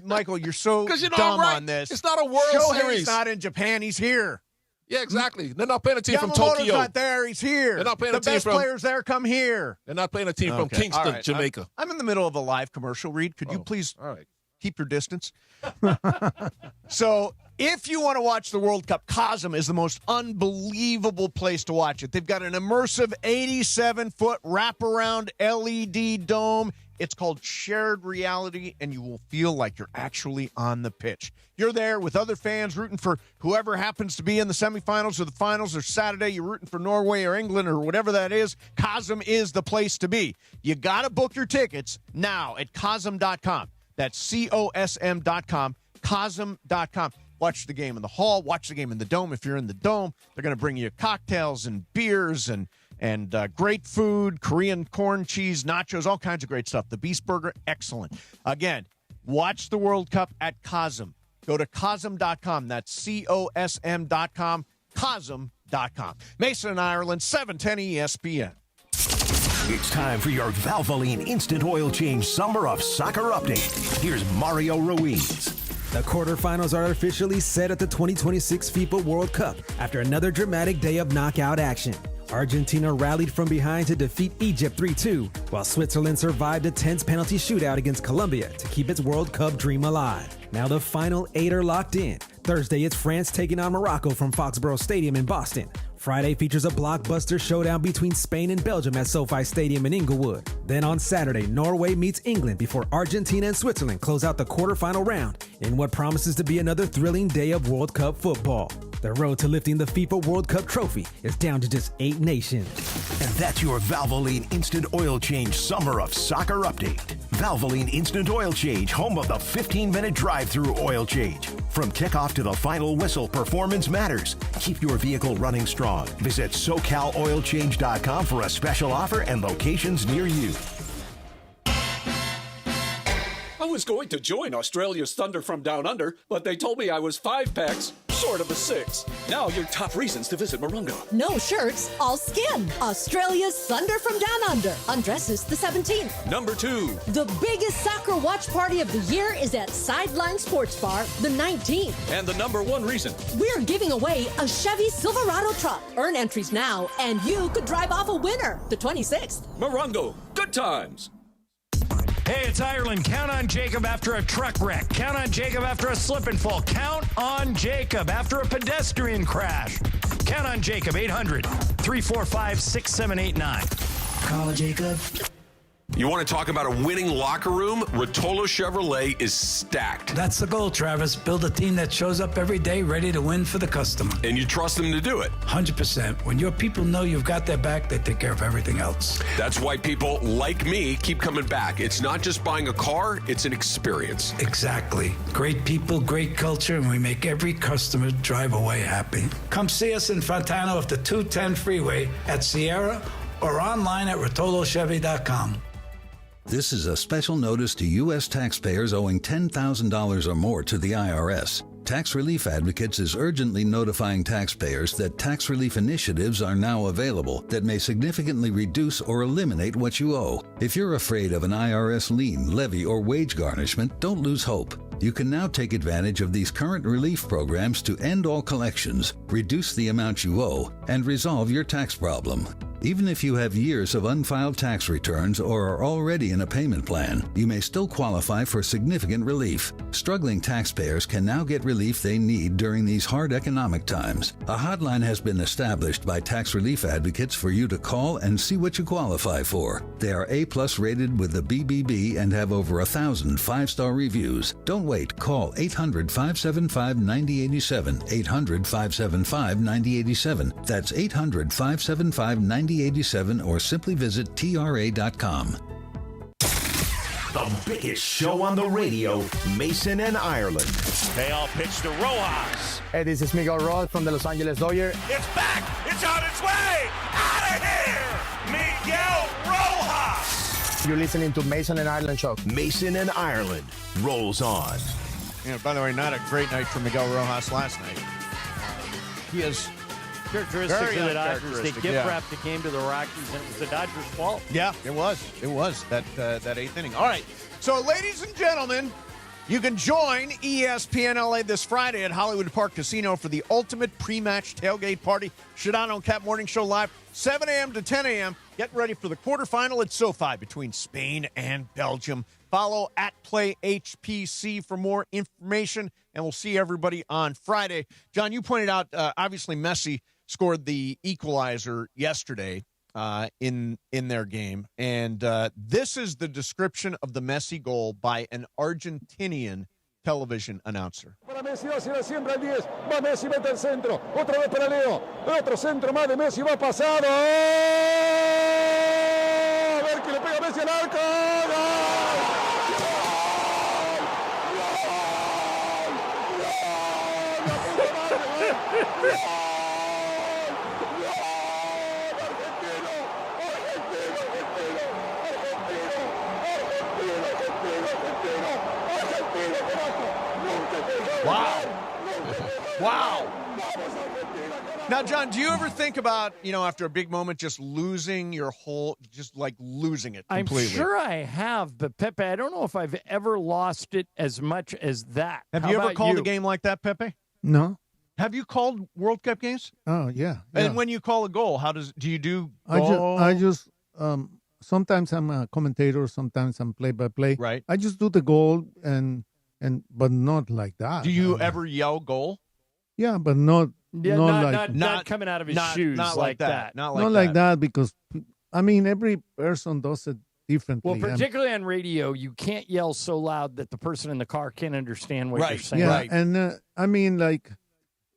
Michael, you're so 'Cause you know dumb I'm right. on this. It's not a World Shohei's Series. not in Japan. He's here. Yeah, exactly. They're not playing a team from Yamamoto's Tokyo. not there. He's here. They're not playing the a team best from- players there come here. They're not playing a team from Okay. Kingston, All right. Jamaica. I'm in the middle of a live commercial, Reed. Could you please All right. keep your distance? So if you want to watch the World Cup, Cosm is the most unbelievable place to watch it. They've got an immersive 87-foot wraparound LED dome. It's called Shared Reality, and you will feel like you're actually on the pitch. You're there with other fans rooting for whoever happens to be in the semifinals or the finals, or Saturday you're rooting for Norway or England or whatever that is. Cosm is the place to be. You got to book your tickets now at Cosm.com. That's COSM.com, Cosm.com. Watch the game in the hall. Watch the game in the dome. If you're in the dome, they're going to bring you cocktails and beers and great food, Korean corn cheese, nachos, all kinds of great stuff. The Beast Burger, excellent. Again, watch the World Cup at Cosm. Go to Cosm.com. That's COSM.com. Cosm.com. Mason and Ireland, 710 ESPN. It's time for your Valvoline Instant Oil Change Summer of Soccer update. Here's Mario Ruiz. The quarterfinals are officially set at the 2026 FIFA World Cup after another dramatic day of knockout action. Argentina rallied from behind to defeat Egypt 3-2, while Switzerland survived a tense penalty shootout against Colombia to keep its World Cup dream alive. Now the final 8 are locked in. Thursday, it's France taking on Morocco from Foxborough Stadium in Boston. Friday features a blockbuster showdown between Spain and Belgium at SoFi Stadium in Inglewood. Then on Saturday, Norway meets England before Argentina and Switzerland close out the quarterfinal round in what promises to be another thrilling day of World Cup football. The road to lifting the FIFA World Cup trophy is down to just 8 nations. And that's your Valvoline Instant Oil Change Summer of Soccer update. Valvoline Instant Oil Change, home of the 15-minute drive-through oil change. From kickoff to the final whistle, performance matters. Keep your vehicle running strong. Visit SoCalOilChange.com for a special offer and locations near you. I was going to join Australia's Thunder from Down Under, but they told me I was 5 packs short of a 6. Now your top reasons to visit Morongo. No shirts, all skin. Australia's Thunder from Down Under. Undresses the 17th. Number 2. The biggest soccer watch party of the year is at Sideline Sports Bar, the 19th. And the number 1 reason. We're giving away a Chevy Silverado truck. Earn entries now, and you could drive off a winner, the 26th. Morongo. Good times. Hey, it's Ireland. Count on Jacob after a truck wreck. Count on Jacob after a slip and fall. Count on Jacob after a pedestrian crash. Count on Jacob, 800-345-6789. Call Jacob. You want to talk about a winning locker room? Rotolo Chevrolet is stacked. That's the goal, Travis. Build a team that shows up every day ready to win for the customer. And you trust them to do it? 100%. When your people know you've got their back, they take care of everything else. That's why people like me keep coming back. It's not just buying a car, it's an experience. Exactly. Great people, great culture, and we make every customer drive away happy. Come see us in Fontana off the 210 freeway at Sierra or online at rotolochevy.com. This is a special notice to U.S. taxpayers owing $10,000 or more to the IRS. Tax Relief Advocates is urgently notifying taxpayers that tax relief initiatives are now available that may significantly reduce or eliminate what you owe. If you're afraid of an IRS lien, levy, or wage garnishment, don't lose hope. You can now take advantage of these current relief programs to end all collections, reduce the amount you owe, and resolve your tax problem. Even if you have years of unfiled tax returns or are already in a payment plan, you may still qualify for significant relief. Struggling taxpayers can now get relief they need during these hard economic times. A hotline has been established by Tax Relief Advocates for you to call and see what you qualify for. They are A+ rated with the BBB and have over 1,000 5-star reviews. Don't wait. Call 800-575-9087, 800-575-9087. That's 800-575-9087, or simply visit TRA.com. The biggest show on the radio, Mason and Ireland. They all pitch to Rojas. Hey, this is Miguel Rojas from the Los Angeles Dodgers. It's back! It's on its way! Out of here! Miguel Rojas! You're listening to Mason and Ireland Show. Mason and Ireland rolls on. Yeah, by the way, not a great night for Miguel Rojas last night. He is characteristic of the Dodgers. They gift-wrapped the game to the Rockies, and it was the Dodgers' fault. Yeah, it was. It was that 8th inning. All right. So, ladies and gentlemen, you can join ESPN LA this Friday at Hollywood Park Casino for the ultimate pre-match tailgate party. Shadano and Cap Morning Show live, 7 a.m. to 10 a.m. Get ready for the quarterfinal at SoFi between Spain and Belgium. Follow @PlayHPC for more information, and we'll see everybody on Friday. John, you pointed out, obviously, Messi scored the equalizer yesterday in their game. And this is the description of the Messi goal by an Argentinian television announcer. Para Messi, va siempre al 10. Va Messi, mete el centro. Otra vez para Leo. Otro centro más de Messi. Va pasado. A ver que le pega Messi al arco. ¡Gol! Wow. Wow. Now, John, do you ever think about, after a big moment, just losing your losing it completely? I'm sure I have, but Pepe, I don't know if I've ever lost it as much as that. Have you ever called a game like that, Pepe? No. Have you called World Cup games? Oh, yeah. And when you call a goal, do you do I just sometimes I'm a commentator, sometimes I'm play-by-play. Right. I just do the goal but not like that. Do you ever yell goal? Yeah, but not not coming out of his shoes not like that. Not like that because every person does it differently. Well, particularly on radio, you can't yell so loud that the person in the car can't understand what you're saying. Yeah, right. And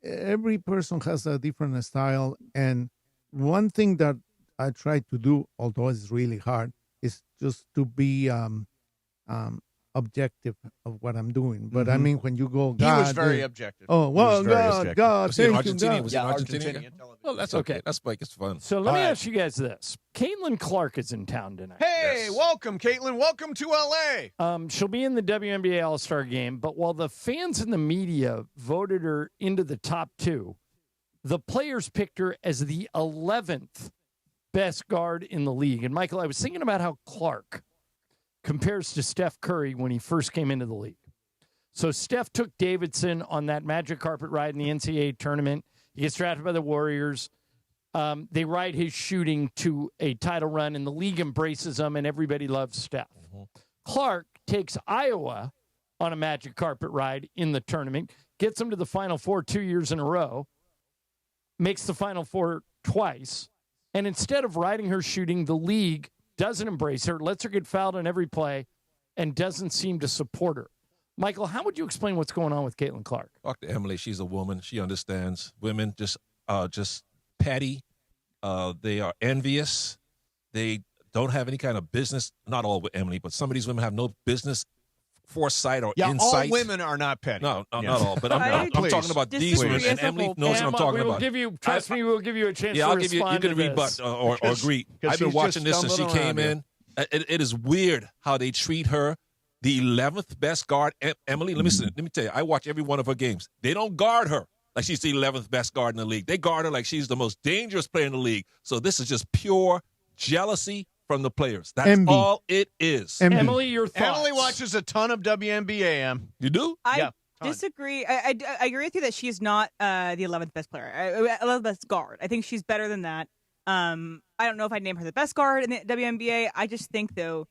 every person has a different style, and one thing that I try to do, although it's really hard, is just to be objective of what I'm doing. But when you go, God, he was very objective. Oh well, God, was he thank you, Argentinian? God. Was he Argentinian? Oh, that's okay. That's like it's fun. So let me ask you guys this: Caitlin Clark is in town tonight. Hey, welcome, Caitlin. Welcome to LA. She'll be in the WNBA All-Star game, but while the fans and the media voted her into the top 2, the players picked her as the 11th best guard in the league. And Mychal, I was thinking about how Clark compares to Steph Curry when he first came into the league. So Steph took Davidson on that magic carpet ride in the NCAA tournament. He gets drafted by the Warriors. They ride his shooting to a title run, and the league embraces him, and everybody loves Steph. Mm-hmm. Clark takes Iowa on a magic carpet ride in the tournament, gets them to the Final Four 2 years in a row, makes the Final Four twice, and instead of riding her shooting, the league doesn't embrace her, lets her get fouled on every play, and doesn't seem to support her. Mychal, how would you explain what's going on with Caitlin Clark? Talk to Emily. She's a woman. She understands women just petty. They are envious. They don't have any kind of business. Not all with Emily, but some of these women have no business foresight or insight. All women are not petty. No, not all. But I'm talking about these women, and Emily knows what I'm talking about. Trust me, we'll give you a chance to I'll respond give you. You can rebut or agree. I've been watching this since she came in. It is weird how they treat her. The 11th best guard, Emily. Let me tell you. I watch every one of her games. They don't guard her like she's the 11th best guard in the league. They guard her like she's the most dangerous player in the league. So this is just pure jealousy from the players. That's all it is. Emily, your thoughts? Emily watches a ton of WNBA. You do? I disagree. I agree with you that she's not the 11th best player. 11th best guard. I think she's better than that. I don't know if I'd name her the best guard in the WNBA. I just think, though,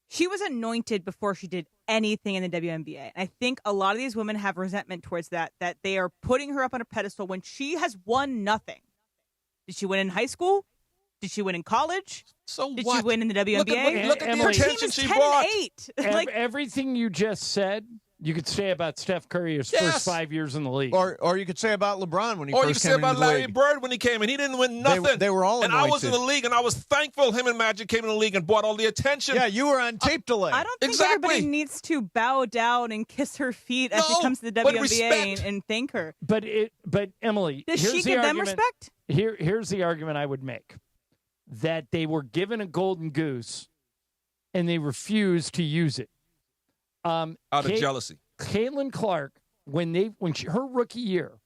she was anointed before she did anything in the WNBA. And I think a lot of these women have resentment towards that they are putting her up on a pedestal when she has won nothing. Did she win in high school? Did she win in college? So Did what? she win in the WNBA? Look at the attention she team is brought. 10-8. Everything you just said, you could say about Steph Curry his first 5 years in the league. Or you could say about LeBron when he or first you could came say into about the Larry league. Bird when he came in. He didn't win nothing. They were all and I was in the anointed. league, and I was thankful him and Magic came in the league and brought all the attention. Yeah, you were on tape delay. I don't think everybody needs to bow down and kiss her feet as she comes to the but WNBA respect. and thank her. But Emily, Does here's she the give them argument- respect? Here's the argument I would make. That they were given a golden goose and they refused to use it. Out of jealousy. Caitlin Clark, her rookie year,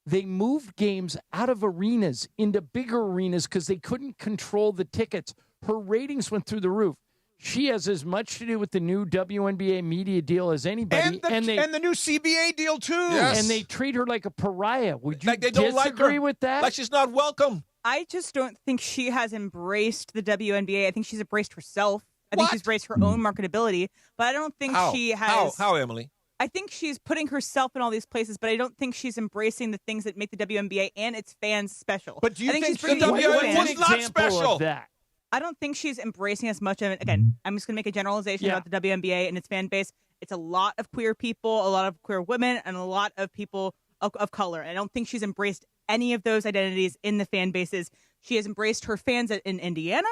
they moved games out of arenas into bigger arenas because they couldn't control the tickets. Her ratings went through the roof. She has as much to do with the new WNBA media deal as anybody. And the new CBA deal, too. Yes. And they treat her like a pariah. Would you Like they don't like disagree her. with that? Like she's not welcome. I just don't think she has embraced the WNBA. I think she's embraced herself. I think she's embraced her own marketability. But I don't think she has. How, Emily? I think she's putting herself in all these places, but I don't think she's embracing the things that make the WNBA and its fans special. But do you think she's the bringing new WNBA fans. was not special? Of that. I don't think she's embracing as much of it. Again, I'm just going to make a generalization about the WNBA and its fan base. It's a lot of queer people, a lot of queer women, and a lot of people of color. And I don't think she's embraced any of those identities in the fan bases. She has embraced her fans in Indiana,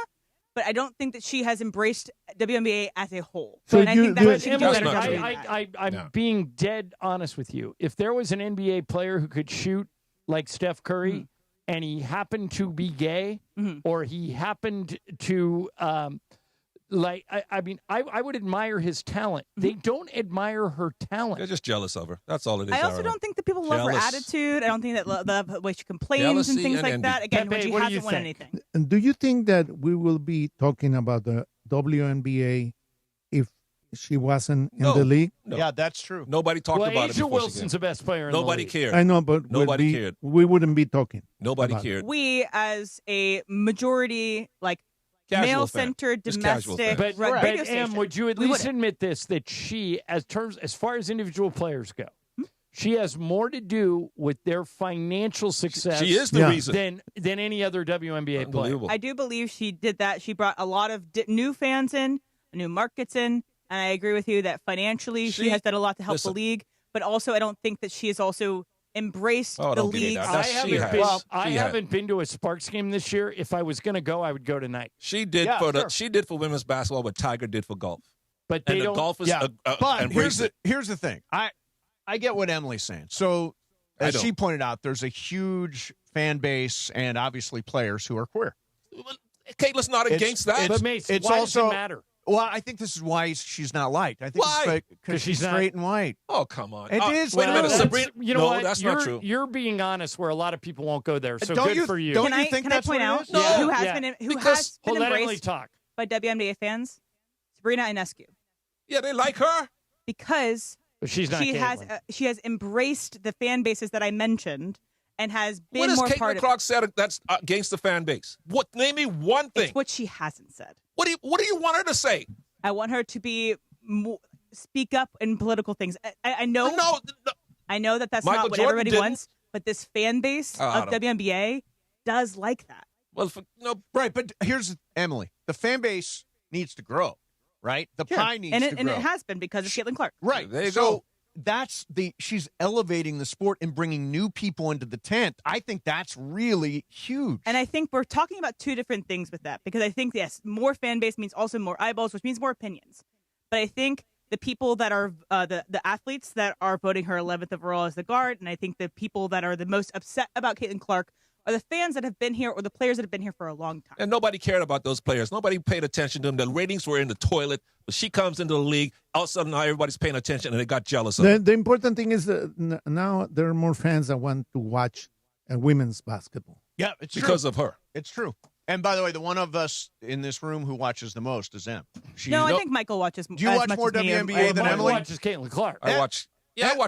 but I don't think that she has embraced WNBA as a whole. So and I think that's I'm being dead honest with you. If there was an NBA player who could shoot like Steph Curry and he happened to be gay or he happened to Like, I would admire his talent. They don't admire her talent. They're just jealous of her. That's all it is. I also don't think that people love her attitude. I don't think that the way she complains and things like that. Again, when she hasn't won anything. And do you think that we will be talking about the WNBA if she wasn't in the league? No. Yeah, that's true. Nobody talked about it. A'ja Wilson's the best player in Nobody the league. cared. I know, but nobody cared. We wouldn't be talking. Nobody cared. We, as a majority, Casual male-centered, fan. Just casual domestic fan. But radio Em, station, would you at we least wouldn't. admit this, that she, as far as individual players go, she has more to do with their financial success She is the reason. than any other WNBA player. I do believe she did that. She brought a lot of new fans in, new markets in, and I agree with you that financially she has done a lot to help the league, but also I don't think that she has also embraced the league. I haven't been to a Sparks game this year. If I was going to go, I would go tonight. She did she did for women's basketball what Tiger did for golf. But they don't. The golfers but embrace it. here's the thing. I get what Emily's saying. So as she pointed out, there's a huge fan base and obviously players who are queer. Caitlin's not against that. But Mace, it's why also, does it matter? Well, I think this is why she's not liked. I think Why? because she's straight and white. Oh, come on. It is. Wait a minute, That's- Sabrina. You know no, what? that's you're, not true. You're being honest where a lot of people won't go there. So Don't good you- for you. don't Can you I, think can I that's point what it out is? No. who has Yeah. been Because- embraced let Emily talk. by WNBA fans? Sabrina Ionescu. Yeah, they like her. Because But she's not she Caitlin. has embraced the fan bases that I mentioned and has been What has more part Caitlin of Clark it. said that's against the fan base? What? Name me one thing. It's what she hasn't said. What do you want her to say? I want her to be speak up in political things. I know. No. I know that that's Michael not what Jordan everybody didn't. wants, but this fan base I of don't- WNBA does like that. Well, Right, but here's Emily. The fan base needs to grow, right? The pie needs to grow. And it has been because of Caitlin Clark. Right. There you so go. that's she's elevating the sport and bringing new people into the tent. I think that's really huge. And I think we're talking about two different things with that because I think, yes, more fan base means also more eyeballs, which means more opinions. But I think the people that are the athletes that are voting her 11th overall as the guard, and I think the people that are the most upset about Caitlin Clark are the fans that have been here or the players that have been here for a long time. And nobody cared about those players. Nobody paid attention to them. The ratings were in the toilet. But she comes into the league. All of a sudden, now everybody's paying attention, and they got jealous of her. The important thing is that now there are more fans that want to watch women's basketball. Yeah, it's because true. of her. It's true. And by the way, the one of us in this room who watches the most is Em. I think Michael watches. Do you as watch much more as me WNBA than Michael Emily? watches Caitlin Clark. I watch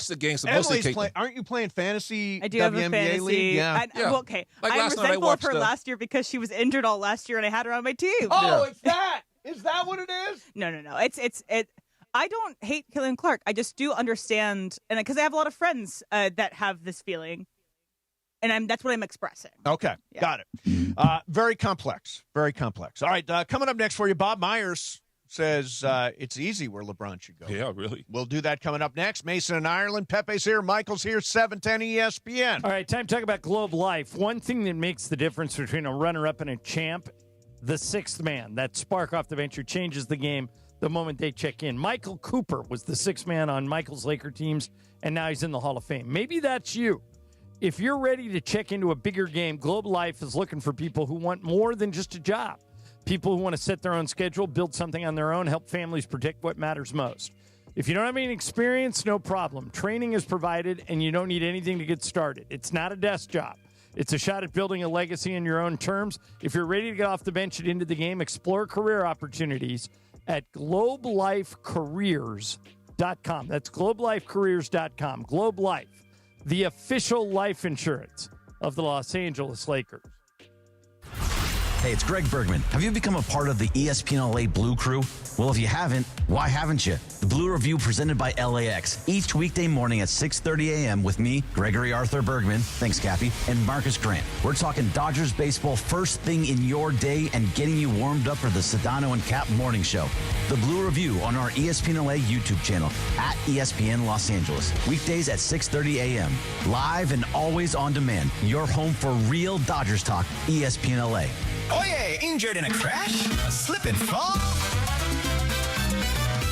the games, mostly Caitlin. Aren't you playing fantasy I do have a WNBA fantasy. league? Yeah. Well, okay. Like I'm last night I resentful of watched her last year because she was injured all last year and I had her on my team. Oh, it's that. Is that what it is? No. It's I don't hate Caitlin Clark. I just do understand, and because I have a lot of friends that have this feeling, and that's what I'm expressing. Okay, got it. Very complex. Very complex. All right, coming up next for you, Bob Myers says it's easy where LeBron should go. Yeah, really. We'll do that coming up next. Mason in Ireland. Pepe's here. Michael's here. 710 ESPN. All right, time to talk about Globe Life. One thing that makes the difference between a runner-up and a champ, the sixth man, that spark off the bench who changes the game the moment they check in. Michael Cooper was the sixth man on Michael's Laker teams, and now he's in the Hall of Fame. Maybe that's you. If you're ready to check into a bigger game, Globe Life is looking for people who want more than just a job. People who want to set their own schedule, build something on their own, help families protect what matters most. If you don't have any experience, no problem. Training is provided, and you don't need anything to get started. It's not a desk job. It's a shot at building a legacy in your own terms. If you're ready to get off the bench and into the game, explore career opportunities at globelifecareers.com. That's globelifecareers.com. Globe Life, the official life insurance of the Los Angeles Lakers. Hey, it's Greg Bergman. Have you become a part of the ESPN LA Blue Crew? Well, if you haven't, why haven't you? The Blue Review presented by LAX. Each weekday morning at 6:30 a.m. with me, Gregory Arthur Bergman, thanks, Cappy, and Marcus Grant. We're talking Dodgers baseball first thing in your day and getting you warmed up for the Sedano and Cap Morning Show. The Blue Review on our ESPN LA YouTube channel at ESPN Los Angeles. Weekdays at 6:30 a.m. Live and always on demand. Your home for real Dodgers talk, ESPN LA. Oh yeah, injured in a crash? A slip and fall?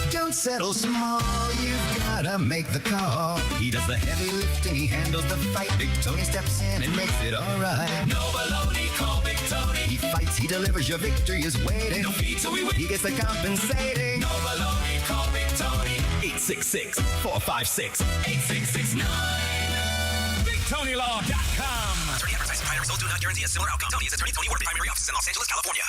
Don't settle small, you've gotta make the call. He does the heavy lifting, he handles the fight. Big Tony steps in and makes it alright. No baloney, call Big Tony. He fights, he delivers, your victory is waiting. No pizza, we win. He gets the compensating. No baloney, call Big Tony. 866-456-8669. BigTonyLaw.com. Attorney advertising prior results do not guarantee a similar outcome. Tony is attorney Tony Ward, primary office in Los Angeles, California.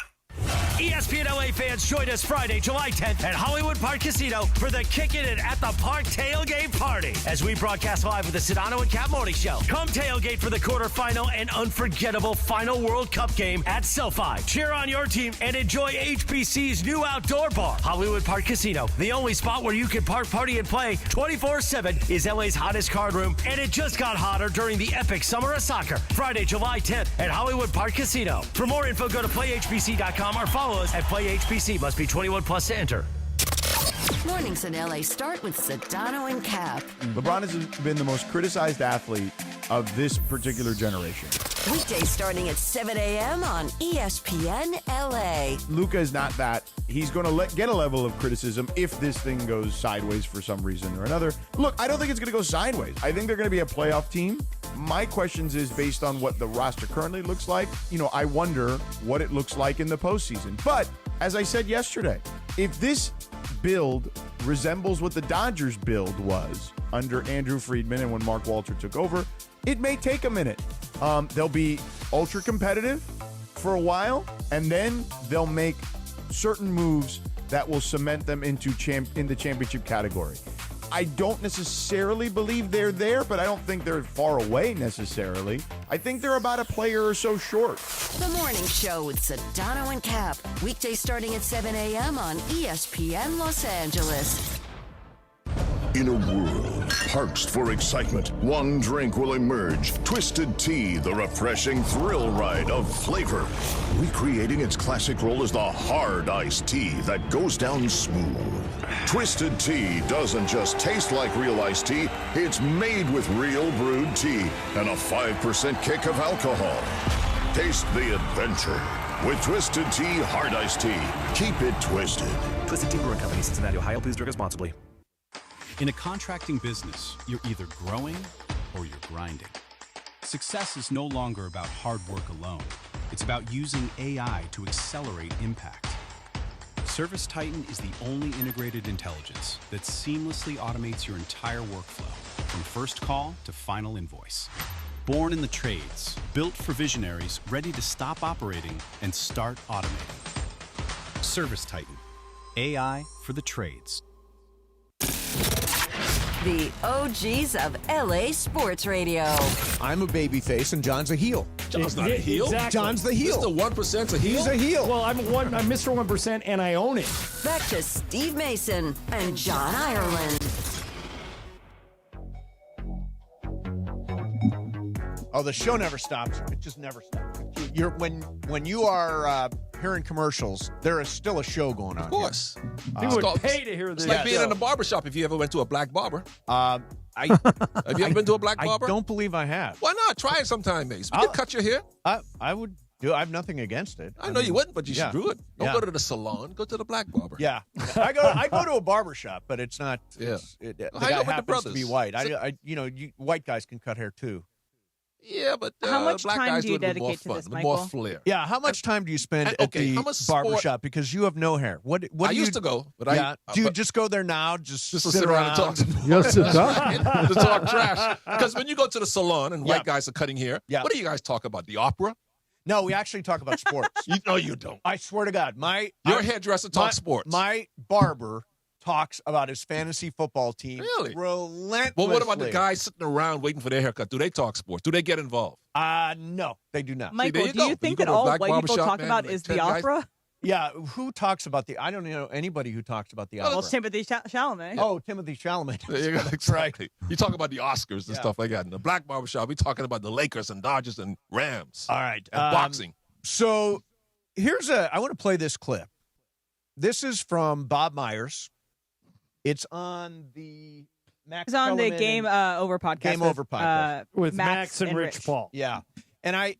ESPN LA fans, join us Friday, July 10th at Hollywood Park Casino for the Kickin' It at the Park tailgate party as we broadcast live with the Sedano and Cap Morning Show. Come tailgate for the quarterfinal and unforgettable final World Cup game at SoFi. Cheer on your team and enjoy HBC's new outdoor bar. Hollywood Park Casino, the only spot where you can park, party, and play 24/7 is LA's hottest card room, and it just got hotter during the epic Summer of Soccer. Friday, July 10th at Hollywood Park Casino. For more info, go to playhbc.com or follow us at PlayHBC. Must be 21 plus to enter. Mornings in LA start with Sedano and Cap. LeBron has been the most criticized athlete of this particular generation. Weekdays starting at 7 a.m. on ESPN LA. Luka is not that. He's going to get a level of criticism if this thing goes sideways for some reason or another. Look, I don't think it's going to go sideways. I think they're going to be a playoff team. My questions is based on what the roster currently looks like. I wonder what it looks like in the postseason. But as I said yesterday, if this build resembles what the Dodgers build was under Andrew Friedman and when Mark Walter took over, it may take a minute. They'll be ultra competitive for a while, and then they'll make certain moves that will cement them in the championship category. I don't necessarily believe they're there, but I don't think they're far away necessarily. I think they're about a player or so short. The Morning Show with Sedano and Cap. Weekdays starting at 7 a.m. on ESPN Los Angeles. In a world parched for excitement, one drink will emerge. Twisted Tea, the refreshing thrill ride of flavor. Recreating its classic role as the hard iced tea that goes down smooth. Twisted Tea doesn't just taste like real iced tea, it's made with real brewed tea and a 5% kick of alcohol. Taste the adventure with Twisted Tea Hard Iced Tea. Keep it twisted. Twisted Tea Brewing Company, Cincinnati, Ohio. Please drink responsibly. In a contracting business, you're either growing or you're grinding. Success is no longer about hard work alone. It's about using AI to accelerate impact. Service Titan is the only integrated intelligence that seamlessly automates your entire workflow, from first call to final invoice. Born in the trades, built for visionaries ready to stop operating and start automating. Service Titan, AI for the trades. The OGs of LA Sports Radio. I'm a babyface and John's a heel. John's not a heel. Exactly. John's the heel. This is the 1%'s a heel? He's a heel. Well, I'm Mr. 1% and I own it. Back to Steve Mason and John Ireland. Oh, the show never stops. It just never stops. When you are hearing commercials, there is still a show going on. Of course. People would pay to hear this. It's like being in a barbershop if you ever went to a black barber. Have you ever been to a black barber? I don't believe I have. Why not? Try it sometime, Mace. We can cut your hair. I would do. I have nothing against it. I know you wouldn't, but you should do it. Don't go to the salon. Go to the black barber. Yeah. I go to a barbershop, but it's not. Yeah. The guy happens to be white. White guys can cut hair too. Yeah, but how much black time guys do you do it with dedicate more to this, fun, Michael? more flair. Yeah, how much time do you spend at the barbershop? Because you have no hair. What I used to go, but do you just go there now? Just to sit around and talk to to talk trash. Because when you go to the salon and white guys are cutting hair, what do you guys talk about? The opera? No, we actually talk about sports. No, you don't. I swear to God, your hairdresser talks sports. My barber talks about his fantasy football team. Really? Relentlessly. Well, what about the guys sitting around waiting for their haircut? Do they talk sports? Do they get involved? No, they do not. Michael, do you think that all white people talk about is the opera? Yeah, who talks about I don't know anybody who talks about the opera. Well, Timothy Chalamet. Oh, Timothy Chalamet. There you go. Exactly. You talk about the Oscars and stuff like that. In the black barbershop, we talking about the Lakers and Dodgers and Rams. All right. And boxing. So I want to play this clip. This is from Bob Myers. It's on the It's on the Game Over podcast. Game Over podcast with Max and Rich Paul. Yeah, and I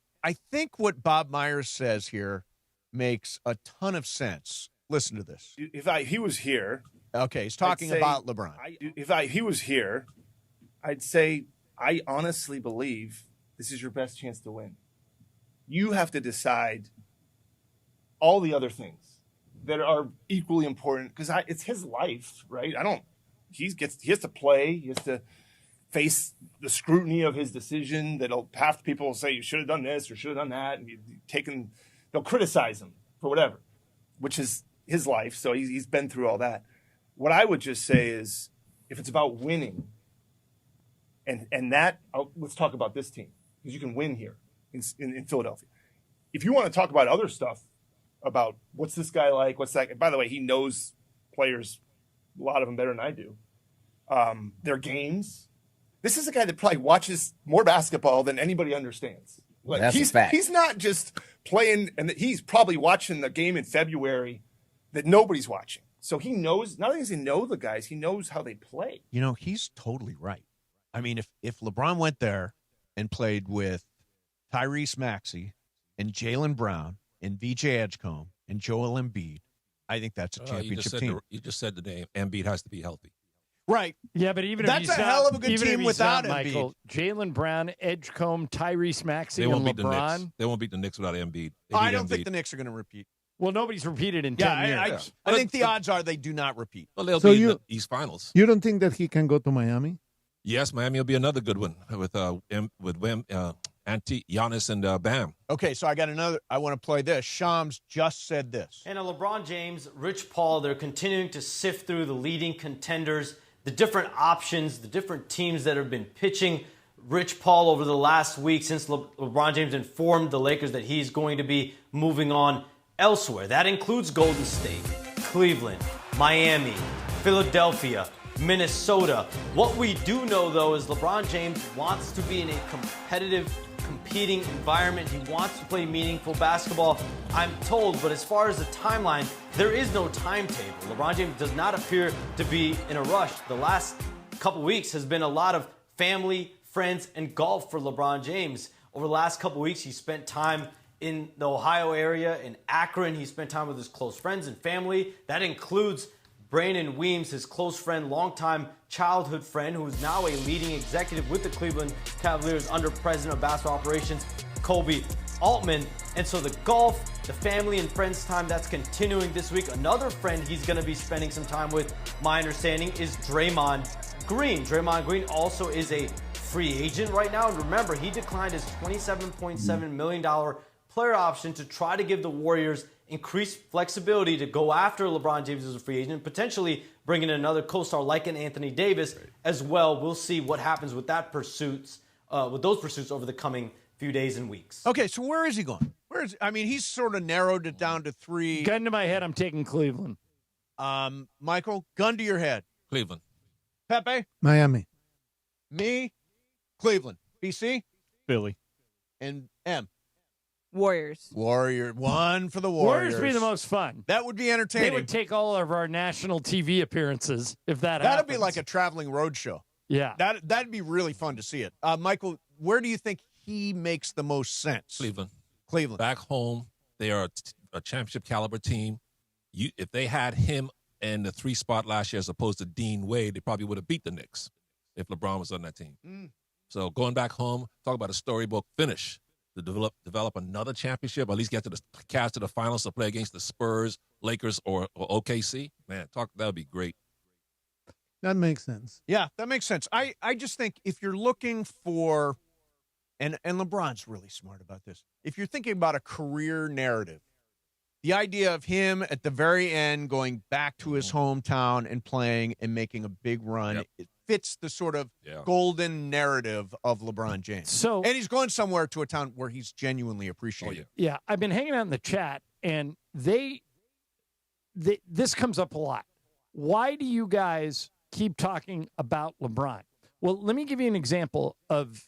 think what Bob Myers says here makes a ton of sense. Listen to this. If he was here, okay, he's talking about LeBron. If he was here, I'd say I honestly believe this is your best chance to win. You have to decide all the other things that are equally important because it's his life, right? He has to play. He has to face the scrutiny of his decision. That'll half people will say you should have done this or should have done that, and they'll criticize him for whatever, which is his life. So he's been through all that. What I would just say is, if it's about winning, and that let's talk about this team because you can win here in Philadelphia. If you want to talk about other stuff about what's this guy like, what's that? By the way, he knows players, a lot of them better than I do. Their games. This is a guy that probably watches more basketball than anybody understands. Like, that's a fact. He's not just playing, and he's probably watching the game in February that nobody's watching. So he knows. Not only does he know the guys, he knows how they play. He's totally right. I mean, if LeBron went there and played with Tyrese Maxey and Jaylen Brown and VJ Edgecombe and Joel Embiid, I think that's a championship team. You just said the name. Embiid has to be healthy. Right. Yeah, but even that's if he's a hell of a good team without Embiid. Mychal, Jaylen Brown, Edgecombe, Tyrese Maxey, and LeBron. Beat the Knicks. They won't beat the Knicks without Embiid. I don't think the Knicks are going to repeat. Well, nobody's repeated in 10 years. I think the odds are they do not repeat. Well, they'll be in the East Finals. You don't think that he can go to Miami? Yes, Miami will be another good one with Giannis and Bam. Okay, so I got another. I want to play this. Shams just said this. And LeBron James, Rich Paul, they're continuing to sift through the leading contenders, the different options, the different teams that have been pitching Rich Paul over the last week since LeBron James informed the Lakers that he's going to be moving on elsewhere. That includes Golden State, Cleveland, Miami, Philadelphia, Minnesota. What we do know, though, is LeBron James wants to be in a competitive, competing environment. He wants to play meaningful basketball, I'm told. But as far as the timeline, there is no timetable. LeBron James does not appear to be in a rush. The last couple weeks has been a lot of family, friends, and golf for LeBron James. Over the last couple weeks, he spent time in the Ohio area, in Akron. He spent time with his close friends and family. That includes Brandon Weems, his close friend, longtime childhood friend, who is now a leading executive with the Cleveland Cavaliers under president of basketball operations, Kobe Altman. And so the golf, the family and friends time, that's continuing this week. Another friend he's going to be spending some time with, my understanding, is Draymond Green. Draymond Green also is a free agent right now. And remember, he declined his $27.7 million player option to try to give the Warriors increased flexibility to go after LeBron James as a free agent, potentially bring in another co-star like an Anthony Davis as well. We'll see what happens with those pursuits over the coming few days and weeks. Okay, so where is he going? He's sort of narrowed it down to 3. Gun to my head, I'm taking Cleveland. Michael, gun to your head. Cleveland. Pepe? Miami. Me? Cleveland. BC? Philly. And M? Warriors. One for the Warriors. Warriors would be the most fun. That would be entertaining. They would take all of our national TV appearances if That'd happens. be like a traveling road show. Yeah. That'd be really fun to see it. Michael, where do you think he makes the most sense? Cleveland. Back home, they are a championship caliber team. If they had him in the 3 spot last year as opposed to Dean Wade, they probably would have beat the Knicks if LeBron was on that team. So going back home, talk about a storybook finish. To develop another championship, at least get to the Cavs to the finals to play against the Spurs, Lakers, or OKC. Man, that would be great. That makes sense. Yeah, that makes sense. I just think if you're looking for, and LeBron's really smart about this, if you're thinking about a career narrative, the idea of him at the very end going back to his hometown and playing and making a big run, it fits the sort of golden narrative of LeBron James. And he's going somewhere to a town where he's genuinely appreciated. Yeah, I've been hanging out in the chat, and this comes up a lot. Why do you guys keep talking about LeBron? Well, let me give you an example of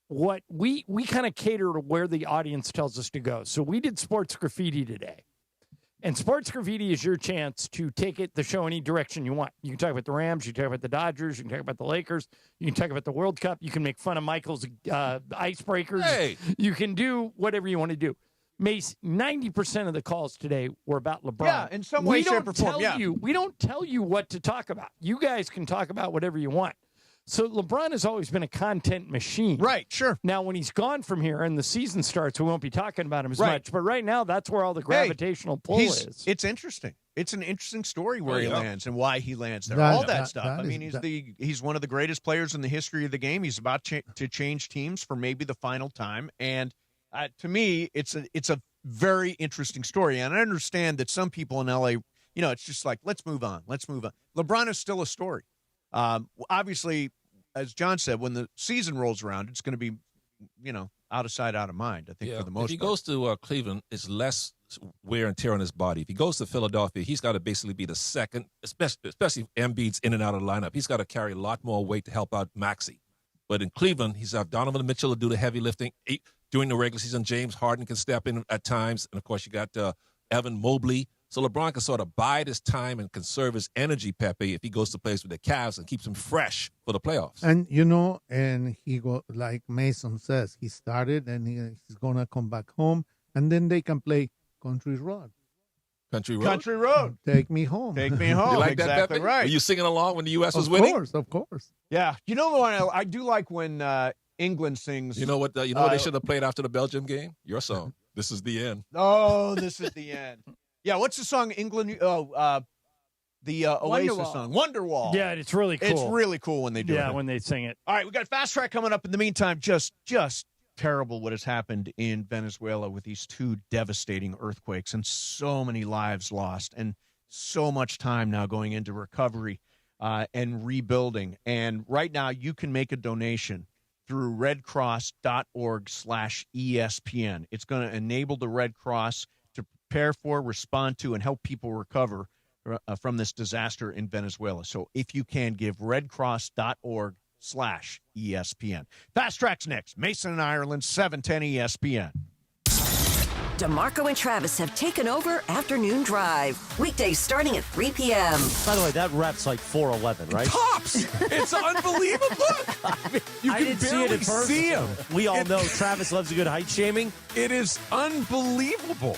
what we kind of cater to where the audience tells us to go. So we did Sports Graffiti today. And Sports Graffiti is your chance to take the show any direction you want. You can talk about the Rams, you can talk about the Dodgers, you can talk about the Lakers, you can talk about the World Cup, you can make fun of Michael's icebreakers. Hey. You can do whatever you want to do. Mace, 90% of the calls today were about LeBron. Yeah, in some way, shape, or form. We don't tell you what to talk about. You guys can talk about whatever you want. So LeBron has always been a content machine. Right, sure. Now, when he's gone from here and the season starts, we won't be talking about him as much. But right now, that's where all the gravitational pull is. It's interesting. It's an interesting story where he lands and why he lands there. All that stuff. He's one of the greatest players in the history of the game. He's about to change teams for maybe the final time. And to me, it's a very interesting story. And I understand that some people in LA, it's just like, let's move on. LeBron is still a story. Obviously, as John said, when the season rolls around, it's going to be, out of sight, out of mind, I think, for the most part. If he goes to Cleveland, it's less wear and tear on his body. If he goes to Philadelphia, he's got to basically be the second, especially if Embiid's in and out of the lineup. He's got to carry a lot more weight to help out Maxey. But in Cleveland, he's got Donovan Mitchell to do the heavy lifting. During the regular season, James Harden can step in at times. And, of course, you got Evan Mobley. So LeBron can sort of bide his time and conserve his energy, Pepe, if he goes to place with the Cavs and keeps him fresh for the playoffs. And, and he like Mason says, he started and he's going to come back home. And then they can play Country Road. Country Road. Take me home. Take me home. You like exactly that, Pepe? Right. Were you singing along when the U.S. was winning? Of course. Yeah. You know what? I do like when England sings. You know what? What they should have played after the Belgium game? Your song. This is the end. Oh, this is the end. Yeah, what's the song? England. The Oasis song, Wonderwall. Yeah, it's really cool. It's really cool when they do it. Yeah, when they sing it. All right, we got Fast Track coming up. In the meantime, just terrible what has happened in Venezuela with these two devastating earthquakes and so many lives lost and so much time now going into recovery and rebuilding. And right now, you can make a donation through redcross.org/ESPN. It's going to enable the Red Cross to prepare for, respond to, and help people recover from this disaster in Venezuela. So if you can, give redcross.org/ESPN. Fast Track's next. Mason and Ireland, 710 ESPN. DeMarco and Travis have taken over Afternoon Drive. Weekdays starting at 3 p.m. By the way, that rep's like 4'11", right? Tops! It's unbelievable. Look! I didn't see it in person. See him. We all know Travis loves a good height shaming. It is unbelievable.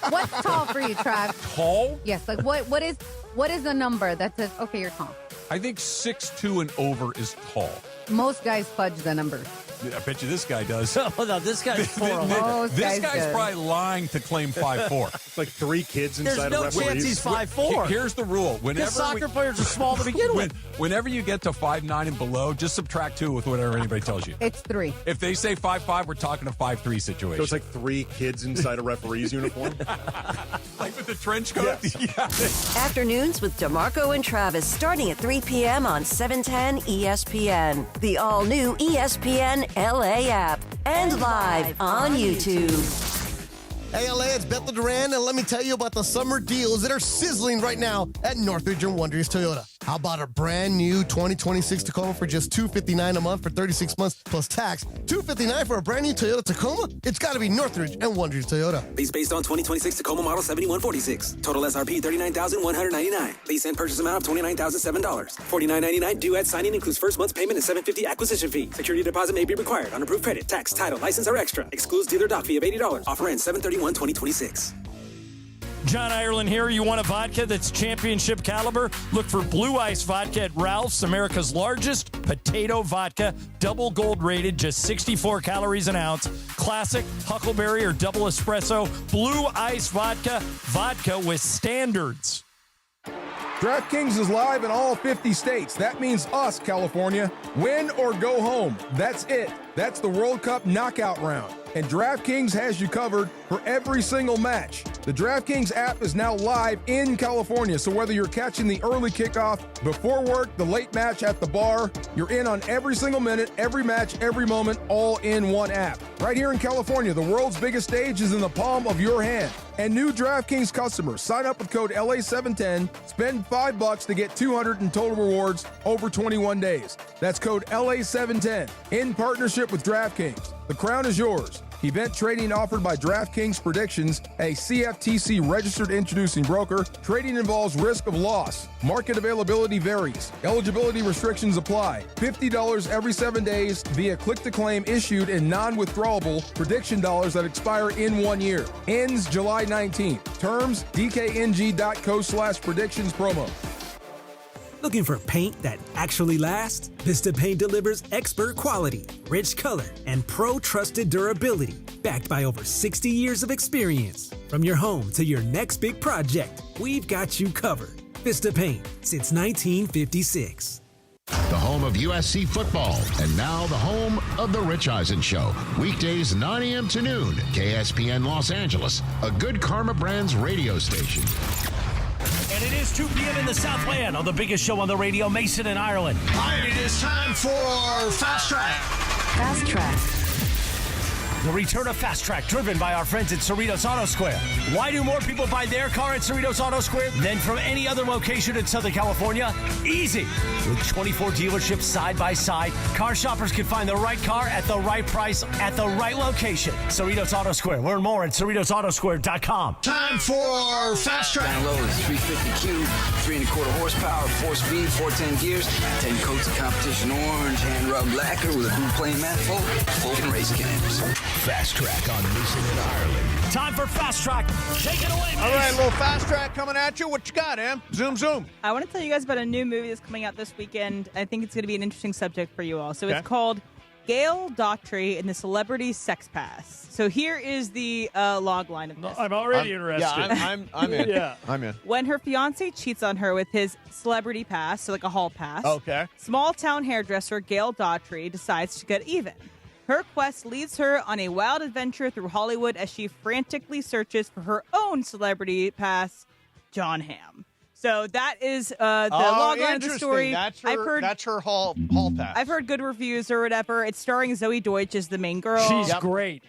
What's tall for you, Trav? Tall? Yes. Like what is a number that says, okay, you're tall? I think 6'2" and over is tall. Most guys fudge the numbers. I bet you this guy does. Oh, no, this guy's 4'11". This guy's probably lying to claim 5'4". It's like 3 kids inside a referee. There's no chance he's 5'4". Here's the rule. Because soccer players are small to begin with. Whenever you get to 5'9" and below, just subtract 2 with whatever anybody tells you. It's 3. If they say 5'5", we're talking a 5'3" situation. So it's like 3 kids inside a referee's uniform? Like with the trench coat? Yes. Afternoons with DeMarco and Travis starting at 3 p.m. on 710 ESPN. The all-new ESPN LA app. And live on YouTube. Hey, LA, it's Bethel Duran, and let me tell you about the summer deals that are sizzling right now at Northridge and Wonders Toyota. How about a brand new 2026 Tacoma for just $259 a month for 36 months plus tax? $259 for a brand new Toyota Tacoma? It's got to be Northridge and Wonders Toyota. Lease based on 2026 Tacoma model 7146. Total SRP $39,199. Lease and purchase amount of $29,007. $49.99 due at signing includes first month's payment and $750 acquisition fee. Security deposit may be required on approved credit. Tax, title, license are extra. Excludes dealer dock fee of $80. Offer ends 7/31/2026. John Ireland here. You want a vodka that's championship caliber? Look for Blue Ice Vodka at Ralph's, America's largest potato vodka. Double gold rated, just 64 calories an ounce. Classic, huckleberry, or double espresso. Blue Ice Vodka. Vodka with standards. DraftKings is live in all 50 states. That means us, California. Win or go home. That's it. That's the World Cup knockout round. And DraftKings has you covered for every single match. The DraftKings app is now live in California, so whether you're catching the early kickoff, before work, the late match at the bar, you're in on every single minute, every match, every moment, all in one app. Right here in California, the world's biggest stage is in the palm of your hand. And new DraftKings customers, sign up with code LA710, spend $5 to get $200 in total rewards over 21 days. That's code LA710 in partnership with DraftKings. The crown is yours. Event trading offered by DraftKings Predictions, a CFTC registered introducing broker. Trading involves risk of loss. Market availability varies. Eligibility restrictions apply. $50 every 7 days via click-to-claim issued in non-withdrawable prediction dollars that expire in 1 year. Ends July 19th. Terms, dkng.co/predictions promo. Looking for paint that actually lasts? Vista Paint delivers expert quality, rich color, and pro-trusted durability, backed by over 60 years of experience. From your home to your next big project, we've got you covered. Vista Paint, since 1956. The home of USC football, and now the home of The Rich Eisen Show. Weekdays 9 a.m. to noon, KSPN Los Angeles, a Good Karma Brands radio station. And it is 2 p.m. in the Southland on the biggest show on the radio, Mason in Ireland. All right, it is time for Fast Track. Fast Track. The return of Fast Track, driven by our friends at Cerritos Auto Square. Why do more people buy their car at Cerritos Auto Square than from any other location in Southern California? Easy. With 24 dealerships side by side, car shoppers can find the right car at the right price at the right location. Cerritos Auto Square. Learn more at CerritosAutoSquare.com. Time for Fast Track. Down low is 350Q, 3.25 horsepower, 4-speed, 410 gears, 10 coats of competition orange, hand rubbed lacquer with a blue plain manifold, open race cams. Fast Track on Mason in Ireland. Time for Fast Track. Take it away, All right, a little Fast Track coming at you. What you got, Em? Zoom, zoom. I want to tell you guys about a new movie that's coming out this weekend. I think it's going to be an interesting subject for you all. So It's called Gail Daughtry and the Celebrity Sex Pass. So here is the log line of this. I'm already interested. Yeah, I'm in. Yeah. I'm in. When her fiance cheats on her with his celebrity pass, so like a hall pass, Okay. small town hairdresser Gail Daughtry decides to get even. Her quest leads her on a wild adventure through Hollywood as she frantically searches for her own celebrity pass, John Hamm. So that is the log line of the story. That's her hall pass. I've heard good reviews or whatever. It's starring Zoe Deutsch as the main girl. She's great.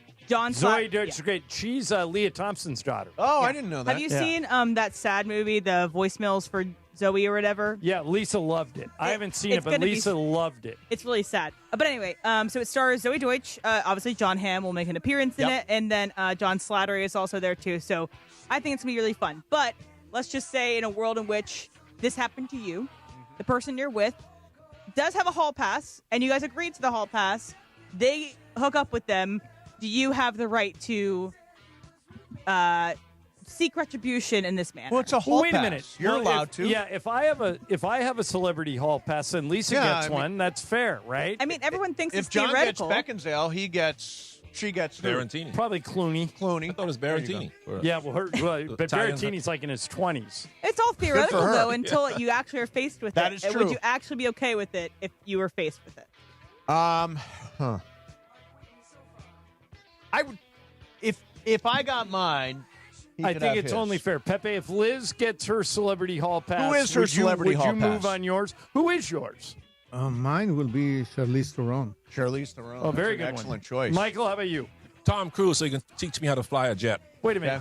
Zoe Deutsch is great. She's Leah Thompson's daughter. Oh, I didn't know that. Have you seen that sad movie, the voicemails for Zoe or whatever? Yeah, Lisa loved it. I haven't seen it, but Lisa loved it. It's really sad. But anyway, so it stars Zoe Deutsch. Obviously, John Hamm will make an appearance in it. And then John Slattery is also there, too. So I think it's going to be really fun. But let's just say in a world in which this happened to you, the person you're with does have a hall pass, and you guys agreed to the hall pass. They hook up with them. Do you have the right to seek retribution in this manner? Well, it's a hall Wait pass. a minute. You're allowed to. Yeah, if I have a celebrity hall pass and Lisa gets one, that's fair, right? I mean, everyone thinks If it's John theoretical. gets Beckinsale, she gets Barantini. Probably Clooney. I thought it was Barantini. Yeah, but Barantini's like in his 20s. It's all theoretical, her. though, until you actually are faced with That it. is And true. Would you actually be okay with it if you were faced with it? I would, if I got mine. I think it's only fair. Pepe, if Liz gets her celebrity hall pass, Who is her celebrity hall would you move pass? on yours? Who is yours? Mine will be Charlize Theron. Charlize Theron. Oh, very That's an good excellent one. choice. Michael, how about you? Tom Cruise, so you can teach me how to fly a jet. Wait a minute.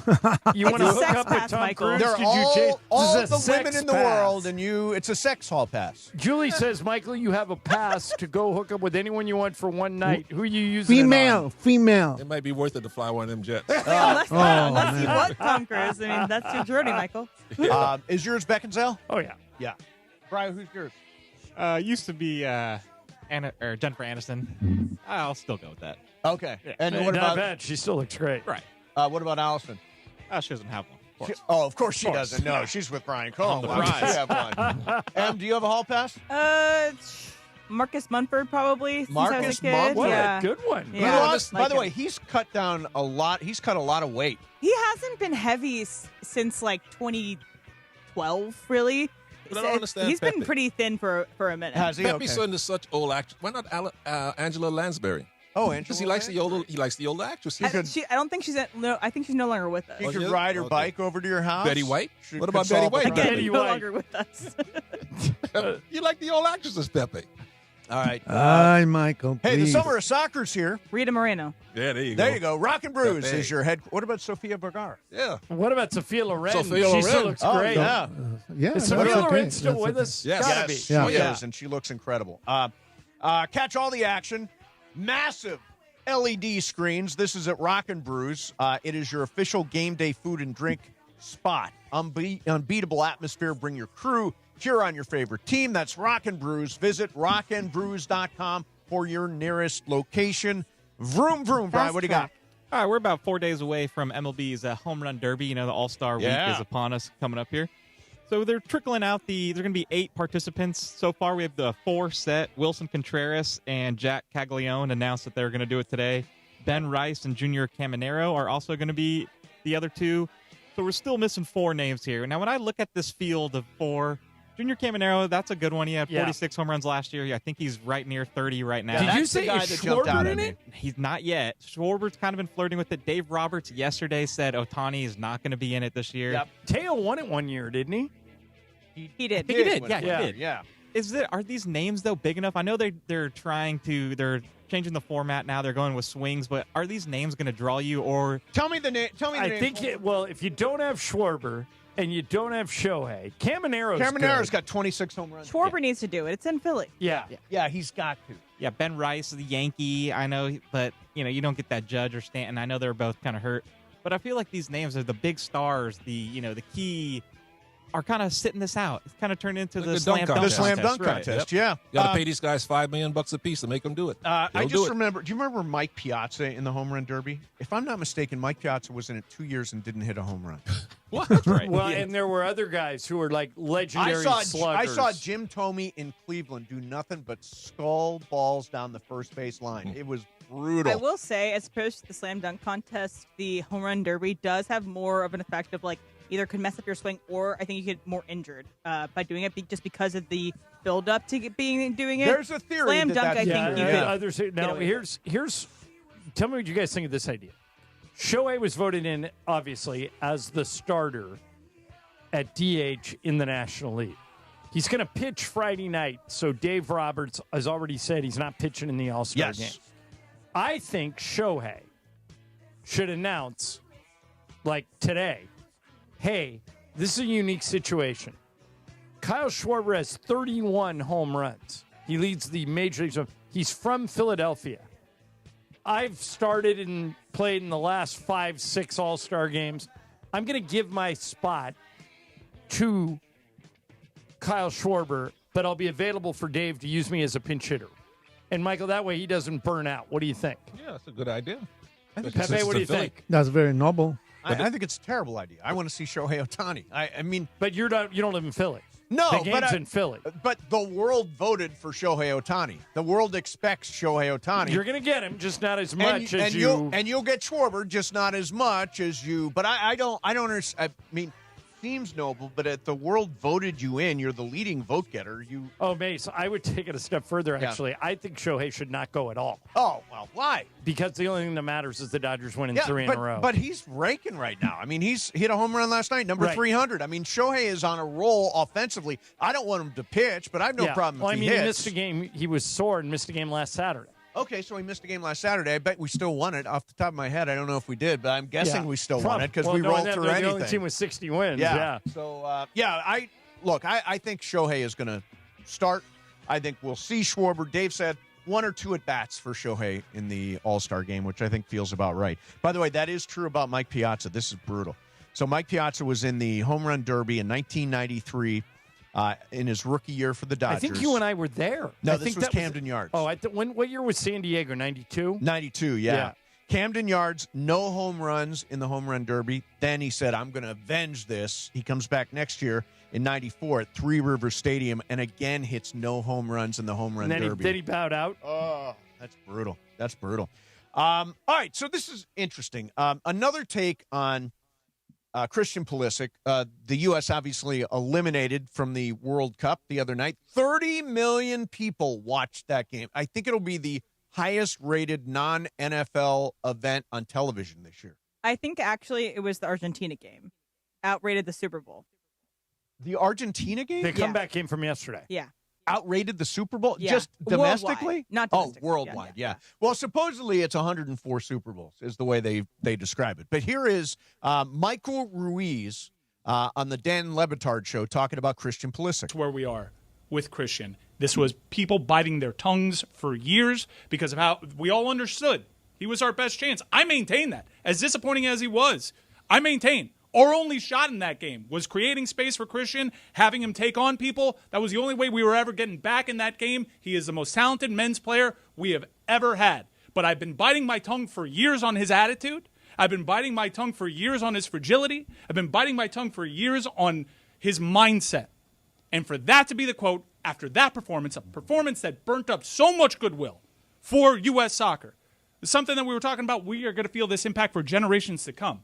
You want to It's a hook sex up pass, with Tom Michael. Cruise? They're Did you change? all This is a the women sex in the pass. world, and it's a sex hall pass. Julie says, Michael, you have a pass to go hook up with anyone you want for one night. Who are you using? Female. It might be worth it to fly one of them jets. Unless you want Tom Cruise. I mean, that's your journey, Michael. Is yours Beckinsale? Oh, yeah. Yeah. Brian, who's yours? Used to be Jennifer Aniston. I'll still go with that. Okay. Yeah. And Not what about bad. She still looks great. Right. what about Allison? She doesn't have one. Of course. Of course she doesn't. No, she's with Brian Cohen. the Why would she prize. have one? Em, do you have a hall pass? Marcus Munford, probably. Since I was Marcus a kid. Munford? What Yeah. a good one. Yeah. You know what? Like By the him. way, he's cut down a lot. He's cut a lot of weight. He hasn't been heavy since like 2012, really. But I don't understand He's been Pepe. pretty thin for a minute. Has he? Pepe's Okay. son is such old actress. Why not Angela Lansbury? Oh, Because he likes the older actresses. I don't think she's I think she's no longer with us. He could yeah? ride her Okay. bike over to your house. Betty White? She What could about Betty solve the White? problem. Betty no White. longer with us. You like the old actresses, Pepe. All right. Hi, Michael. Hey, the please. summer of soccer's here. Rita Moreno. Yeah, there you go. There you go. Rock and Brews Pepe. is your head. What about Sofia Vergara? Yeah. What about Sophia Loren? Sophia She still Loren. looks Oh, great. yeah. Yeah, Is that's Sophia okay. Loren still That's with okay. us? Yes. Gotta Yes, be. she Yeah. is, and she looks incredible. Catch all the action. Massive LED screens. This is at Rock and Brews. It is your official game day food and drink spot. Unbeatable atmosphere. Bring your crew. Cheer on your favorite team. That's Rock and Brews. Visit rockandbrews.com for your nearest location. Vroom, vroom. Brian, what do you got? All right, we're about 4 days away from MLB's Home Run Derby. You know, the All-Star Yeah. Week is upon us coming up here. So they're trickling out there's going to be 8 participants. So far, we have the 4 set. Wilson Contreras and Jack Caglione announced that they're going to do it today. Ben Rice and Junior Caminero are also going to be the other 2. So we're still missing 4 names here. Now, when I look at this field of 4, Junior Caminero, that's a good one. He had 46 home runs last year. I think he's right near 30 right now. Did you say Schwarber in it? He's not yet. Schwarber's kind of been flirting with it. Dave Roberts yesterday said Ohtani is not going to be in it this year. Yep. Teo won it one year, didn't he? He did. I think he did. Yeah, he did. Yeah. Are these names though big enough? I know they're changing the format now. They're going with swings, but are these names going to draw you? Or tell me the name. I think if you don't have Schwarber and you don't have Shohei, Caminero's got 26 home runs. Schwarber needs to do it. It's in Philly. Yeah, he's got to. Yeah, Ben Rice, the Yankee. I know, but you don't get that Judge or Stanton. I know they're both kind of hurt, but I feel like these names are the big stars. The key. Are kind of sitting this out. It's kind of turned into the slam dunk contest. The slam dunk contest, yeah. You got to pay these guys $5 million a piece to make them do it. I just remember. Do you remember Mike Piazza in the home run derby? If I'm not mistaken, Mike Piazza was in it 2 years and didn't hit a home run. What? That's right. Well, and there were other guys who were like legendary sluggers. I saw Jim Thome in Cleveland do nothing but skull balls down the first base line. It was brutal. I will say, as opposed to the slam dunk contest, the home run derby does have more of an effect of either could mess up your swing or I think you get more injured by doing it just because of the build up to doing it. There's a theory slam that dunk. I think you could. Others now here's. Tell me what you guys think of this idea. Shohei was voted in obviously as the starter at DH in the National League. He's going to pitch Friday night, so Dave Roberts has already said he's not pitching in the All-Star game. I think Shohei should announce today. Hey, this is a unique situation. Kyle Schwarber has 31 home runs. He leads the major leagues. He's from Philadelphia. I've started and played in the last 5-6 All-Star games. I'm going to give my spot to Kyle Schwarber, but I'll be available for Dave to use me as a pinch hitter. And, Michael, that way he doesn't burn out. What do you think? Yeah, that's a good idea. Pepe, what do you think? That's very noble. I think it's a terrible idea. I want to see Shohei Ohtani. I mean, but you don't live in Philly. No, the game's in Philly. But the world voted for Shohei Ohtani. The world expects Shohei Ohtani. You're going to get him, just not as much as you. And you'll get Schwarber, just not as much as you. But I don't understand. I mean, seems noble, but if the world voted you in, you're the leading vote getter. Oh, Mace, I would take it a step further, actually. Yeah. I think Shohei should not go at all. Oh, well, why? Because the only thing that matters is the Dodgers winning 3 in a row. But he's raking right now. I mean, he hit a home run last night, number 300. I mean, Shohei is on a roll offensively. I don't want him to pitch, but I have no problem if he hits. He missed a game. He was sore and missed a game last Saturday. Okay, so he missed a game last Saturday. I bet we still won it. Off the top of my head, I don't know if we did, but I'm guessing we still won it because we rolled through anything. The only team with 60 wins. Yeah. So, I think Shohei is going to start. I think we'll see Schwarber. Dave said 1 or 2 at-bats for Shohei in the All-Star game, which I think feels about right. By the way, that is true about Mike Piazza. This is brutal. So Mike Piazza was in the Home Run Derby in 1993. In his rookie year for the Dodgers. I think you and I were there. No, this was Camden Yards. Oh, what year was San Diego? 92? 92, yeah. Camden Yards, no home runs in the Home Run Derby. Then he said, I'm going to avenge this. He comes back next year in 94 at Three Rivers Stadium and again hits no home runs in the Home Run Derby. Then he bowed out? Oh, that's brutal. That's brutal. All right, so this is interesting. Another take on Christian Pulisic. The U.S. obviously eliminated from the World Cup the other night. 30 million people watched that game. I think it'll be the highest-rated non-NFL event on television this year. I think, actually, it was the Argentina game. Outrated the Super Bowl. The Argentina game? The comeback game from yesterday. Yeah. Outrated the Super Bowl? Yeah. Just domestically? Worldwide. Not domestically. Oh, worldwide, yeah. Well, supposedly it's 104 Super Bowls is the way they describe it. But here is Michael Ruiz on the Dan Le Batard show talking about Christian Pulisic. That's where we are with Christian. This was people biting their tongues for years because of how we all understood he was our best chance. I maintain that. As disappointing as he was, I maintain our only shot in that game was creating space for Christian, having him take on people. That was the only way we were ever getting back in that game. He is the most talented men's player we have ever had. But I've been biting my tongue for years on his attitude. I've been biting my tongue for years on his fragility. I've been biting my tongue for years on his mindset. And for that to be the quote after that performance, a performance that burnt up so much goodwill for U.S. soccer, something that we were talking about, we are going to feel this impact for generations to come.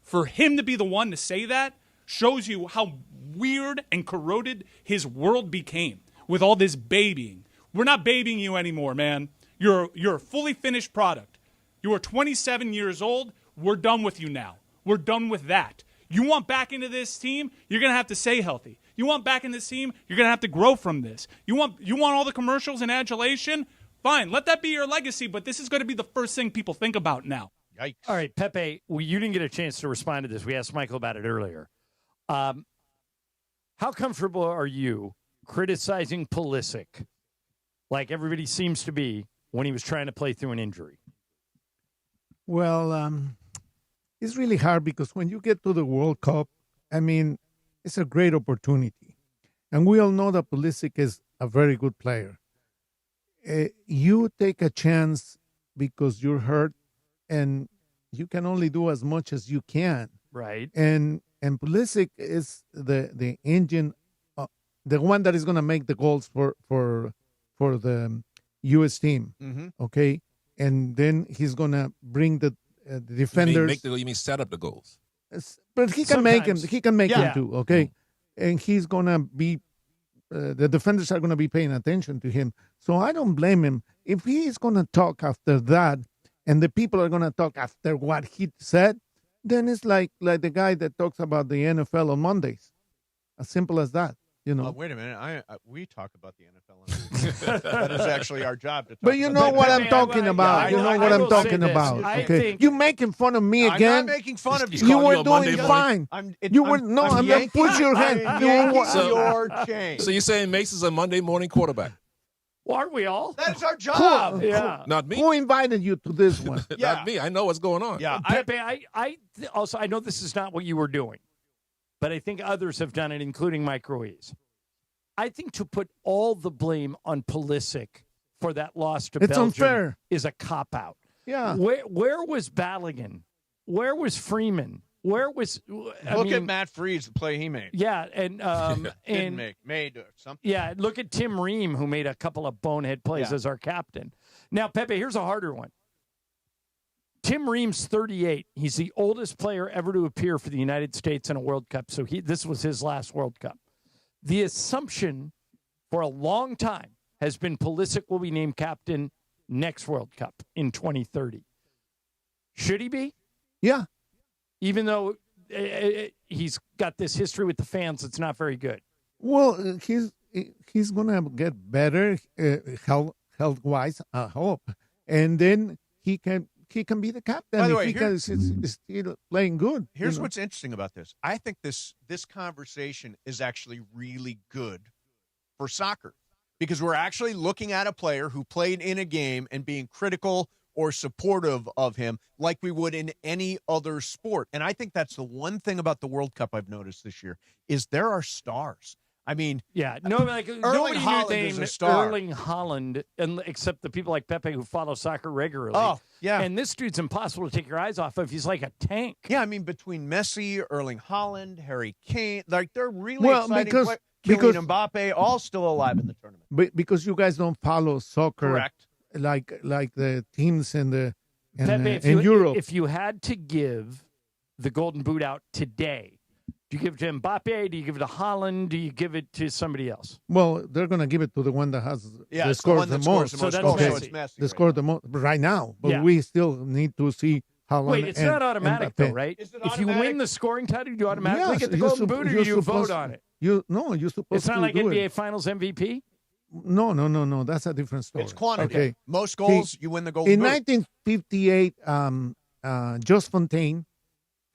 For him to be the one to say that shows you how weird and corroded his world became with all this babying. We're not babying you anymore, man. You're a fully finished product. You are 27 years old. We're done with you now. We're done with that. You want back into this team, you're going to have to stay healthy. You want back in this team, you're going to have to grow from this. You want all the commercials and adulation? Fine, let that be your legacy, but this is going to be the first thing people think about now. Yikes. All right, Pepe, you didn't get a chance to respond to this. We asked Mychal about it earlier. How comfortable are you criticizing Pulisic like everybody seems to be when he was trying to play through an injury? Well, it's really hard because when you get to the World Cup, I mean, it's a great opportunity. And we all know that Pulisic is a very good player. You take a chance because you're hurt, and you can only do as much as you can. Right. And Pulisic is the engine, the one that is going to make the goals for the U.S. team. Mm-hmm. Okay, and then he's going to bring the defenders. You mean set up the goals? But he can make him. He can make him too. Okay, and he's going to be. The defenders are going to be paying attention to him. So I don't blame him. If he is going to talk after that, and the people are going to talk after what he said, then it's like the guy that talks about the NFL on Mondays. As simple as that, you know. Wait a minute. We talk about the NFL on That is actually our job to talk But you know what I'm talking about. You know what I'm talking about. Okay. You making fun of me again? I'm not making fun of you. You were doing fine. You were no. I'm going to push your hand. Your chain. So you're saying Mason's a Monday morning quarterback? Well, aren't we all? That's our job. Yeah. Not me. Who invited you to this one? Not me. I know what's going on. Yeah. Pepe, I know this is not what you were doing, but I think others have done it, including Mike Ruiz. I think to put all the blame on Pulisic for that loss to Belgium unfair. Is a cop-out. Yeah. Where was Balogun? Where was Freeman? Where was... Look at Matt Freeze, the play he made. Yeah, and... made or something. Yeah, look at Tim Ream, who made a couple of bonehead plays as our captain. Now, Pepe, here's a harder one. Tim Ream's 38. He's the oldest player ever to appear for the United States in a World Cup, so this was his last World Cup. The assumption for a long time has been Pulisic will be named captain next World Cup in 2030. Should he be? Yeah. Even though he's got this history with the fans that's not very good. Well, he's going to get better health-wise, I hope. And then he can be the captain. By the way, he's still playing good. Here's what's interesting about this. I think this conversation is actually really good for soccer because we're actually looking at a player who played in a game and being critical or supportive of him like we would in any other sport. And I think that's the one thing about the World Cup I've noticed this year is there are stars. I mean, Erling Haaland is a star. Erling Haaland, except the people like Pepe who follow soccer regularly. Oh, yeah. And this dude's impossible to take your eyes off of. He's like a tank. Yeah, I mean, between Messi, Erling Haaland, Harry Kane, like they're really exciting players. Kylian Mbappe, all still alive in the tournament. Because you guys don't follow soccer, correct? Like the teams in Pepe, Europe. If you had to give the Golden Boot out today, do you give it to Mbappe? Do you give it to Haaland? Do you give it to somebody else? Well, they're going to give it to the one that has scores the most. So that's Messi. They scored the most right now, but we still need to see Haaland. Wait, it's not automatic though, right? If you win the scoring title, do you automatically get the Golden Boot, or do you vote on it? You're supposed to. It's not like NBA Finals MVP. No. That's a different story. It's quantity. Okay. Most goals, you win the Golden Boot. In 1958, Just Fontaine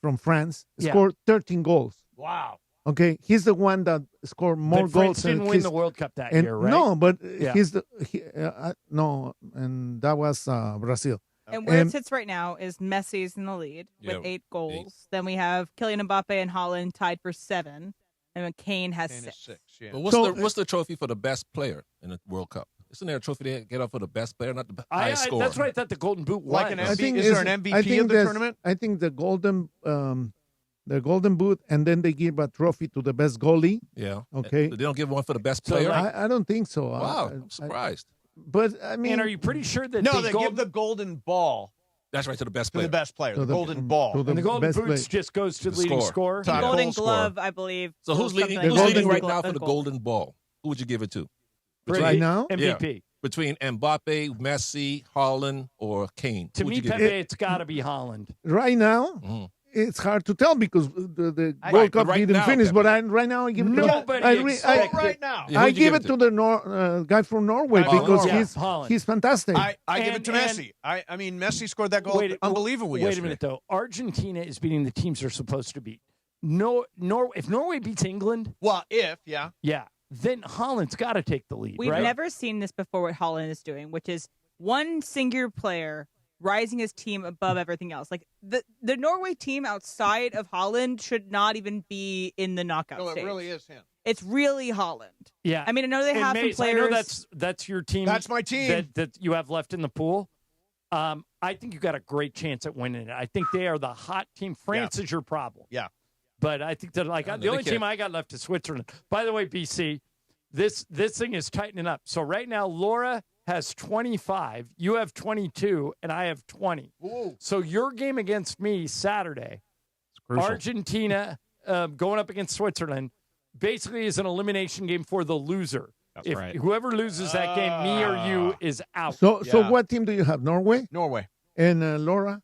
from France scored 13 goals. Wow. Okay, he's the one that scored more goals. France didn't win the World Cup that year, right? No, but and that was Brazil. And where it sits right now is Messi's in the lead with 8 goals. Then we have Kylian Mbappe and Haaland tied for 7. And then Kane has 6. Yeah. But what's the trophy for the best player in the World Cup? Isn't there a trophy they get up for the best player, not the highest scorer? That's what I thought the Golden Boot was. Like is there an MVP of the tournament? I think the Golden the Golden Boot, and then they give a trophy to the best goalie. Yeah. Okay. They don't give one for the best player? I don't think so. Wow, I'm surprised. But, I mean... And are you pretty sure that No, they give the golden ball. That's right, to the best To player. the best player, the the- golden ball. to And the Golden best Boots player. just goes to the The leading scorer. scorer. Top Golden goal scorer. Glove, I believe. So who's leading Something. right Golden now for the Goal. Golden Ball? Who would you give it to? Right now? MVP. Yeah. Between Mbappe, Messi, Haaland, or Kane? To Who would me, you give Pepe, it? it's got to be Haaland. Right now, Mhm. it's hard to tell because the Right, World Cup right didn't now, finish. Pepe. But right now, I give it to Nobody expected- right now. Yeah, I who'd you give it to the guy from Norway Haaland. because Yeah, he's Haaland. he's fantastic. I give it to And- Messi. I mean, Messi scored that goal. Unbelievable Wait yesterday. a minute, though. Argentina is beating the teams they're supposed to beat. If Norway beats England, Well, yeah. then Holland's got to take the lead, We've right? never seen this before. What Holland is doing, which is one singular player rising his team above everything else. Like the Norway team outside of Holland should not even be in the knockout No, it stage. really is him. It's really Holland. Yeah. I mean, I know they And have some Mace, players. I know that's your team. That's my team. That you have left in the pool. I think you got a great chance at winning it. I think they are the hot team. France is your problem. Yeah. But I think that the only team I got left is Switzerland. By the way, BC, this thing is tightening up. So right now, Laura has 25, you have 22, and I have 20. Ooh. So your game against me Saturday, crucial. Argentina going up against Switzerland, basically is an elimination game for the loser. That's If right. whoever loses that game, me or you, is out. so Yeah. what team do you have? Norway Norway. and Laura.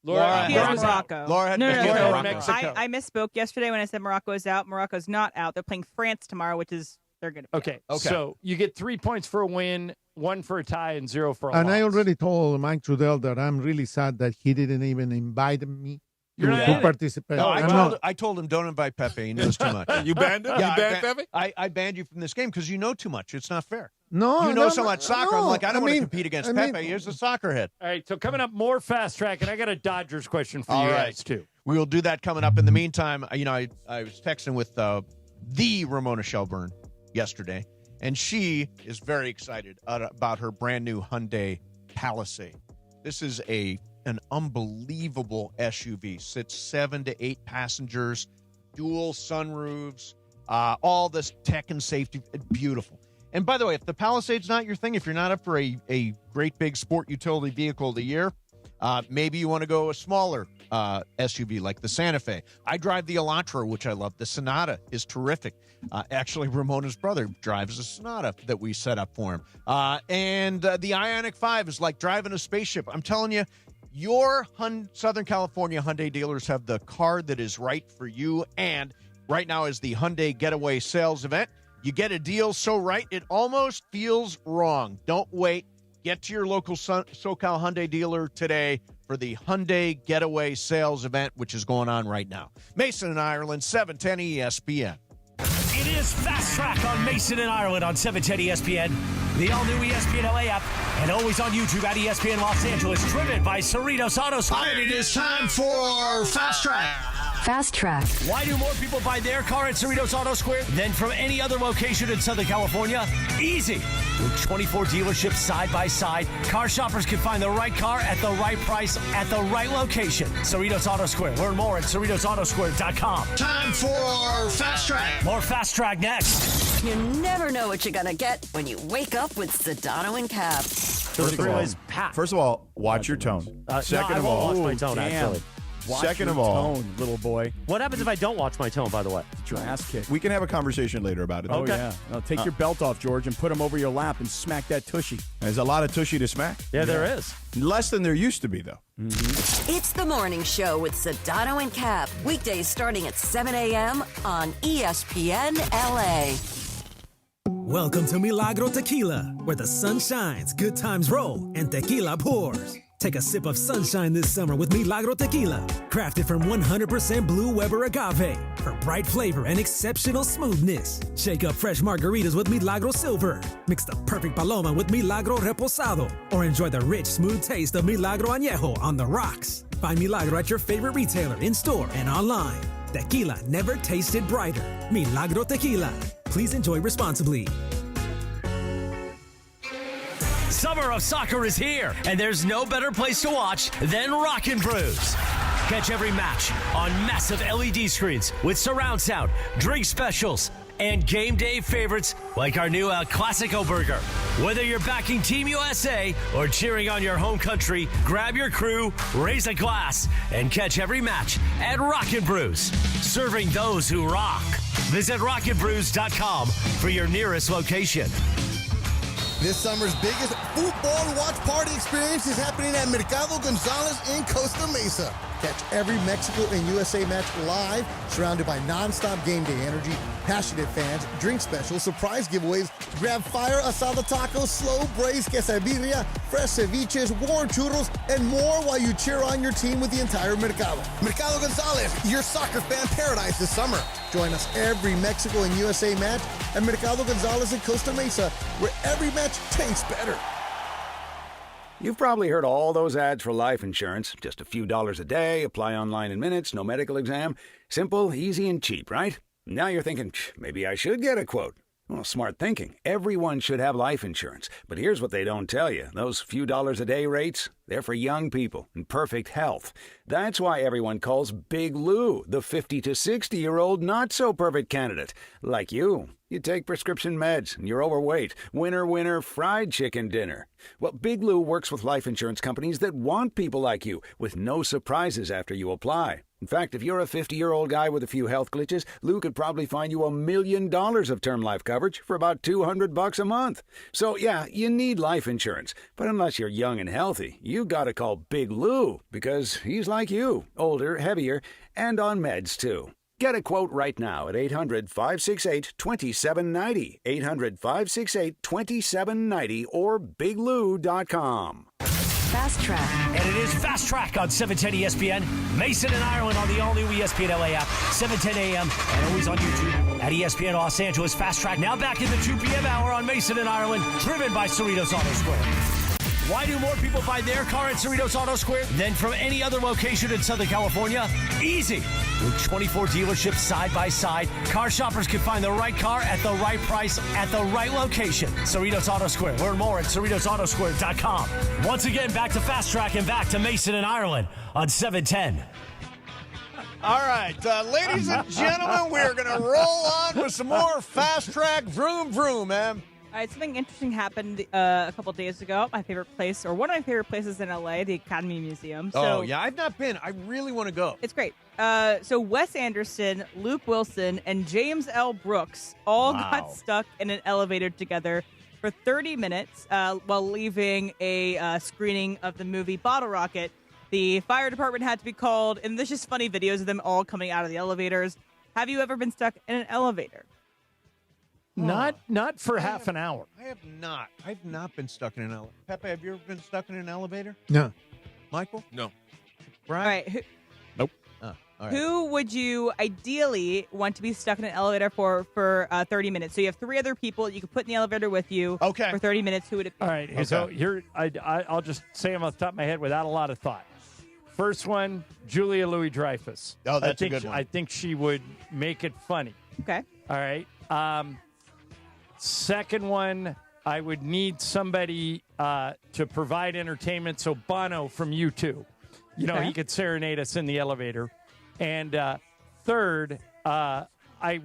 Laura, He has Laura's out. Morocco. Laura had no, Morocco. no. Mexico. I misspoke yesterday when I said Morocco is out. Morocco's not out. They're playing France tomorrow, which is they're going to be Okay. out. Okay. So you get 3 points for a win, 1 for a tie, and 0 for a And loss. I already told Mike Trudell that I'm really sad that he didn't even invite me You're not in to it. participate. No, I'm I told him don't invite Pepe. He knows too much. You banned him? Yeah, You banned Pepe? I banned you from this game because you know too much. It's not fair. No, You know so much soccer. I'm like, I don't want to mean- compete against I mean- Pepe. Here's the soccer head. All right, so coming up, more fast track, and I got a Dodgers question for All you right. guys, too. We will do that coming up. In the meantime, I was texting with the Ramona Shelburne yesterday, and she is very excited about her brand new Hyundai Palisade. This is an unbelievable SUV. Sits 7 to 8 passengers, dual sunroofs, all this tech and safety. Beautiful. And by the way, if the Palisade's not your thing, if you're not up for a great big sport utility vehicle of the year, maybe you want to go a smaller SUV like the Santa Fe. I drive the Elantra, which I love. The Sonata is terrific. Actually, Ramona's brother drives a Sonata that we set up for him. And the Ioniq 5 is like driving a spaceship. I'm telling you, your Southern California Hyundai dealers have the car that is right for you. And right now is the Hyundai Getaway Sales Event. You get a deal so right, it almost feels wrong. Don't wait. Get to your local SoCal Hyundai dealer today for the Hyundai Getaway Sales Event, which is going on right now. Mason and Ireland, 710 ESPN. It is Fast Track on Mason and Ireland on 710 ESPN, the all-new ESPN LA app, and always on YouTube at ESPN Los Angeles, driven by Cerritos Auto Square. It is time for Fast Track. Fast Track. Why do more people buy their car at Cerritos Auto Square than from any other location in Southern California? Easy. With 24 dealerships side by side, car shoppers can find the right car at the right price at the right location. Cerritos Auto Square. Learn more at CerritosAutoSquare.com. Time for Fast Track. More Fast Track next. You never know what you're going to get when you wake up with Sedano and Cap. First of all, watch your tone. Second of all, watch my tone, actually. Second of all, little boy. What happens if I don't watch my tone, by the way? Get your ass kicked. We can have a conversation later about it. Okay. Oh, yeah. No, Take your belt off, George, and put him over your lap and smack that tushy. There's a lot of tushy to smack. Yeah, there is. Less than there used to be, though. It's the morning show with Sedano and Cap. Weekdays starting at 7 a.m. on ESPN LA. Welcome to Milagro Tequila, where the sun shines, good times roll, and tequila pours. Take a sip of sunshine this summer with Milagro Tequila, crafted from 100% Blue Weber agave for bright flavor and exceptional smoothness. Shake up fresh margaritas with Milagro Silver. Mix the perfect paloma with Milagro Reposado, or enjoy the rich, smooth taste of Milagro Añejo on the rocks. Find Milagro at your favorite retailer, in-store, and online. Tequila never tasted brighter. Milagro Tequila. Please enjoy responsibly. Summer of soccer is here, and there's no better place to watch than Rockin' Brews. Catch every match on massive LED screens with surround sound, drink specials, and game day favorites like our new El Clasico burger. Whether you're backing Team USA or cheering on your home country, grab your crew, raise a glass, and catch every match at Rockin' Brews, serving those who rock. Visit rocketbrews.com for your nearest location. This summer's biggest football watch party experience is happening at Mercado Gonzalez in Costa Mesa. Catch every Mexico and USA match live, surrounded by non-stop game day energy, passionate fans, drink specials, surprise giveaways, grab fire asada tacos, slow braised quesadilla, fresh ceviches, warm churros, and more while you cheer on your team with the entire Mercado. Mercado Gonzalez, your soccer fan paradise this summer. Join us every Mexico and USA match at Mercado Gonzalez in Costa Mesa, where every match tastes better. You've probably heard all those ads for life insurance. Just a few dollars a day, apply online in minutes, no medical exam. Simple, easy, and cheap, right? Now you're thinking, maybe I should get a quote. Well, smart thinking. Everyone should have life insurance. But here's what they don't tell you. Those few dollars a day rates, they're for young people in perfect health. That's why everyone calls Big Lou the 50 to 60-year-old not-so-perfect candidate. Like you. You take prescription meds and you're overweight. Winner, winner, fried chicken dinner. Well, Big Lou works with life insurance companies that want people like you with no surprises after you apply. In fact, if you're a 50-year-old guy with a few health glitches, Lou could probably find you $1 million of term life coverage for about $200 a month. So, yeah, you need life insurance. But unless you're young and healthy, you gotta call Big Lou because he's like you, older, heavier, and on meds, too. Get a quote right now at 800-568-2790, 800-568-2790, or biglou.com. Fast Track. And it is Fast Track on 710 ESPN. Mason and Ireland on the all-new ESPN LA app, 7:10 a.m. and always on YouTube at ESPN Los Angeles. Fast Track now back in the 2 p.m. hour on Mason and Ireland, driven by Cerritos Auto Square. Why do more people buy their car at Cerritos Auto Square than from any other location in Southern California? Easy. With 24 dealerships side by side, car shoppers can find the right car at the right price at the right location. Cerritos Auto Square. Learn more at CerritosAutoSquare.com. Once again, back to Fast Track and back to Mason and Ireland on 710. All right, ladies and gentlemen, we're going to roll on with some more Fast Track. Vroom, vroom, man. All right, something interesting happened a couple days ago. My favorite place, or one of my favorite places in LA, the Academy Museum. So, yeah, I've not been. I really want to go. It's great. So Wes Anderson, Luke Wilson, and James L. Brooks all got stuck in an elevator together for 30 minutes while leaving a screening of the movie Bottle Rocket. The fire department had to be called, and there's just funny videos of them all coming out of the elevators. Have you ever been stuck in an elevator? Not for half an hour. I have not. I've not been stuck in an elevator. Pepe, have you ever been stuck in an elevator? No. Michael? No. Brian? All right. Nope. All right. Who would you ideally want to be stuck in an elevator for 30 minutes? So you have 3 other people you can put in the elevator with you for 30 minutes. Who would it be? All right. Okay. So here, I'll just say them off the top of my head without a lot of thought. First one, Julia Louis-Dreyfus. Oh, that's a good one. I think she would make it funny. Okay. All right. Second one, I would need somebody to provide entertainment. So Bono from U2. You know, he could serenade us in the elevator. And third, I'd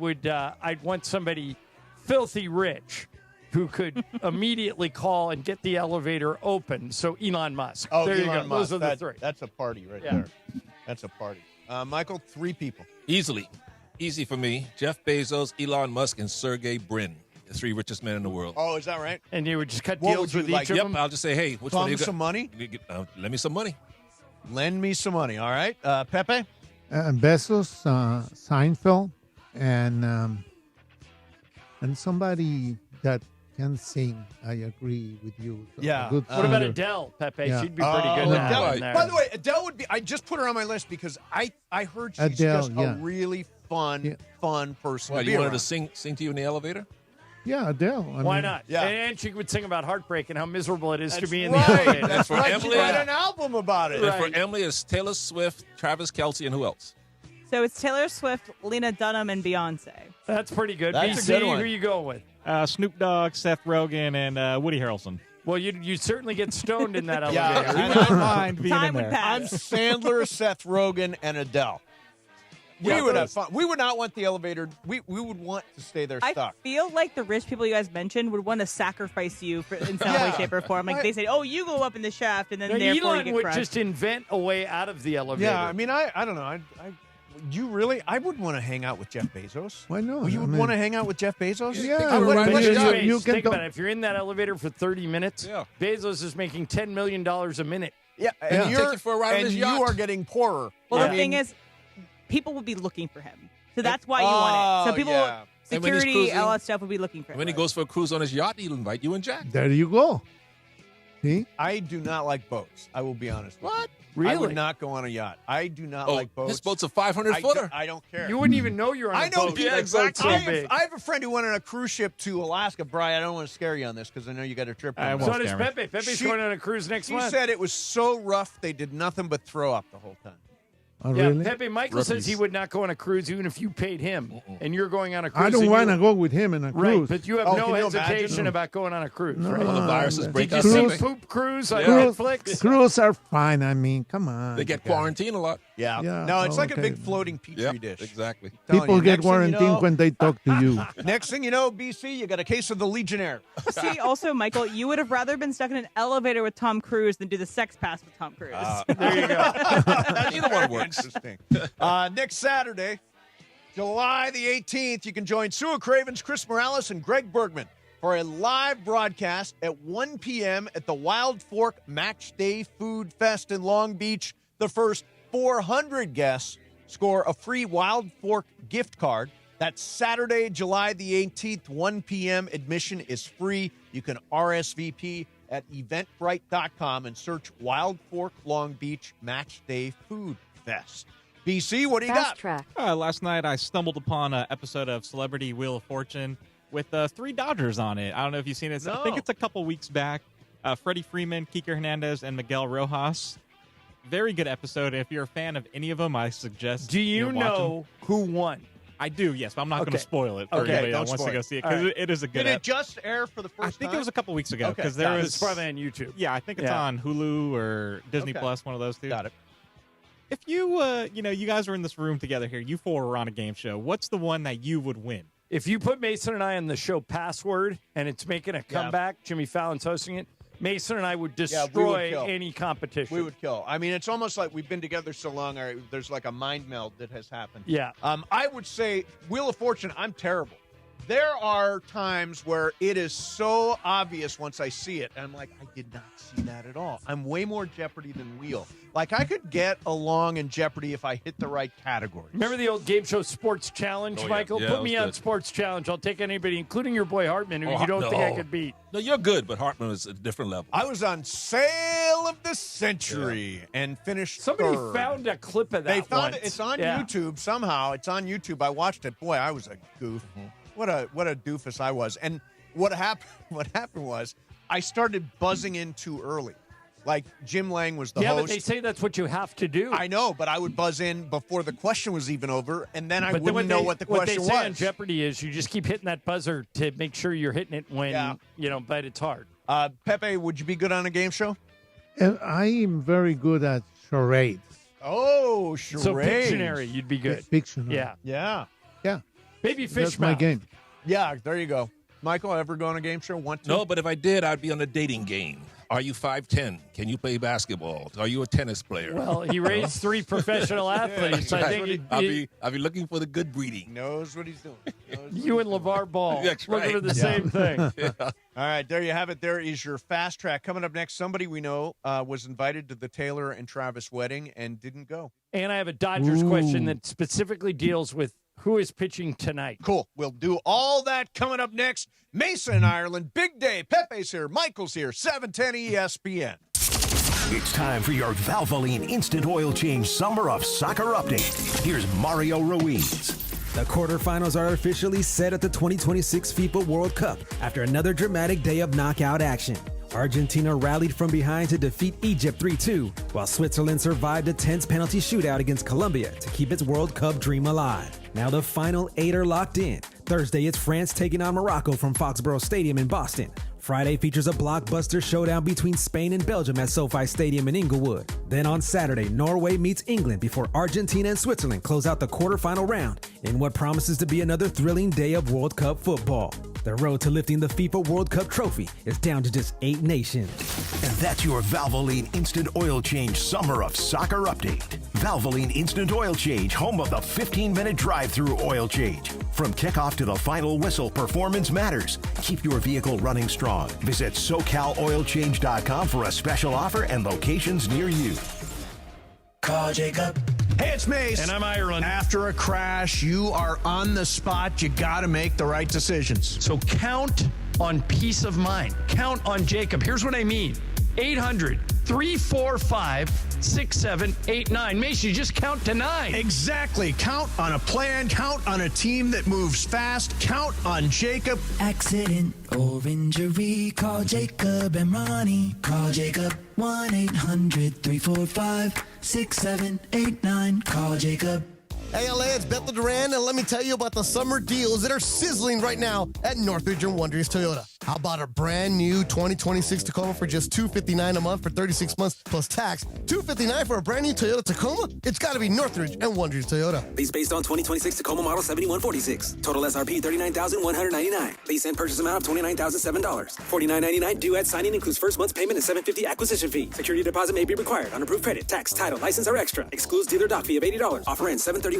want somebody filthy rich who could immediately call and get the elevator open. So Elon Musk. Oh, there Elon you go. Musk. Those are the 3. That's a party right there. That's a party. Michael, 3 people. Easy for me. Jeff Bezos, Elon Musk, and Sergey Brin. The 3 richest men in the world. Oh, is that right? And you would just cut What deals would with you each like? of them? I'll just say, hey, which one you got? Some money? Lend me some money. Lend me some money. All right. Pepe? Bezos, Seinfeld, and somebody that can sing. I agree with you. So Yeah. Good What about singer. Adele, Pepe? Yeah. She'd be pretty good to have in there. By the way, Adele would be. I just put her on my list because I heard she's Adele, just yeah. a really fun person. Why, to be you wanted around. to sing to you in the elevator? Yeah, Adele. Why not? Yeah. And she would sing about heartbreak and how miserable it is to That's be in right. the elevator. That's For right. Emily, She wrote an album about it. And for Emily, it's Taylor Swift, Travis Kelce, and who else? So it's Taylor Swift, Lena Dunham, and Beyonce. That's pretty good. That's BC, a good one. who you going with? Snoop Dogg, Seth Rogen, and Woody Harrelson. Well, you certainly get stoned in that Yeah, elevator. and I don't mind being Time in would there. pass. I'm Sandler, Seth Rogen, and Adele. We would have fun. We would not want the elevator. We would want to stay there I stuck. feel like the rich people you guys mentioned would want to sacrifice you in some way, shape, or form. Like they say, "Oh, you go up in the shaft, and then therefore you Elon get would crushed." just invent a way out of the elevator. Yeah, I mean, I don't know. You really? I would want to hang out with Jeff Bezos. Why not? You would want to hang out with Jeff Bezos? Yeah, you can think go- about it. If you're in that elevator for 30 minutes, Yeah. Bezos is making $10 million a minute. Yeah, And and you take you for a ride on and his you yacht. are getting poorer. Well, I the mean, thing is, people would be looking for him, so that's why you want it. So people, yeah. And when he's security, cruising- all that stuff would be looking for him. When he goes for a cruise on his yacht, he'll invite you and Jack. There you go. See? I do not like boats. I will be honest. With What? you. I Really? would not go on a yacht. I do not Oh, like boats. his boat's a 500-footer. I don't care. You wouldn't even know you're on I a know boat. people. That boat's so I big. have a friend who went on a cruise ship to Alaska. Brian, I don't want to scare you on this because I know you got a trip. I coming won't up. So does scare me. Pepe. Pepe's She- going on a cruise next She month. said it was so rough they did nothing but throw up the whole time. Oh, Yeah, really? Pepe, Michael says he would not go on a cruise even if you paid him, and you're going on a cruise. I don't and want to you- go with him in a Right, cruise. but you have Oh, no can you hesitation imagine? about going on a cruise, No, right? All the viruses break Did out. you see Pepe. Poop Cruise on Cruise- Netflix? Cruise are fine. I mean, come on. They get you guys. quarantined a lot. Yeah. Yeah, No, it's like a okay. big floating petri Yep, dish. exactly. Telling People you, get next thing you quarantined know- when they talk to you. Next thing you know, BC, you got a case of the Legionnaire. See, also, Michael, you would have rather been stuck in an elevator with Tom Cruise than do the sex pass with Tom Cruise. There you go. Either one works. Interesting. Next Saturday, July the 18th, you can join Sue Cravens, Chris Morales, and Greg Bergman for a live broadcast at 1 p.m. at the Wild Fork Match Day Food Fest in Long Beach. The first 400 guests score a free Wild Fork gift card. That's Saturday, July the 18th, 1 p.m. Admission is free. You can RSVP at eventbrite.com and search Wild Fork Long Beach Match Day Food Fest. BC, what do you got? Track. Last night, I stumbled upon an episode of Celebrity Wheel of Fortune with 3 Dodgers on it. I don't know if you've seen it. I think No. it's a couple weeks back. Freddie Freeman, Kike Hernandez, and Miguel Rojas. Very good episode. If you're a fan of any of them, I suggest Do you watch know who won? I do, yes, but I'm not going Okay. to spoil it for Okay, anybody that don't wants to spoil go it. see it All because right. it is a good Did it ep- just air for the first I think time? it was a couple weeks ago Okay, because got there it. was It's probably on YouTube. Yeah, I think it's Yeah. on Hulu or Disney Okay. Plus, one of those two. Got it. If you, you guys were in this room together here, you 4 were on a game show. What's the one that you would win? If you put Mason and I on the show Password and it's making a comeback, Jimmy Fallon's hosting it, Mason and I would Yeah, we would destroy kill. any competition. We would kill. I mean, it's almost like we've been together so long. There's like a mind meld that has happened. Yeah. I would say Wheel of Fortune, I'm terrible. There are times where it is so obvious once I see it. And I'm like, I did not see that at all. I'm way more Jeopardy than Wheel. Like, I could get along in Jeopardy if I hit the right category. Remember the old game show Sports Challenge, Oh, yeah. Michael? Yeah, Put that me was on good. Sports Challenge. I'll take anybody, including your boy Hartman, who Oh, you don't think I no. could beat. No, you're good, but Hartman is a different level. I was on Sale of the Century and finished Somebody third. found a clip of that They found once. it. It's on Yeah. YouTube somehow. It's on YouTube. I watched it. Boy, I was a goof. What a doofus I was. And what happened was I started buzzing in too early. Like Jim Lang was the Yeah, host. but they say that's what you have to do. I know, but I would buzz in before the question was even over, and then I But then wouldn't know what the question What they say on was. Jeopardy is you just keep hitting that buzzer to make sure you're hitting it when, but it's hard. Pepe, would you be good on a game show? And I am very good at charades. Oh, charades. So Pictionary, you'd be good. Pictionary. Yeah. Yeah. Yeah. Baby fish That's my mouth. game. Yeah, there you go. Michael, ever go on a game show? Want to? No, but if I did, I'd be on a dating game. Are you 5'10"? Can you play basketball? Are you a tennis player? Well, he raised 3 professional athletes. I think I'll be looking for the good breeding. Knows what he's doing. you and LeVar Ball That's looking right. for the same thing. All right, there you have it. There is your fast track. Coming up next, somebody we know was invited to the Taylor and Travis wedding and didn't go. And I have a Dodgers question that specifically deals with who is pitching tonight. Cool. We'll do all that coming up next. Mason in Ireland, big day. Pepe's here. Michael's here. 710 ESPN. It's time for your Valvoline Instant Oil Change Summer of Soccer update. Here's Mario Ruiz. The quarterfinals are officially set at the 2026 FIFA World Cup after another dramatic day of knockout action. Argentina rallied from behind to defeat Egypt 3-2, while Switzerland survived a tense penalty shootout against Colombia to keep its World Cup dream alive. Now the final 8 are locked in. Thursday, it's France taking on Morocco from Foxborough Stadium in Boston. Friday features a blockbuster showdown between Spain and Belgium at SoFi Stadium in Inglewood. Then on Saturday, Norway meets England before Argentina and Switzerland close out the quarterfinal round in what promises to be another thrilling day of World Cup football. The road to lifting the FIFA World Cup trophy is down to just 8 nations. And that's your Valvoline Instant Oil Change Summer of Soccer update. Valvoline Instant Oil Change, home of the 15-minute drive-through oil change. From kickoff to the final whistle, performance matters. Keep your vehicle running strong. Visit SoCalOilChange.com for a special offer and locations near you. Call Jacob. Hey, it's Mace. And I'm Ireland. After a crash, you are on the spot. You got to make the right decisions. So count on peace of mind. Count on Jacob. Here's what I mean. 800-345-6789. Mace, you just count to 9. Exactly. Count on a plan. Count on a team that moves fast. Count on Jacob. Accident or injury, call Jacob and Ronnie. Call Jacob 1-800-345-6789. Call Jacob. Hey, LA, it's Bethel Duran, and let me tell you about the summer deals that are sizzling right now at Northridge and Wonders Toyota. How about a brand new 2026 Tacoma for just $259 a month for 36 months plus tax? $259 for a brand new Toyota Tacoma? It's got to be Northridge and Wonders Toyota. Lease based on 2026 Tacoma model 7146. Total SRP $39,199. Lease and purchase amount of $29,007. $49.99 due at signing, includes first month's payment and $750 acquisition fee. Security deposit may be required. Unapproved credit, tax, title, license are extra. Excludes dealer dock fee of $80. Offer ends 7/31/2026.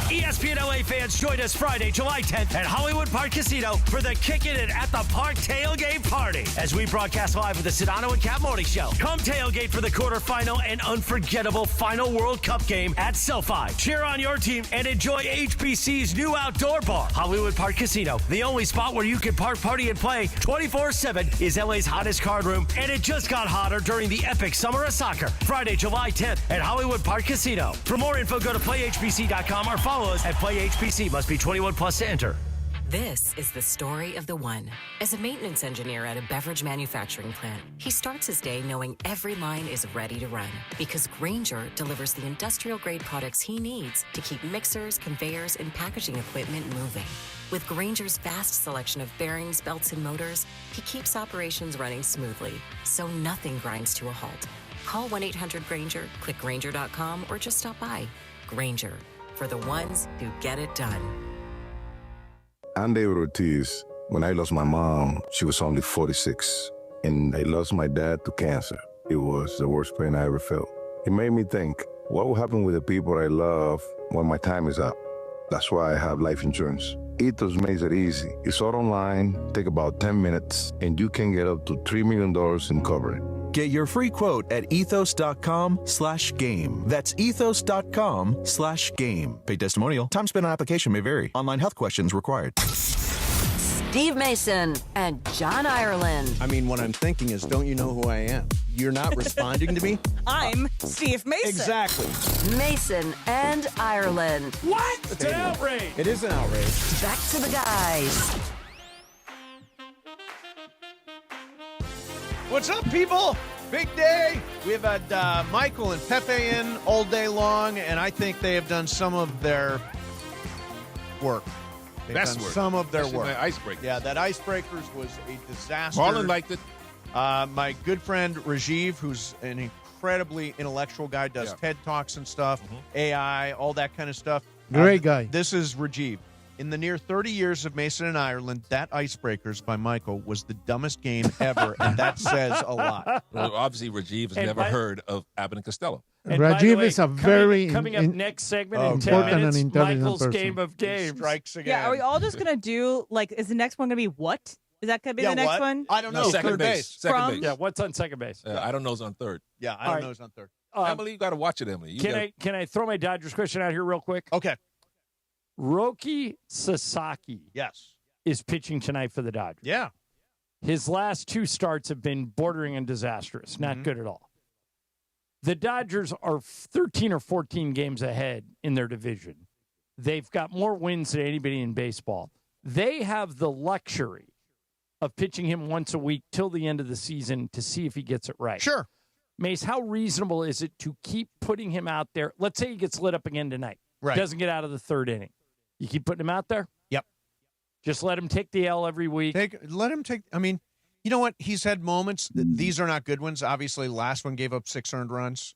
ESPN LA fans, join us Friday, July 10th at Hollywood Park Casino for the Kickin' It at the Park tailgate party as we broadcast live with the Sedano and Cat Morning Show. Come tailgate for the quarterfinal and unforgettable final World Cup game at SoFi. Cheer on your team and enjoy HBC's new outdoor bar. Hollywood Park Casino, the only spot where you can park, party, and play 24/7 is LA's hottest card room, and it just got hotter during the epic Summer of Soccer. Friday, July 10th at Hollywood Park Casino. For more info, go to playhbc.com or follow us at PlayHBC. Must be 21 plus to enter. This is the story of the one. As a maintenance engineer at a beverage manufacturing plant, he starts his day knowing every line is ready to run because Grainger delivers the industrial-grade products he needs to keep mixers, conveyors, and packaging equipment moving. With Grainger's vast selection of bearings, belts, and motors, he keeps operations running smoothly, so nothing grinds to a halt. Call 1-800-GRAINGER, click Grainger.com, or just stop by. Grainger, for the ones who get it done. I'm David Ortiz. When I lost my mom, she was only 46, and I lost my dad to cancer. It was the worst pain I ever felt. It made me think, what will happen with the people I love when my time is up? That's why I have life insurance. Ethos makes it easy. It's all online, take about 10 minutes, and you can get up to $3 million in coverage. Get your free quote at ethos.com/game. That's ethos.com/game. Paid testimonial. Time spent on application may vary. Online health questions required. Steve Mason and John Ireland. I mean, what I'm thinking is, don't you know who I am? You're not responding to me? I'm Steve Mason. Exactly. Mason and Ireland. What? It's an outrage. It is an outrage. Back to the guys. What's up, people? Big day. We've had Mychal and Pepe in all day long, and I think they have done some of their work. They've Best done work. some of their Especially work. the Icebreakers. Yeah, that Icebreakers was a disaster. Marlon liked it. My good friend Rajiv, who's an incredibly intellectual guy, does TED Talks and stuff, AI, all that kind of stuff. Great guy. This is Rajiv. In the near 30 years of Mason and Ireland, that Icebreakers by Mychal was the dumbest game ever, and that says a lot. Well, obviously, Rajiv has never heard of Abbott and Costello. And by the Rajiv way, is a very coming up next segment in 10 important and minutes, intelligent Michael's person. game of games. Strikes again. Yeah, are we all just gonna do like? Is the next one gonna be what? Is that gonna be the next one? I don't know. No, second Third base. Second From? base. Yeah, what's on second base? I don't know who's on third. Yeah, I don't know who's on third. Emily, you got to watch it, Emily. Can I throw my Dodgers question out here real quick? Okay. Roki Sasaki is pitching tonight for the Dodgers. Yeah. His last 2 starts have been bordering on disastrous, not good at all. The Dodgers are 13 or 14 games ahead in their division. They've got more wins than anybody in baseball. They have the luxury of pitching him once a week till the end of the season to see if he gets it right. Sure. Mace, how reasonable is it to keep putting him out there? Let's say he gets lit up again tonight. Right. Doesn't get out of the 3rd inning. You keep putting him out there? Yep. Just let him take the L every week. Let him take. I mean, you know what? He's had moments. These are not good ones. Obviously, last one gave up 6 earned runs.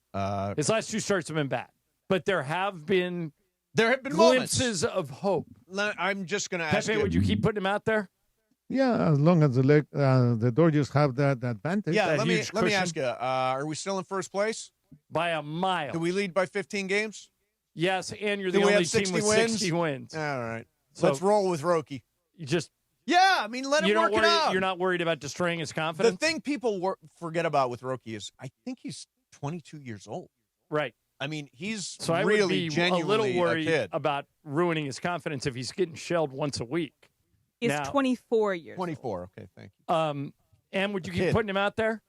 His last 2 starts have been bad, but there have been moments glimpses of hope. I'm just going to ask Pepe, you. would you keep putting him out there? Yeah, as long as the Dodgers have that advantage. Yeah, let me ask you. Are we still in first place? By a mile. Do we lead by 15 games? Yes, and you're Do the we only have team 60 with wins? 60 wins. All right. So- Let's roll with Roki. You just let him work it out. You're not worried about destroying his confidence? The thing people forget about with Roki is I think he's 22 years old. Right. I mean, he's So I really would be a genuinely little worried kid. about ruining his confidence if he's getting shelled once a week. He's Now- 24 years 24. Okay, thank you. And would you A keep kid. putting him out there?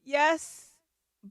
Yes,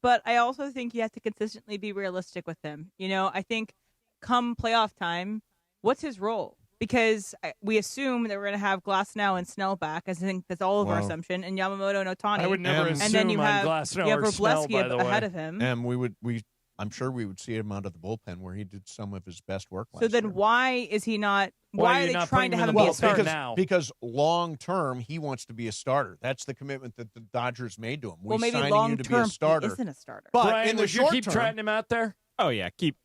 but I also think you have to consistently be realistic with him. I think come playoff time, what's his role? Because we assume that we're going to have Glasnow and Snell back. I think that's all of our Wow. assumption, and Yamamoto and Otani. I would never and assume then you on have Glasnow you have or Snell, Wrobleski by the ahead way. of him. And I'm sure we would see him out of the bullpen where he did some of his best work last So then, year. why is he not? Why Why are are you they not trying putting to him have in him the be a bullpen starter? now? Because long term he wants to be a starter. That's the commitment that the Dodgers made to him. Well, maybe signing long you to be a term starter. he isn't a starter. But Brian, in the would you short keep term, trotting him out there? Oh yeah, keep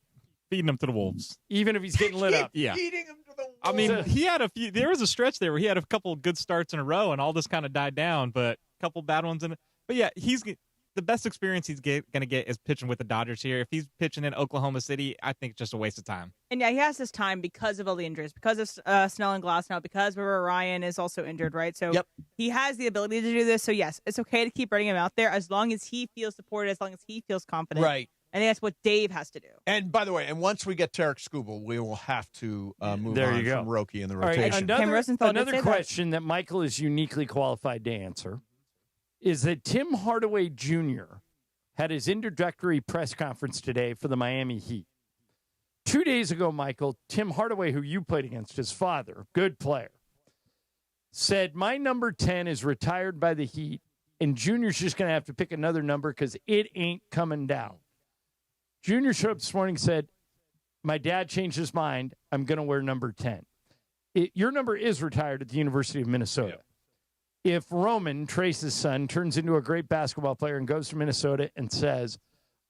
feeding him to the wolves. Even if he's getting lit up? Yeah. feeding him to the I mean, he had a few. There was a stretch there where he had a couple of good starts in a row, and all this kind of died down. But a couple bad ones in it. But yeah, the best experience he's going to get is pitching with the Dodgers here. If he's pitching in Oklahoma City, I think it's just a waste of time. And yeah, he has this time because of all the injuries, because of Snell and Glasnow, because River Ryan is also injured, right? So he has the ability to do this. So yes, it's okay to keep bringing him out there as long as he feels supported, as long as he feels confident. Right. I think that's what Dave has to do. And by the way, once we get Tarek Skubal, we will have to move There on you go. from Roki in the All right, rotation. another question that Mychal is uniquely qualified to answer is that Tim Hardaway Jr. had his introductory press conference today for the Miami Heat. 2 days ago, Mychal, Tim Hardaway, who you played against, his father, good player, said, my number 10 is retired by the Heat, and Junior's just going to have to pick another number because it ain't coming down. Junior showed up this morning and said, my dad changed his mind. I'm going to wear number 10. Your number is retired at the University of Minnesota. If Roman, Trace's son, turns into a great basketball player and goes to Minnesota and says,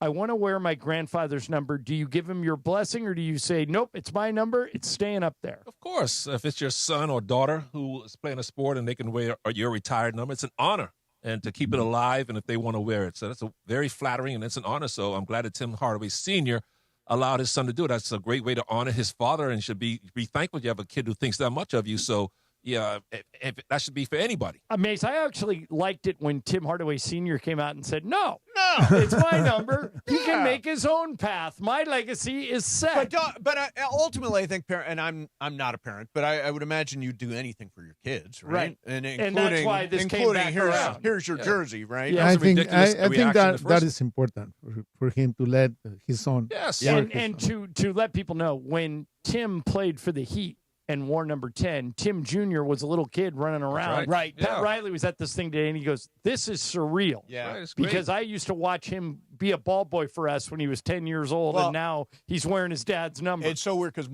I want to wear my grandfather's number, do you give him your blessing or do you say, nope, it's my number, it's staying up there? Of course, if it's your son or daughter who is playing a sport and they can wear your retired number, it's an honor. And to keep it alive, and if they want to wear it. So that's a very flattering, and it's an honor. So I'm glad that Tim Hardaway Sr. allowed his son to do it. That's a great way to honor his father and should be thankful you have a kid who thinks that much of you. So, yeah, that should be for anybody. Mace, I actually liked it when Tim Hardaway Sr. came out and said, no, it's my number. He can make his own path. My legacy is set. But ultimately, I think, and I'm not a parent, but I would imagine you'd do anything for your kids, right? And including, that's why this came back around. Here's your jersey, right? Yeah, I think that is important for him to let his son. Yes. And to let people know, when Tim played for the Heat and wore number 10, Tim Jr. was a little kid running around. Right. Pat Riley was at this thing today, and he goes, this is surreal. Yeah. Right, it's great. Because I used to watch him be a ball boy for us when he was 10 years old, and now he's wearing his dad's number. It's so weird because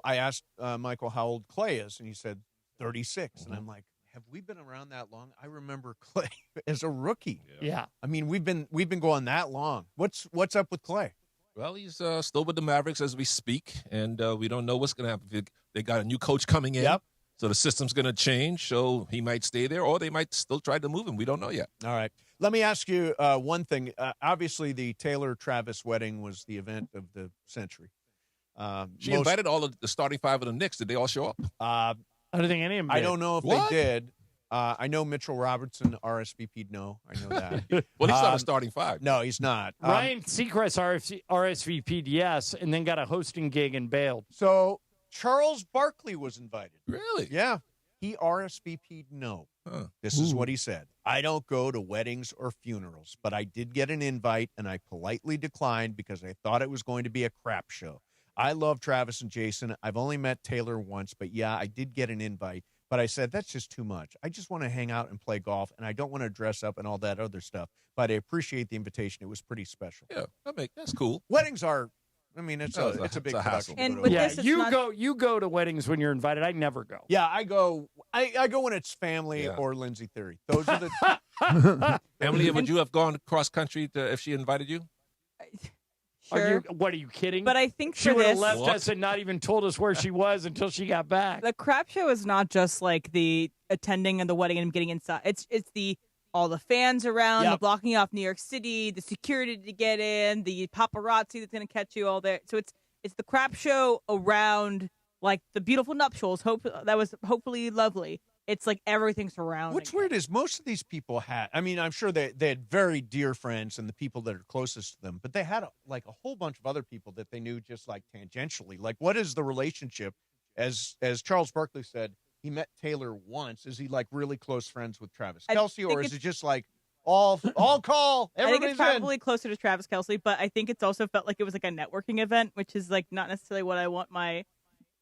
I asked Mychal how old Clay is, and he said 36. And I'm like, have we been around that long? I remember Clay as a rookie. Yeah. I mean, we've been going that long. What's up with Clay? Well, he's still with the Mavericks as we speak, and we don't know what's going to happen. They got a new coach coming in, so the system's going to change, so he might stay there, or they might still try to move him. We don't know yet. All right. Let me ask you one thing. Obviously, the Taylor-Travis wedding was the event of the century. She invited all of the starting 5 of the Knicks. Did they all show up? I don't think any of them did. I don't know if they did. I know Mitchell Robertson RSVP'd no. I know that. Well, he's not a starting 5. No, he's not. Ryan Seacrest RSVP'd yes, and then got a hosting gig and bailed. So Charles Barkley was invited. Really? Yeah. He RSVP'd no. This is what he said. I don't go to weddings or funerals, but I did get an invite, and I politely declined because I thought it was going to be a crap show. I love Travis and Jason. I've only met Taylor once, but yeah, I did get an invite. But I said, that's just too much. I just want to hang out and play golf, and I don't want to dress up and all that other stuff. But I appreciate the invitation. It was pretty special. Yeah, that's cool. Weddings are I mean, it's a big hassle. production. And with this, it's you go to weddings when you're invited. I never go. Yeah, I go when it's family or Lindsay Theory. Those are the Emily, would you have gone cross country if she invited you? Sure. What are you kidding? But I think she for would have this- left What? us and not even told us where she was until she got back. The crap show is not just like the attending of the wedding and getting inside. It's all the fans around, the blocking off New York City, the security to get in, the paparazzi that's going to catch you all there. So it's the crap show around like the beautiful nuptials. That was hopefully lovely. It's like everything surrounding. What's weird is most of these people had, I mean, I'm sure they had very dear friends and the people that are closest to them, but they had a whole bunch of other people that they knew just like tangentially. Like, what is the relationship? As Charles Barkley said, he met Taylor once. Is he like really close friends with Travis Kelce, or is it just like all call? I think it's Everybody's probably closer to Travis Kelce, but I think it's also felt like it was like a networking event, which is like not necessarily what I want my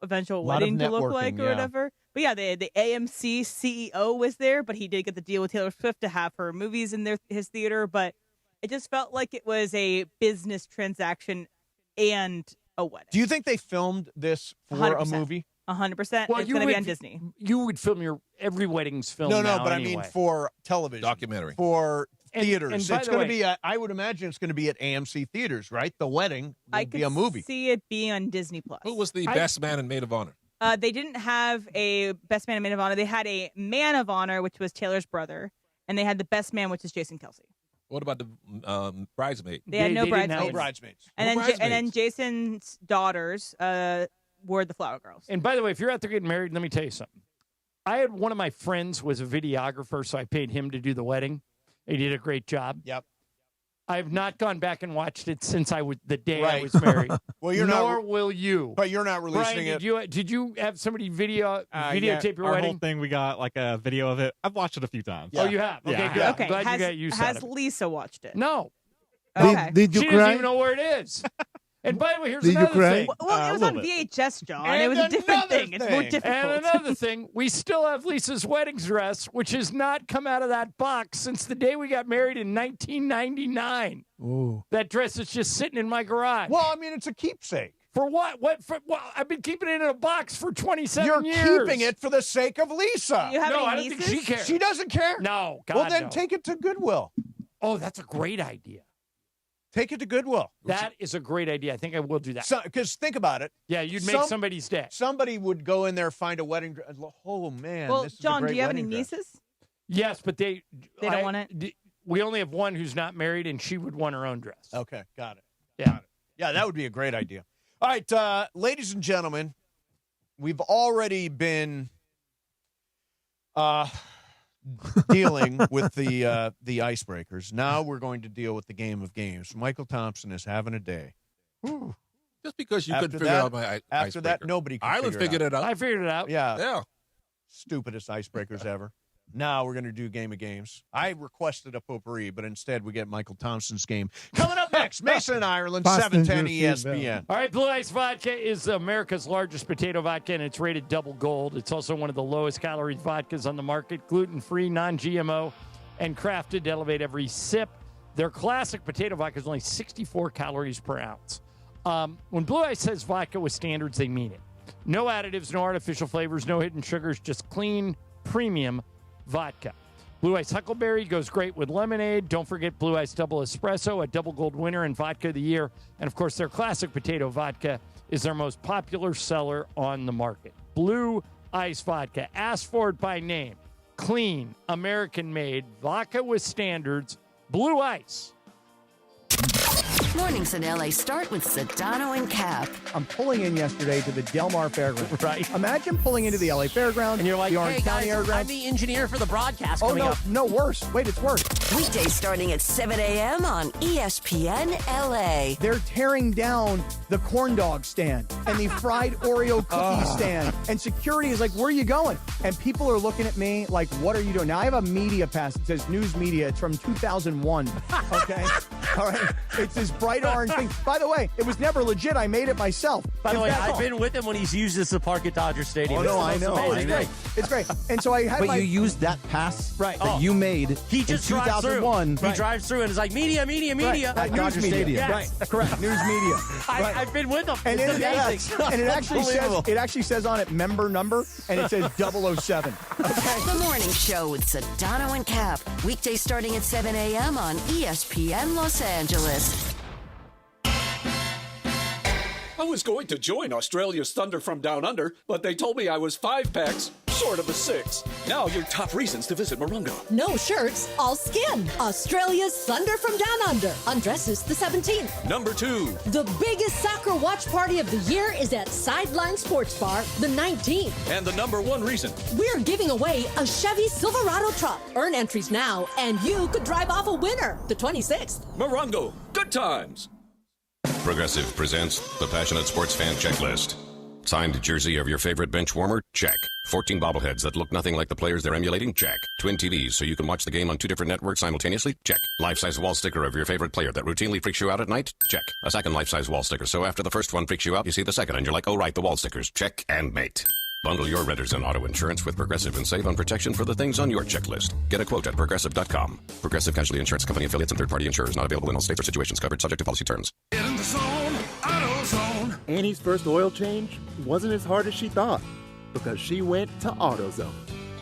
eventual Lot of wedding to look like networking, or yeah. whatever. But yeah, the AMC CEO was there, but he did get the deal with Taylor Swift to have her movies in his theater. But it just felt like it was a business transaction and a wedding. Do you think they filmed this for 100%. a movie? 100%. Well, It's you going to be would- on Disney. You would film every wedding's film. No, now but anyway. I mean for television, documentary, for theaters. and by It's the going to way- be. I would imagine it's going to be at AMC theaters, right? The wedding will I be could a movie. see it being on Disney Plus. Who was the best man and maid of honor? They didn't have a best man and maid of honor. They had a man of honor, which was Taylor's brother, and they had the best man, which is Jason Kelce. What about the bridesmaid? They had no didn't bridesmaids. have bridesmaids. And No then and then bridesmaids. Jason's daughters were the flower girls. And by the way, if you're out there getting married, let me tell you something. I had one of my friends was a videographer, so I paid him to do the wedding. He did a great job. Yep. I have not gone back and watched it since the day I Right. was married. Well, you're nor not, will you. but you're not releasing Brian, it. did you have somebody videotape your our wedding? whole thing, we got like a video of it. I've watched it a few times. Oh, you have? Okay, Yeah. good. Okay, I'm glad has, you got used has to it. Lisa watched it? No. Okay. Did you She cry? doesn't even know where it is. And by the way, here's Did you another cry? thing. Well, it was a on little VHS, John. And it was a different another thing. It's more thing. difficult. And another thing, we still have Lisa's wedding dress, which has not come out of that box since the day we got married in 1999. Oh. That dress is just sitting in my garage. Well, I mean, it's a keepsake. For what? What? I've been keeping it in a box for 27 You're years. keeping it for the sake of Lisa. You have No, any I don't nieces? think she cares. She doesn't care. No, God, Well, then no. take it to Goodwill. Oh, that's a great idea. Take it to Goodwill. That is a great idea. I think I will do that. Because think about it. Yeah, you'd make somebody's day. Somebody would go in there, find a wedding dress. Oh, man. Well, this is a John, great do you have any wedding dress. nieces? Yes, but they don't want it? We only have one who's not married, and she would want her own dress. Okay, got it. Yeah. Yeah, that would be a great idea. All right, ladies and gentlemen, we've already been dealing with the icebreakers. Now we're going to deal with the game of games. Michael Thompson is having a day. Whew. Just because you After couldn't figure that- out my After icebreaker. that, nobody could Ireland figure figured it out. I figured it out. Yeah. Yeah. Stupidest icebreakers ever. Now we're going to do Game of Games. I requested a potpourri, but instead we get Michael Thompson's game. Coming up next, Mason, Ireland, Fasten 710 your ESPN. All right, Blue Ice Vodka is America's largest potato vodka, and it's rated double gold. It's also one of the lowest calorie vodkas on the market, gluten-free, non-GMO, and crafted to elevate every sip. Their classic potato vodka is only 64 calories per ounce. When Blue Ice says vodka with standards, they mean it. No additives, no artificial flavors, no hidden sugars, just clean, premium vodka. Blue Ice Huckleberry goes great with lemonade. Don't forget Blue Ice Double Espresso, a double gold winner in Vodka of the Year. And, of course, their classic potato vodka is their most popular seller on the market. Blue Ice Vodka. Ask for it by name. Clean, American-made, vodka with standards. Blue Ice. Mornings in LA start with Sedano and Cap. I'm pulling in yesterday to the Del Mar Fairgrounds. Right. Imagine pulling into the LA Fairgrounds. And you're like, the Orange County Fairgrounds. I'm the engineer for the broadcast Oh, coming no, up. no, worse. Wait, it's worse. Weekdays starting at 7 a.m. on ESPN LA. They're tearing down the corn dog stand and the fried Oreo cookie stand. And security is like, where are you going? And people are looking at me like, what are you doing? Now, I have a media pass that says news media. It's from 2001, okay? All right, it's this bright orange thing. By the way, it was never legit. I made it myself. By the way, I've been with him when he's used this to park at Dodger Stadium. Oh, no, I know. It's great. And so I had But you used that pass that you made He just in drives 2001. through. He drives through and is like, media. At Dodger Stadium. Yes. Right, correct. News media. I've been with him. And It's amazing. it actually says on it member number, and it says 007. Okay. The Morning Show with Sedano and Cap. Weekdays starting at 7 a.m. on ESPN Los Angeles. I was going to join Australia's Thunder from Down Under, but they told me I was 5 packs, short of a 6. Now your top reasons to visit Morongo. No shirts, all skin. Australia's Thunder from Down Under. Undresses the 17th. Number 2. The biggest soccer watch party of the year is at Sideline Sports Bar, the 19th. And the number 1 reason. We're giving away a Chevy Silverado truck. Earn entries now, and you could drive off a winner, the 26th. Morongo, good times. Progressive presents the Passionate Sports Fan Checklist. Signed jersey of your favorite bench warmer? Check. 14 bobbleheads that look nothing like the players they're emulating? Check. Twin TVs so you can watch the game on 2 different networks simultaneously? Check. Life-size wall sticker of your favorite player that routinely freaks you out at night? Check. A second life-size wall sticker so after the first one freaks you out, you see the second and you're like, oh right, the wall stickers. Check and mate. Bundle your renters and auto insurance with Progressive and save on protection for the things on your checklist. Get a quote at Progressive.com. Progressive Casualty Insurance Company affiliates and third-party insurers not available in all states or situations covered subject to policy terms. Get in the zone, AutoZone. Annie's first oil change wasn't as hard as she thought because she went to AutoZone,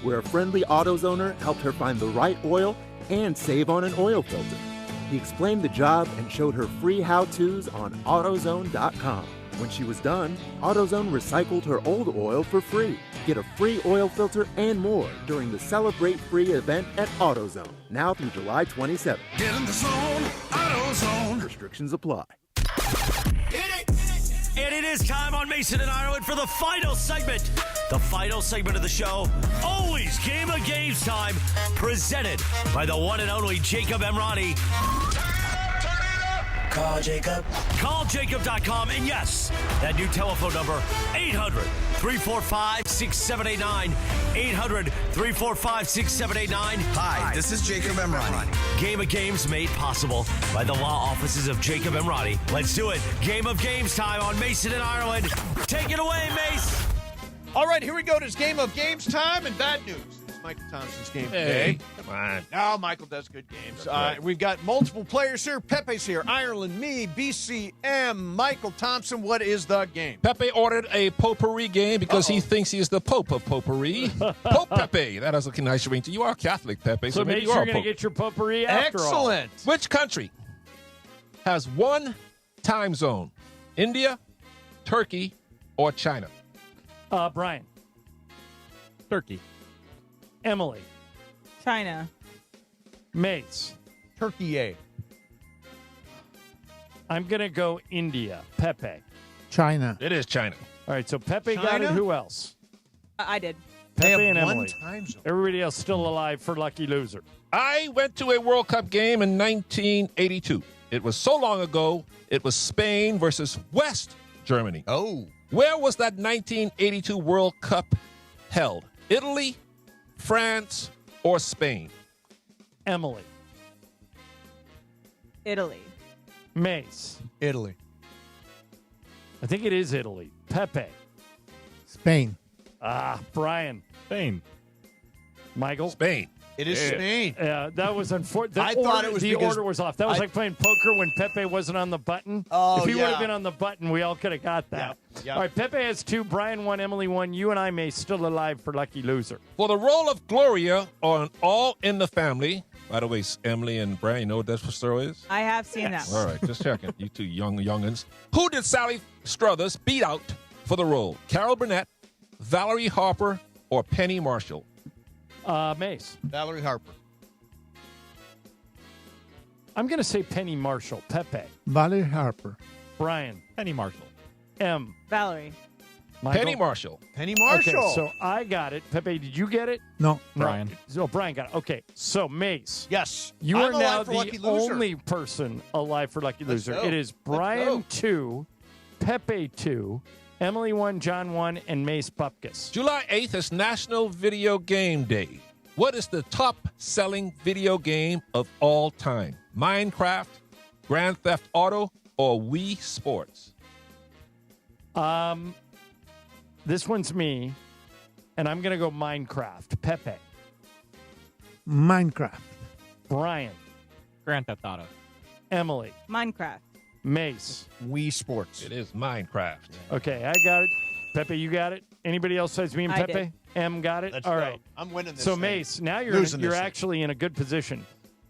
where a friendly AutoZoner helped her find the right oil and save on an oil filter. He explained the job and showed her free how-tos on AutoZone.com. When she was done, AutoZone recycled her old oil for free. Get a free oil filter and more during the Celebrate Free event at AutoZone, now through July 27th. Get in the zone, AutoZone. Restrictions apply. And it is time on Mason and Ireland for the final segment. The final segment of the show, always Game of Games time, presented by the one and only Jacob Emrani. Call Jacob. CallJacob.com. And yes, that new telephone number, 800-345-6789. 800-345-6789. Hi, this is Jacob Emrani. Game of Games made possible by the law offices of Jacob Emrani. Let's do it. Game of Games time on Mason and Ireland. Take it away, Mace. All right, here we go. It's Game of Games time, and bad news. It's Michael Thompson's game today. Come on. No, Michael does good games. Right. We've got multiple players here. Pepe's here. Ireland, me, BCM, Michael Thompson. What is the game? Pepe ordered a potpourri game because he thinks he is the Pope of potpourri. Pope Pepe. That is a nice ring to you. You are Catholic, Pepe. So maybe make you sure are you're going to get your potpourri after all. Excellent. Which country has one time zone? India, Turkey, or China? Brian. Turkey. Emily. China. Mace. Turkey. I'm going to go India. Pepe. China. It is China. All right, so Pepe got it. Who else? I did. Pepe and one Emily. time zone. Everybody else still alive for lucky loser. I went to a World Cup game in 1982. It was so long ago, it was Spain versus West Germany. Oh. Where was that 1982 World Cup held? Italy, France, or Spain? Emily. Italy. Mace. Italy. I think it is Italy. Pepe. Spain. Brian. Spain. Michael. Spain. It is Spain. Yeah, that was unfortunate. I thought it was the because order was off. That was like playing poker when Pepe wasn't on the button. Oh, if he would yeah. have been on the button, we all could have got that. Yep. All right, Pepe has 2, Brian 1, Emily 1. You and I may still alive for lucky loser. For the role of Gloria on All in the Family, by the way, Emily and Brian, you know what that story is? I have seen that one. All right, just checking. You two youngins. Who did Sally Struthers beat out for the role? Carol Burnett, Valerie Harper, or Penny Marshall? Mace. Valerie Harper. I'm going to say Penny Marshall. Pepe. Valerie Harper. Brian. Penny Marshall. M. Valerie. Michael? Penny Marshall. Penny Marshall. Okay, so I got it. Pepe, did you get it? No. Brian. So Brian got it. Okay, so Mace. Yes. You I'm are now alive for Lucky the Loser. only person alive for Lucky Let's Loser. go. It is Let's go. Brian 2, Pepe 2, Emily 1, John 1, and Mace Bupkis. July 8th is National Video Game Day. What is the top-selling video game of all time? Minecraft, Grand Theft Auto, or Wii Sports? This one's me, and I'm going to go Minecraft. Pepe. Minecraft. Brian. Grand Theft Auto. Emily. Minecraft. Mace. Wii Sports. It is Minecraft. Okay, I got it. Pepe, you got it? Anybody else besides me and I Pepe? did. Em got it? Let's All go. right. I'm winning this So, thing. Mace, now you're Losing this thing. actually in a good position.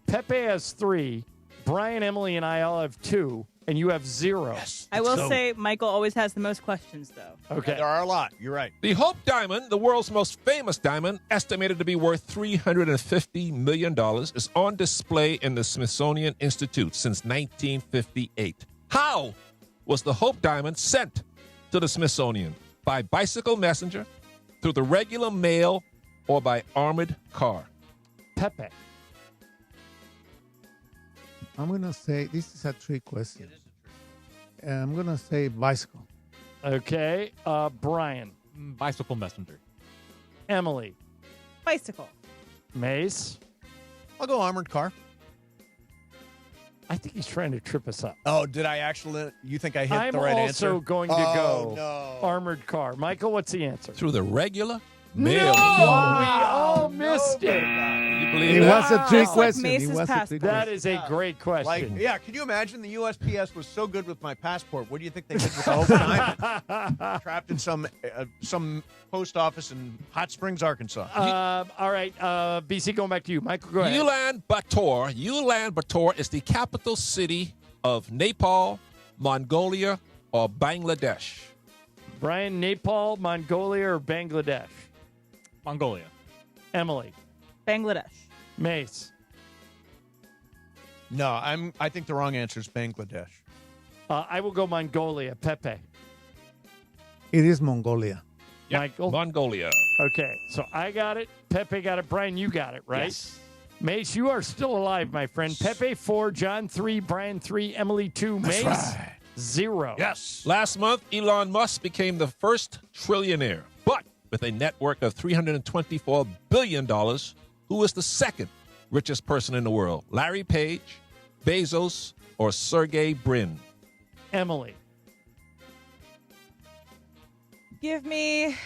Pepe has 3. Brian, Emily, and I all have 2, and you have 0. Yes. I will say Michael always has the most questions, though. Okay. There are a lot. You're right. The Hope Diamond, the world's most famous diamond, estimated to be worth $350 million, is on display in the Smithsonian Institute since 1958. How was the Hope Diamond sent to the Smithsonian? By bicycle messenger, through the regular mail, or by armored car? Pepe. I'm going to say this is a trick question. I'm going to say bicycle. Okay. Brian. Bicycle messenger. Emily. Bicycle. Mace. I'll go armored car. I think he's trying to trip us up. Oh, did I actually? You think I hit the right answer? I'm also going to go no. armored car. Michael, what's the answer? Through the regular mail. No! We all missed it. You believe It that? was a trick Like question. Mace's It was a passport. trick That question. is a great question. Like, yeah, can you imagine the USPS was so good with my passport? What do you think they did with the Hope Diamond? Trapped in some post office in Hot Springs, Arkansas. All right. BC, going back to you. Michael, go ahead. Ulaanbaatar is the capital city of Nepal, Mongolia, or Bangladesh. Brian, Nepal, Mongolia, or Bangladesh? Mongolia. Emily. Bangladesh. Mace. No, I think the wrong answer is Bangladesh. I will go Mongolia. Pepe. It is Mongolia. Yep. Michael. Mongolia. Okay, so I got it. Pepe got it. Brian, you got it, right? Yes. Mace, you are still alive, my friend. Pepe 4, John 3, Brian 3, Emily 2, Mace 0. Yes. Last month, Elon Musk became the first trillionaire, but with a net worth of $324 billion, who is the second richest person in the world? Larry Page, Bezos, or Sergey Brin? Emily. Give me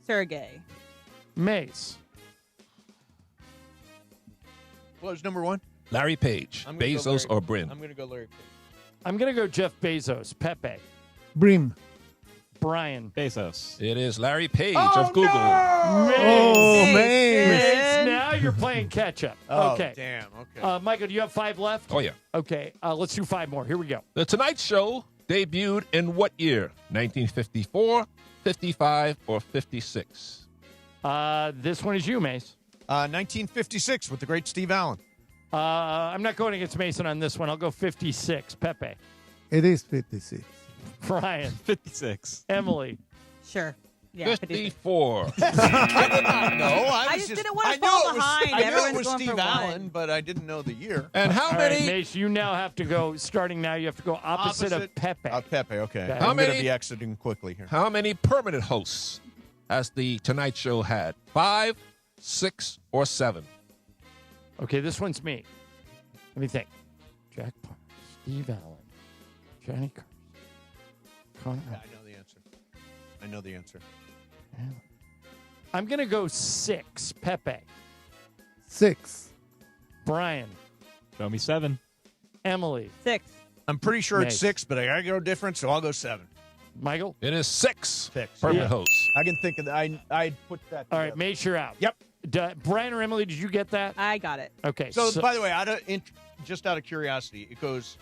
Sergey. Mace. What was number 1? Larry Page, I'm gonna go Bezos, Larry- or Brin? I'm going to go Larry Page. I'm going to go Jeff Bezos. Pepe. Brim. Brian. Bezos. It is Larry Page of Google. Mace. Oh, man. Mace, now you're playing catch up. Oh, Okay. damn. Okay. Michael, do you have 5 left? Oh, yeah. Okay, let's do 5 more. Here we go. The Tonight Show debuted in what year? 1954, 55, or 56? This one is you, Mace. 1956 with the great Steve Allen. I'm not going against Mason on this one. I'll go 56. Pepe. It is 56. Brian. 56. Emily. Sure. Yeah, 54. I did not know. I just didn't want to fall behind. I knew it Everyone's was going Steve for Allen, one. but I didn't know the year. And how All many? right, Mace, you now have to go, starting now, you have to go opposite of Pepe. Pepe, okay. Okay. How I'm going to many- be exiting quickly here. How many permanent hosts has the Tonight Show had? 5, 6, or 7? Okay, this one's me. Let me think. Jack Parr, Steve Allen, Johnny Carson, Connor. Yeah, I know the answer. I know the answer. I'm going to go 6. Pepe. 6. Brian. Show me 7. Emily. 6. I'm pretty sure it's Nice. 6, but I got to go different, so I'll go 7. Michael. It is 6 6. permanent Yeah. hosts. I can think of that. I put that All together. right, Mace, you're out. Yep. Brian or Emily, did you get that? I got it. Okay. So, by the way, just out of curiosity, it goes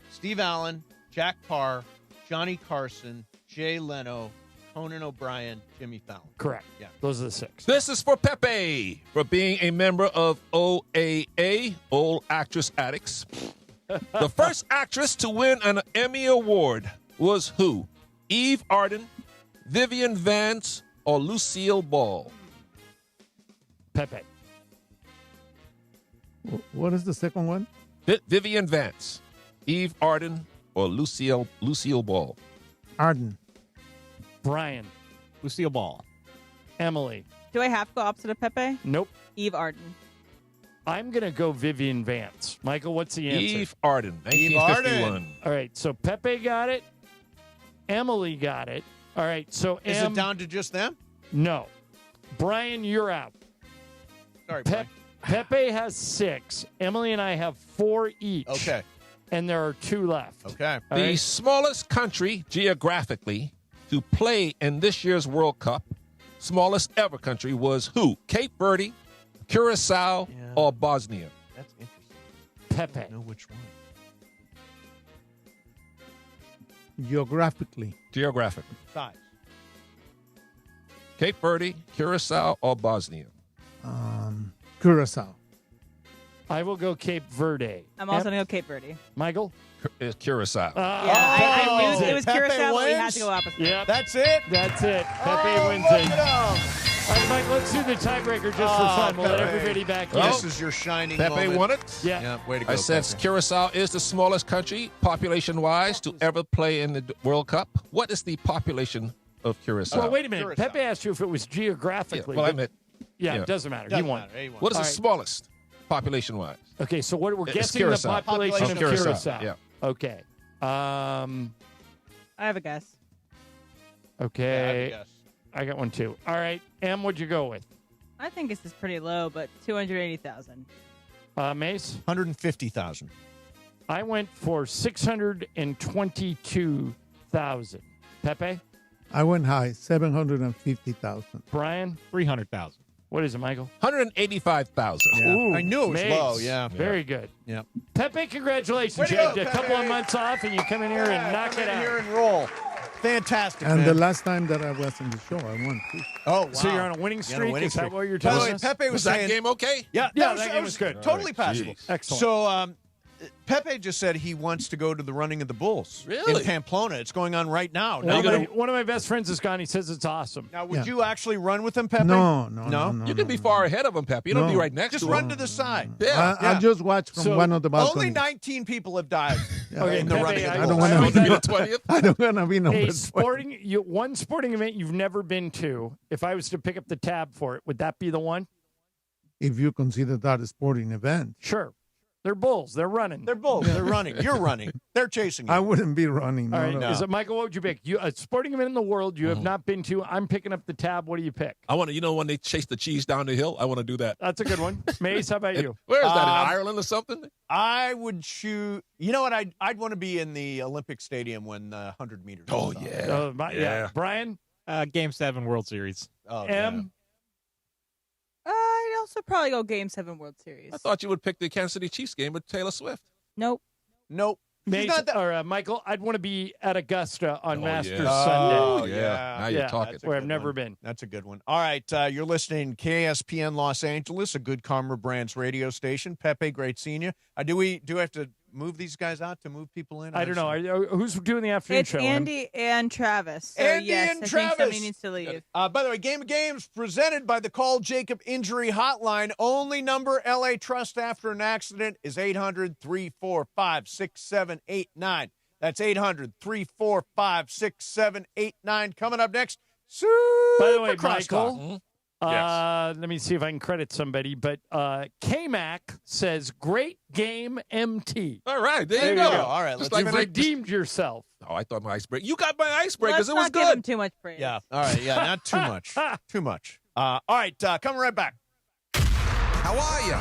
Steve Allen, Jack Parr, Johnny Carson, Jay Leno, Conan O'Brien, Jimmy Fallon. Correct. Yeah. Those are the 6. This is for Pepe for being a member of OAA, Old Actress Addicts. The first actress to win an Emmy Award was who? Eve Arden, Vivian Vance, or Lucille Ball? Pepe. What is the second one? Vivian Vance, Eve Arden, or Lucille Ball? Arden. Brian. Lucille Ball. Emily. Do I have to go opposite of Pepe? Nope. Eve Arden. I'm going to go Vivian Vance. Michael, what's the answer? Eve Arden, 1951. All right, so Pepe got it. Emily got it. All right, so Is it down to just them? No. Brian, you're out. Sorry, Brian. Pepe has 6. Emily and I have 4 each. Okay. And there are 2 left. Okay. The smallest country geographically to play in this year's World Cup, smallest ever country, was who? Cape Verde, Curacao, or Bosnia? That's interesting. Pepe. I don't know which one. Geographically. Size. Cape Verde, Curacao, or Bosnia? Curacao. I will go Cape Verde. I'm also going to go Cape Verde. Michael? It's Curacao. I knew it was Pepe Curacao, but we had wins? to go opposite. Yeah. That's it? That's it. Pepe wins it. All right, Mike, let's do the tiebreaker just for fun. We'll let Pepe. everybody back in. This is your shining Pepe moment. won it? Yeah. Way to go, I said Pepe. Curacao is the smallest country, population-wise, to ever play in the World Cup. What is the population of Curacao? Well, wait a minute. Curacao. Pepe asked you if it was geographically. Well, I meant... Yeah, it doesn't matter. He won. What is All the right. smallest, population-wise? Okay, so what we're It's guessing the Curacao. population of Curacao. Curacao. Yeah. Okay. I have a guess. Okay. Yeah, I got one too. All right. Em, what'd you go with? I think this is pretty low, but 280,000. Mace? 150,000. I went for 622,000. Pepe? I went high, 750,000. Brian? 300,000. What is it, Michael? 185,000. Yeah. Ooh, I knew it was Mace. low, yeah. Very good. Yeah. Pepe, congratulations. Way to You had go, a couple of Pepe. months off, and you come in here and knock come it in out. here and roll. Fantastic, And man. the last time that I was in the show, I won too. Oh, wow. So you're on a winning streak? Is that what you're telling us? Pepe was that saying, game okay? Yeah, Yeah, that game was good. Totally All right, passable. geez. Excellent. So, Pepe just said he wants to go to the running of the Bulls Really? in Pamplona. It's going on right now. One of my best friends is gone. He says it's awesome. Now, would you actually run with him, Pepe? No. You can be far ahead of him, Pepe. You don't No. be right next Just to run him. to the side. Yeah. I just watched from one of the balconies. Only 19 people have died Okay, in the Pepe, running of the I don't Bulls. want Want to be the to 20th? I don't want to be number A 20. one sporting event you've never been to, if I was to pick up the tab for it, would that be the one? If you consider that a sporting event. Sure. They're Bulls. They're running. They're Bulls. They're running. You're running. They're chasing you. I wouldn't be running. All right. No. Is it Michael? What would you pick? A sporting event in the world you have not been to. I'm picking up the tab. What do you pick? I want to, when they chase the cheese down the hill, I want to do that. That's a good one. Mace, how about you? Where is that, in Ireland or something? I would shoot. You know what? I'd want to be in the Olympic Stadium when 100 meters. Oh, is on. yeah. Yeah. Brian? Game 7 World Series. Oh, M? I'd also probably go Game 7 World Series. I thought you would pick the Kansas City Chiefs game with Taylor Swift. Nope. Nope. Mace, not that- or Michael, I'd want to be at Augusta on Masters yeah. Sunday. Oh, yeah. Now you're talking. That's a Where I've good never one. been. That's a good one. All right, you're listening to KSPN Los Angeles, a Good Karma Brands radio station. Pepe, great seeing you. Do we have to move these guys out to move people in? I don't know. Who's doing the afternoon It's show? Andy and Travis. So Andy yes, and I Travis. think somebody needs to leave. By the way, Game of Games presented by the Call Jacob Injury Hotline. Only number LA Trust after an accident is 800-345-6789. That's 800-345-6789. Coming up next, By the way, Crosstalk. Michael, let me see if I can credit somebody, but K-Mac says, great game, MT. All right, there There you you go. go. All right, Just let's like You've redeemed yourself. Oh, I thought my icebreaker. You got my icebreakers. Let's It was not give him good. too much praise. Yeah. All right. Yeah. Not too much. Too much. All right. Coming right back. How are you?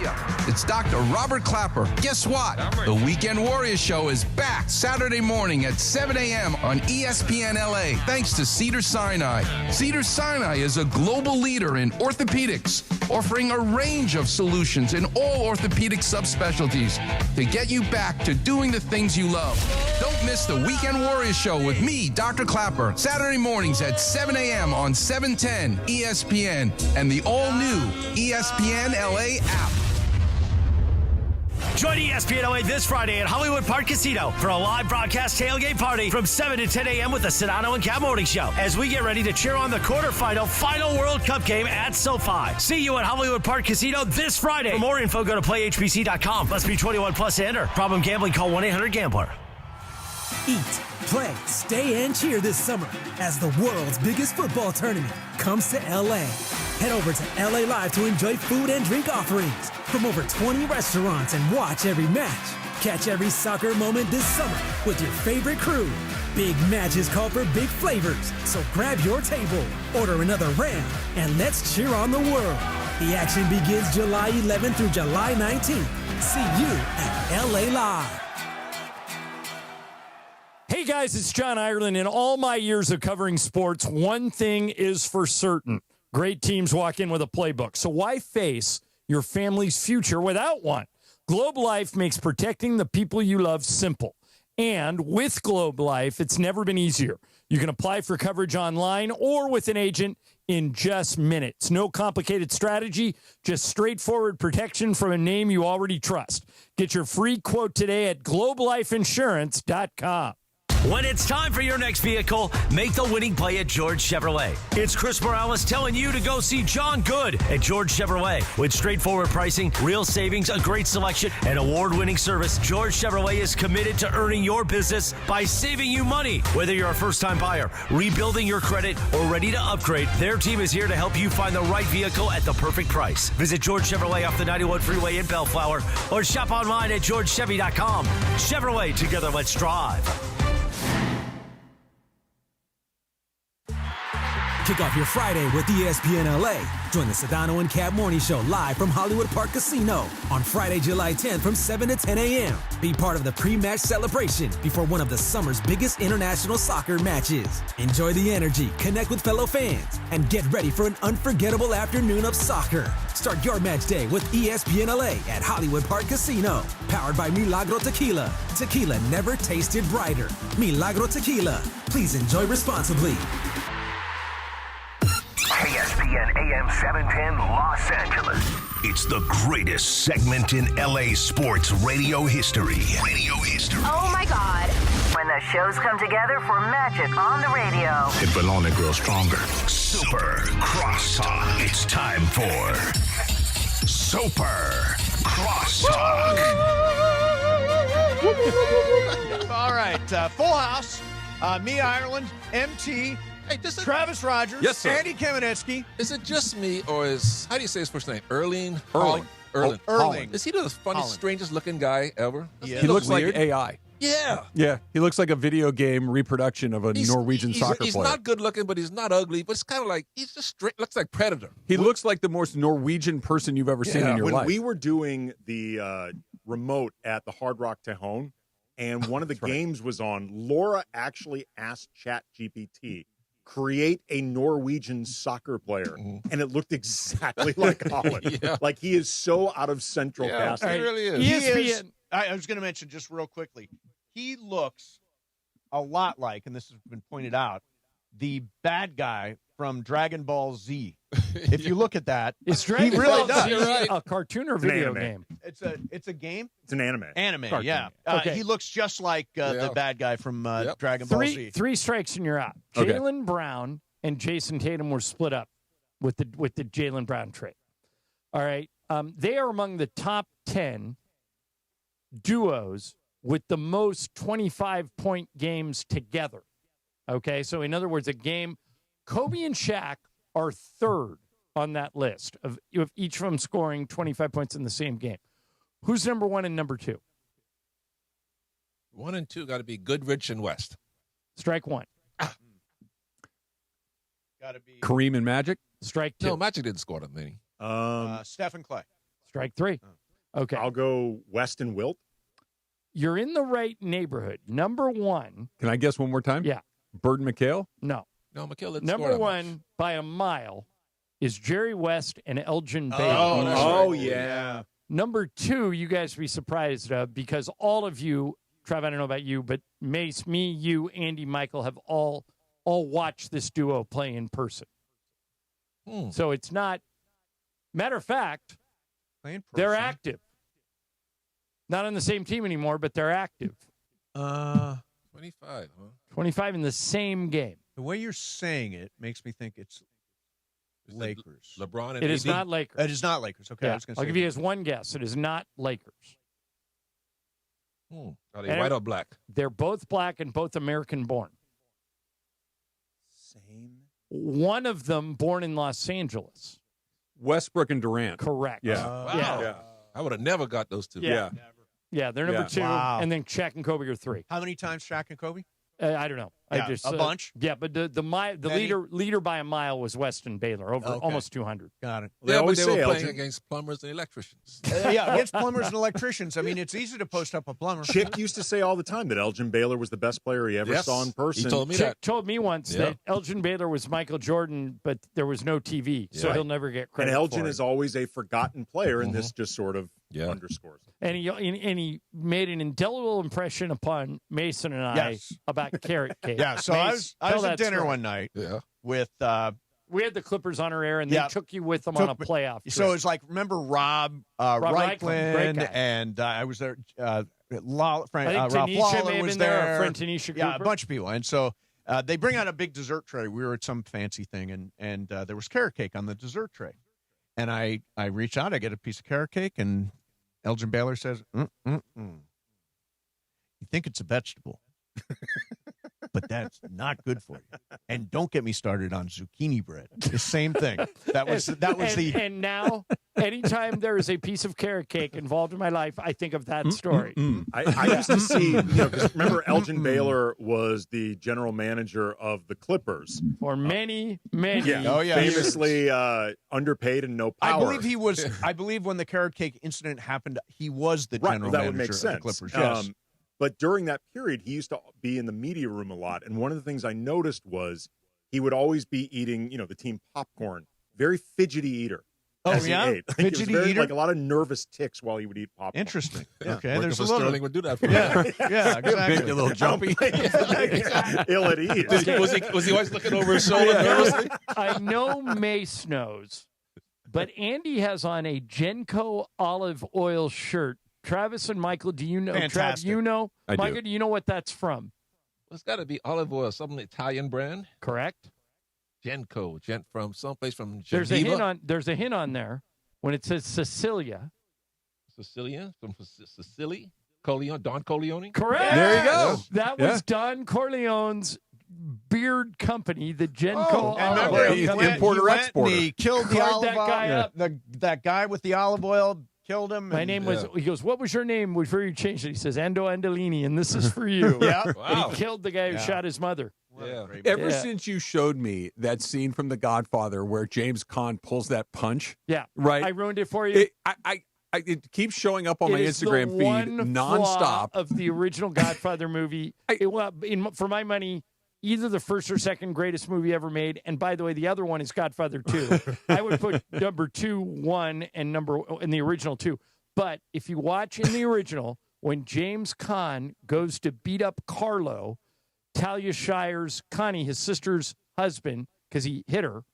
It's Dr. Robert Clapper. Guess what? The Weekend Warriors Show is back Saturday morning at 7 a.m. on ESPN LA, thanks to Cedars-Sinai. Cedars-Sinai is a global leader in orthopedics, offering a range of solutions in all orthopedic subspecialties to get you back to doing the things you love. Don't miss the Weekend Warriors Show with me, Dr. Clapper, Saturday mornings at 7 a.m. on 710 ESPN and the all-new ESPN LA app. Join ESPN LA this Friday at Hollywood Park Casino for a live broadcast tailgate party from 7 to 10 a.m. with the Sedano and Cat Morning Show as we get ready to cheer on the quarterfinal final World Cup game at SoFi. See you at Hollywood Park Casino this Friday. For more info, go to playhbc.com. Must be 21 plus to enter. Problem gambling, call 1-800-GAMBLER. Eat, play, stay, and cheer this summer as the world's biggest football tournament comes to LA. Head over to LA Live to enjoy food and drink offerings from over 20 restaurants and watch every match. Catch every soccer moment this summer with your favorite crew. Big matches call for big flavors, so grab your table, order another round, and let's cheer on the world. The action begins July 11th through July 19th. See you at LA Live. Hey guys, it's John Ireland. In all my years of covering sports, one thing is for certain. Great teams walk in with a playbook. So why face your family's future without one? Globe Life makes protecting the people you love simple. And with Globe Life, it's never been easier. You can apply for coverage online or with an agent in just minutes. No complicated strategy, just straightforward protection from a name you already trust. Get your free quote today at globelifeinsurance.com. When it's time for your next vehicle, make the winning play at George Chevrolet. It's Chris Morales telling you to go see John Good at George Chevrolet. With straightforward pricing, real savings, a great selection, and award-winning service, George Chevrolet is committed to earning your business by saving you money. Whether you're a first-time buyer, rebuilding your credit, or ready to upgrade, their team is here to help you find the right vehicle at the perfect price. Visit George Chevrolet off the 91 freeway in Bellflower or shop online at georgechevy.com. Chevrolet, together let's drive. Kick off your Friday with ESPN LA. Join the Sedano and Cab Morning Show live from Hollywood Park Casino on Friday, July 10th from 7 to 10 a.m. Be part of the pre-match celebration before one of the summer's biggest international soccer matches. Enjoy the energy, connect with fellow fans, and get ready for an unforgettable afternoon of soccer. Start your match day with ESPN LA at Hollywood Park Casino. Powered by Milagro Tequila. Tequila never tasted brighter. Milagro Tequila. Please enjoy responsibly. ESPN AM 710 Los Angeles. It's the greatest segment in LA sports radio history. Oh my God. When the shows come together for magic on the radio. It will only grow stronger. Super Crosstalk. It's time for Super Crosstalk. All right, Full House. Me, Ireland, MT. Hey, Travis Rogers, yes, sir. Andy Kamenetsky. Is it just me, or is, how do you say his first name? Erling? Erling. Is he the funniest, strangest looking guy ever? He looks like AI. Yeah. Yeah, he looks like a video game reproduction of a Norwegian soccer player. He's not good looking, but he's not ugly, but it's kind of like, he's just straight, looks like Predator. He looks like the most Norwegian person you've ever seen in your when life. we were doing the remote at the Hard Rock Tejon, and one of the games was on, Laura actually asked ChatGPT, create a Norwegian soccer player, and it looked exactly like Holland. Like, he is so out of central casting. He really is. He is. I was going to mention just real quickly, he looks a lot like, and this has been pointed out, the bad guy from Dragon Ball Z. If you look at that, Is Dragon he really Ball does. Z a cartoon or video game? It's a game. It's an anime. Anime, yeah. Okay. He looks just like the bad guy from Dragon Ball Z. Three strikes and you're out. Okay. Jaylen Brown and Jason Tatum were split up with the Jaylen Brown trade. All right. They are among the top 10 duos with the most 25-point games together. Okay, so in other words, a game, Kobe and Shaq are third on that list of each of them scoring 25 points in the same game. Who's number one and number two? 1 and 2 got to be Goodrich and West. Strike one. Got to be Kareem and Magic? Strike two. No, Magic didn't score that many. Stephen Clay. Strike three. Okay. I'll go West and Wilt. You're in the right neighborhood. Number one. Can I guess one more time? Yeah. Bird and McHale? No. No, McHale didn't score Number that one much. by a mile is Jerry West and Elgin Baylor. Oh, yeah. Number two, you guys will be surprised because all of you, Trev, I don't know about you, but Mace, me, you, Andy, Mychal have all watched this duo play in person. So it's not, matter of fact, they're active. Not on the same team anymore, but they're active. 25, huh? 25 in the same game. The way you're saying it makes me think it's Lakers. LeBron and It is AD? not Lakers. It is not Lakers. Okay, Yeah. I was going to I'll say. give you guys one guess. It is not Lakers. Are they white or black? They're both black and both American born. Same. One of them born in Los Angeles. Westbrook and Durant. Correct. Yeah. Wow. I would have never got those two. Yeah, they're number 2, Wow. and then Shaq and Kobe are 3. How many times Shaq and Kobe? I don't know. Yeah, a bunch? Yeah, but the leader by a mile was Weston Baylor, over almost 200. Got it. They always say playing against plumbers and electricians. Against plumbers and electricians. I mean, it's easy to post up a plumber. Chick used to say all the time that Elgin Baylor was the best player he ever saw in person. He told me Chick that. told me once that Elgin Baylor was Michael Jordan, but there was no TV, so he'll never get credit. And Elgin for it. is always a forgotten player, and this just sort of underscores it. And he made an indelible impression upon Mason and I about carrot cake. Yeah, so I was at dinner one night with we had the Clippers on our air, and they took you with them on a playoff trip. So it's like, remember Rob Reichland, and I was there. Ralph Lawler was there. Our friend Tanisha Cooper. Yeah, a bunch of people. And so they bring out a big dessert tray. We were at some fancy thing, and there was carrot cake on the dessert tray. And I reach out, I get a piece of carrot cake, and Elgin Baylor says, You think it's a vegetable, but that's not good for you. And don't get me started on zucchini bread. The same thing. And now, anytime there is a piece of carrot cake involved in my life, I think of that story. I used to see, because remember Elgin Baylor was the general manager of the Clippers for many famously underpaid and no power. I believe when the carrot cake incident happened, he was the general manager would make sense. of the Clippers. Yes. But during that period, he used to be in the media room a lot. And one of the things I noticed was he would always be eating, the team popcorn. Very fidgety eater. Oh, yeah? Ate. Fidgety eater? Like a lot of nervous tics while he would eat popcorn. Interesting. Yeah. Okay. There's a little... Sterling would do that for me. Yeah, exactly. A little jumpy. Ill at ease. Was he always looking over his shoulder nervously? I know Mace knows, but Andy has on a Genco olive oil shirt. Travis and Michael, do you know? Fantastic. Trav, you know? I do. Michael, do you know what that's from? It's got to be olive oil, some Italian brand. Correct. Genco, from someplace from Geneva. There's a hint on there when it says Sicilia. Sicilian from Sicily. Corleone, Don Corleone. Correct. There you go. That was Don Corleone's beard company, the Genco. Importer exporter. He killed the olive guy up. That guy with the olive oil killed him. My name was. He goes, "What was your name before you changed it?" He says, "Endo Andolini, and this is for you." Yeah. Wow. And he killed the guy who shot his mother. Yeah. Ever since you showed me that scene from The Godfather where James Caan pulls that punch, right? I ruined it for you. It keeps showing up on my Instagram the feed one nonstop. Flaw of the original Godfather movie. For my money, either the first or second greatest movie ever made. And by the way, the other one is Godfather 2. I would put number 2, 1, and in the original 2. But if you watch in the original, when James Caan goes to beat up Carlo, Talia Shire's Connie, his sister's husband, because he hit her.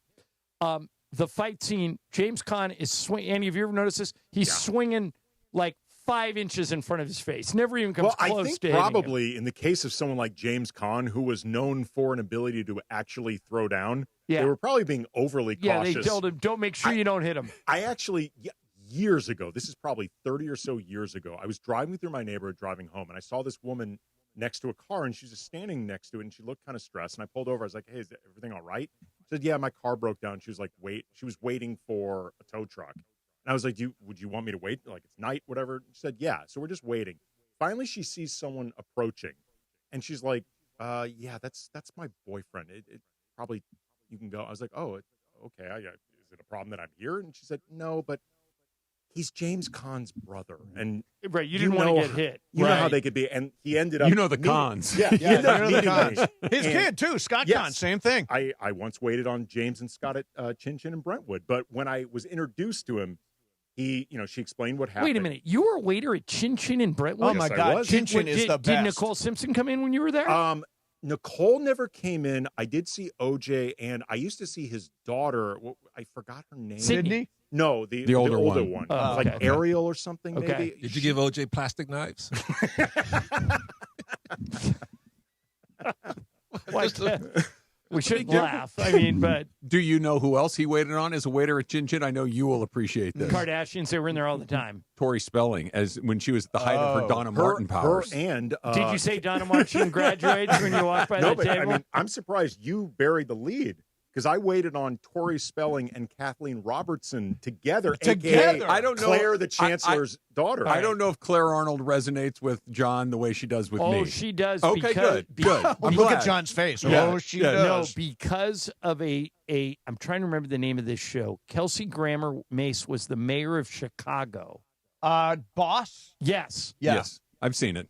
The fight scene, James Caan is swinging. Andy, have you ever noticed this? He's swinging like 5 inches in front of his face. Never even comes close I think to probably in the case of someone like James Caan, who was known for an ability to actually throw down, they were probably being overly cautious. Yeah, they told him, don't make sure you don't hit him. I actually, years ago, this is probably 30 or so years ago, I was driving through my neighborhood, driving home, and I saw this woman next to a car, and she was just standing next to it, and she looked kind of stressed, and I pulled over. I was like, hey, is everything all right? She said, yeah, my car broke down. She was like, she was waiting for a tow truck. And I was like, would you want me to wait? Like, it's night, whatever. She said, yeah. So we're just waiting. Finally, she sees someone approaching, and she's like, yeah, that's my boyfriend. It probably, you can go. I was like, oh, okay. Is it a problem that I'm here? And she said, no, but he's James Caan's brother. And right, you didn't want to get hit. You know how they could be. And he ended up. You know the Caans. Yeah, he ended up meeting me. His kid, too, Scott Caan, same thing. I once waited on James and Scott at Chin Chin in Brentwood. But when I was introduced to him, she explained what happened. Wait a minute. You were a waiter at Chin Chin in Brentwood? Oh, my God. Chin Chin is the best. Did Nicole Simpson come in when you were there? Nicole never came in. I did see OJ, and I used to see his daughter. I forgot her name. Sydney? No, the older one. Oh, like okay. Ariel or something, Okay. maybe. Did you give OJ plastic knives? We shouldn't laugh. I mean, but do you know who else he waited on as a waiter at Chin Chin? I know you will appreciate this. Kardashians, they were in there all the time. Tori Spelling, as when she was at the height of her Donna Martin powers. And did you say Donna Martin graduates when you walk by that table? I mean, I'm surprised you buried the lead. because I waited on Tori Spelling and Kathleen Robertson together. Together. I don't know. Claire, the Chancellor's daughter. I don't know if Claire Arnold resonates with John the way she does with me. Oh, she does. Okay, because, good. I'm look at John's face. Yeah. Oh, she No, does. because of I'm trying to remember the name of this show. Kelsey Grammer Mace was the mayor of Chicago. Boss? Yes. Yes. I've seen it.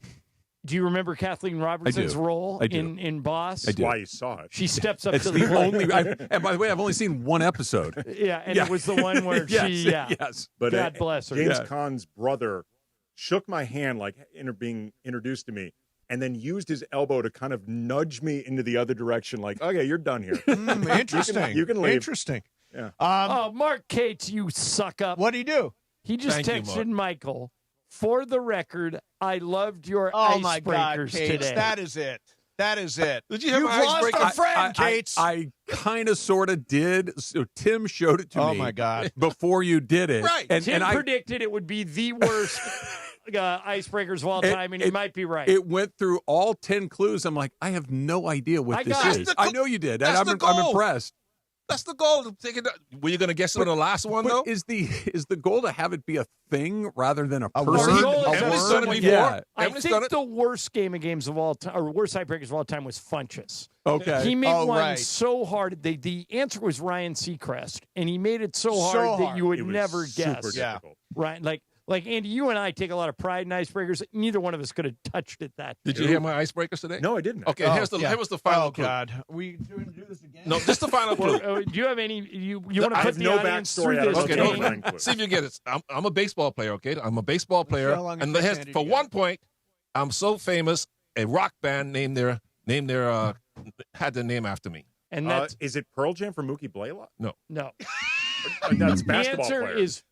Do you remember Kathleen Robertson's role I do. in Boss? I do. Why you saw it. She steps up It's to the the plate. only. And by the way, I've only seen one episode. Yeah, and it was the one where Yes. But God bless her. James Yeah. Caan's brother shook my hand like being introduced to me, and then used his elbow to kind of nudge me into the other direction, like, okay, you're done here. Interesting. You can leave. Interesting. Yeah. Mark Cates, you suck up. What'd he do? He just Thank you, texted Mark. Mychal, for the record, I loved your Oh, my God, icebreakers Cates. today. That is it. That is it. Did you hear You've my lost icebreaker? a friend, Cates. I kind of sort of did. So Tim showed it to me. Oh, my God. Before you did it. Right. Tim predicted it would be the worst icebreakers of all time, and he might be right. It went through all 10 clues. I'm like, I have no idea what I this got is. it. I know you did. That's And the I'm goal. impressed. That's the goal. Were you going to guess it on the last one, though? But is the goal to have it be a thing rather than a A person? word? goal is A to Emily's word? done it before. Yeah. I Emily's think done it. the worst game of games of all time, or worst icebreakers of all time, was Funchess. Okay. He made Oh, one right. so hard. The answer was Ryan Seacrest, and he made it so hard that hard. you would It was never super guess. difficult. Right? Like Andy, you and I take a lot of pride in icebreakers. Neither one of us could have touched it that. Did you hear my icebreakers today? No, I didn't. Okay, here was the final clue. God. We do this again? No, just the final clue. Do you have any? You want to I put have the no audience backstory. through I this don't Okay, know game? if I include. see if you get it. I'm a baseball player, okay? I'm a baseball player. how long it And takes it has, Andy to for get 1 it. point, I'm so famous, a rock band named their had their name after me. And that's Is it Pearl Jam for Mookie Blaylock? No. no. That's The basketball answer player. is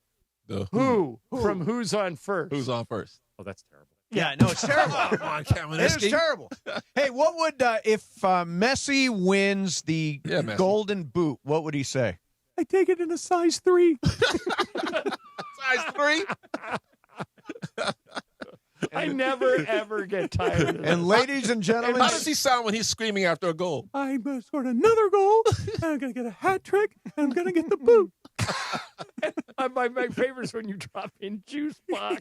who from Who's on First. Who's on first? Oh, that's terrible. Yeah, no, it's terrible. Come on, Cameron. It is terrible. Hey, what would if Messi wins the Messi. Golden Boot? What would he say? I take it in a size 3. Size 3? I never ever get tired of that. And ladies and gentlemen, How does he sound when he's screaming after a goal? I'm going to score another goal, and I'm going to get a hat trick, and I'm going to get the boot. My favorite is when you drop in juice box.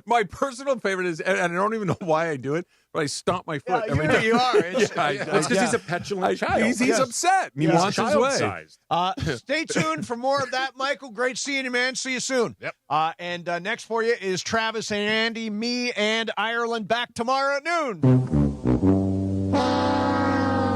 My personal favorite is, and I don't even know why I do it, but I stomp my foot every time. you are. It's because he's a petulant child. He's upset. He wants his way. Child-sized. Stay tuned for more of that, Michael. Great seeing you, man. See you soon. Yep. And next for you is Travis and Andy, me, and Ireland back tomorrow at noon.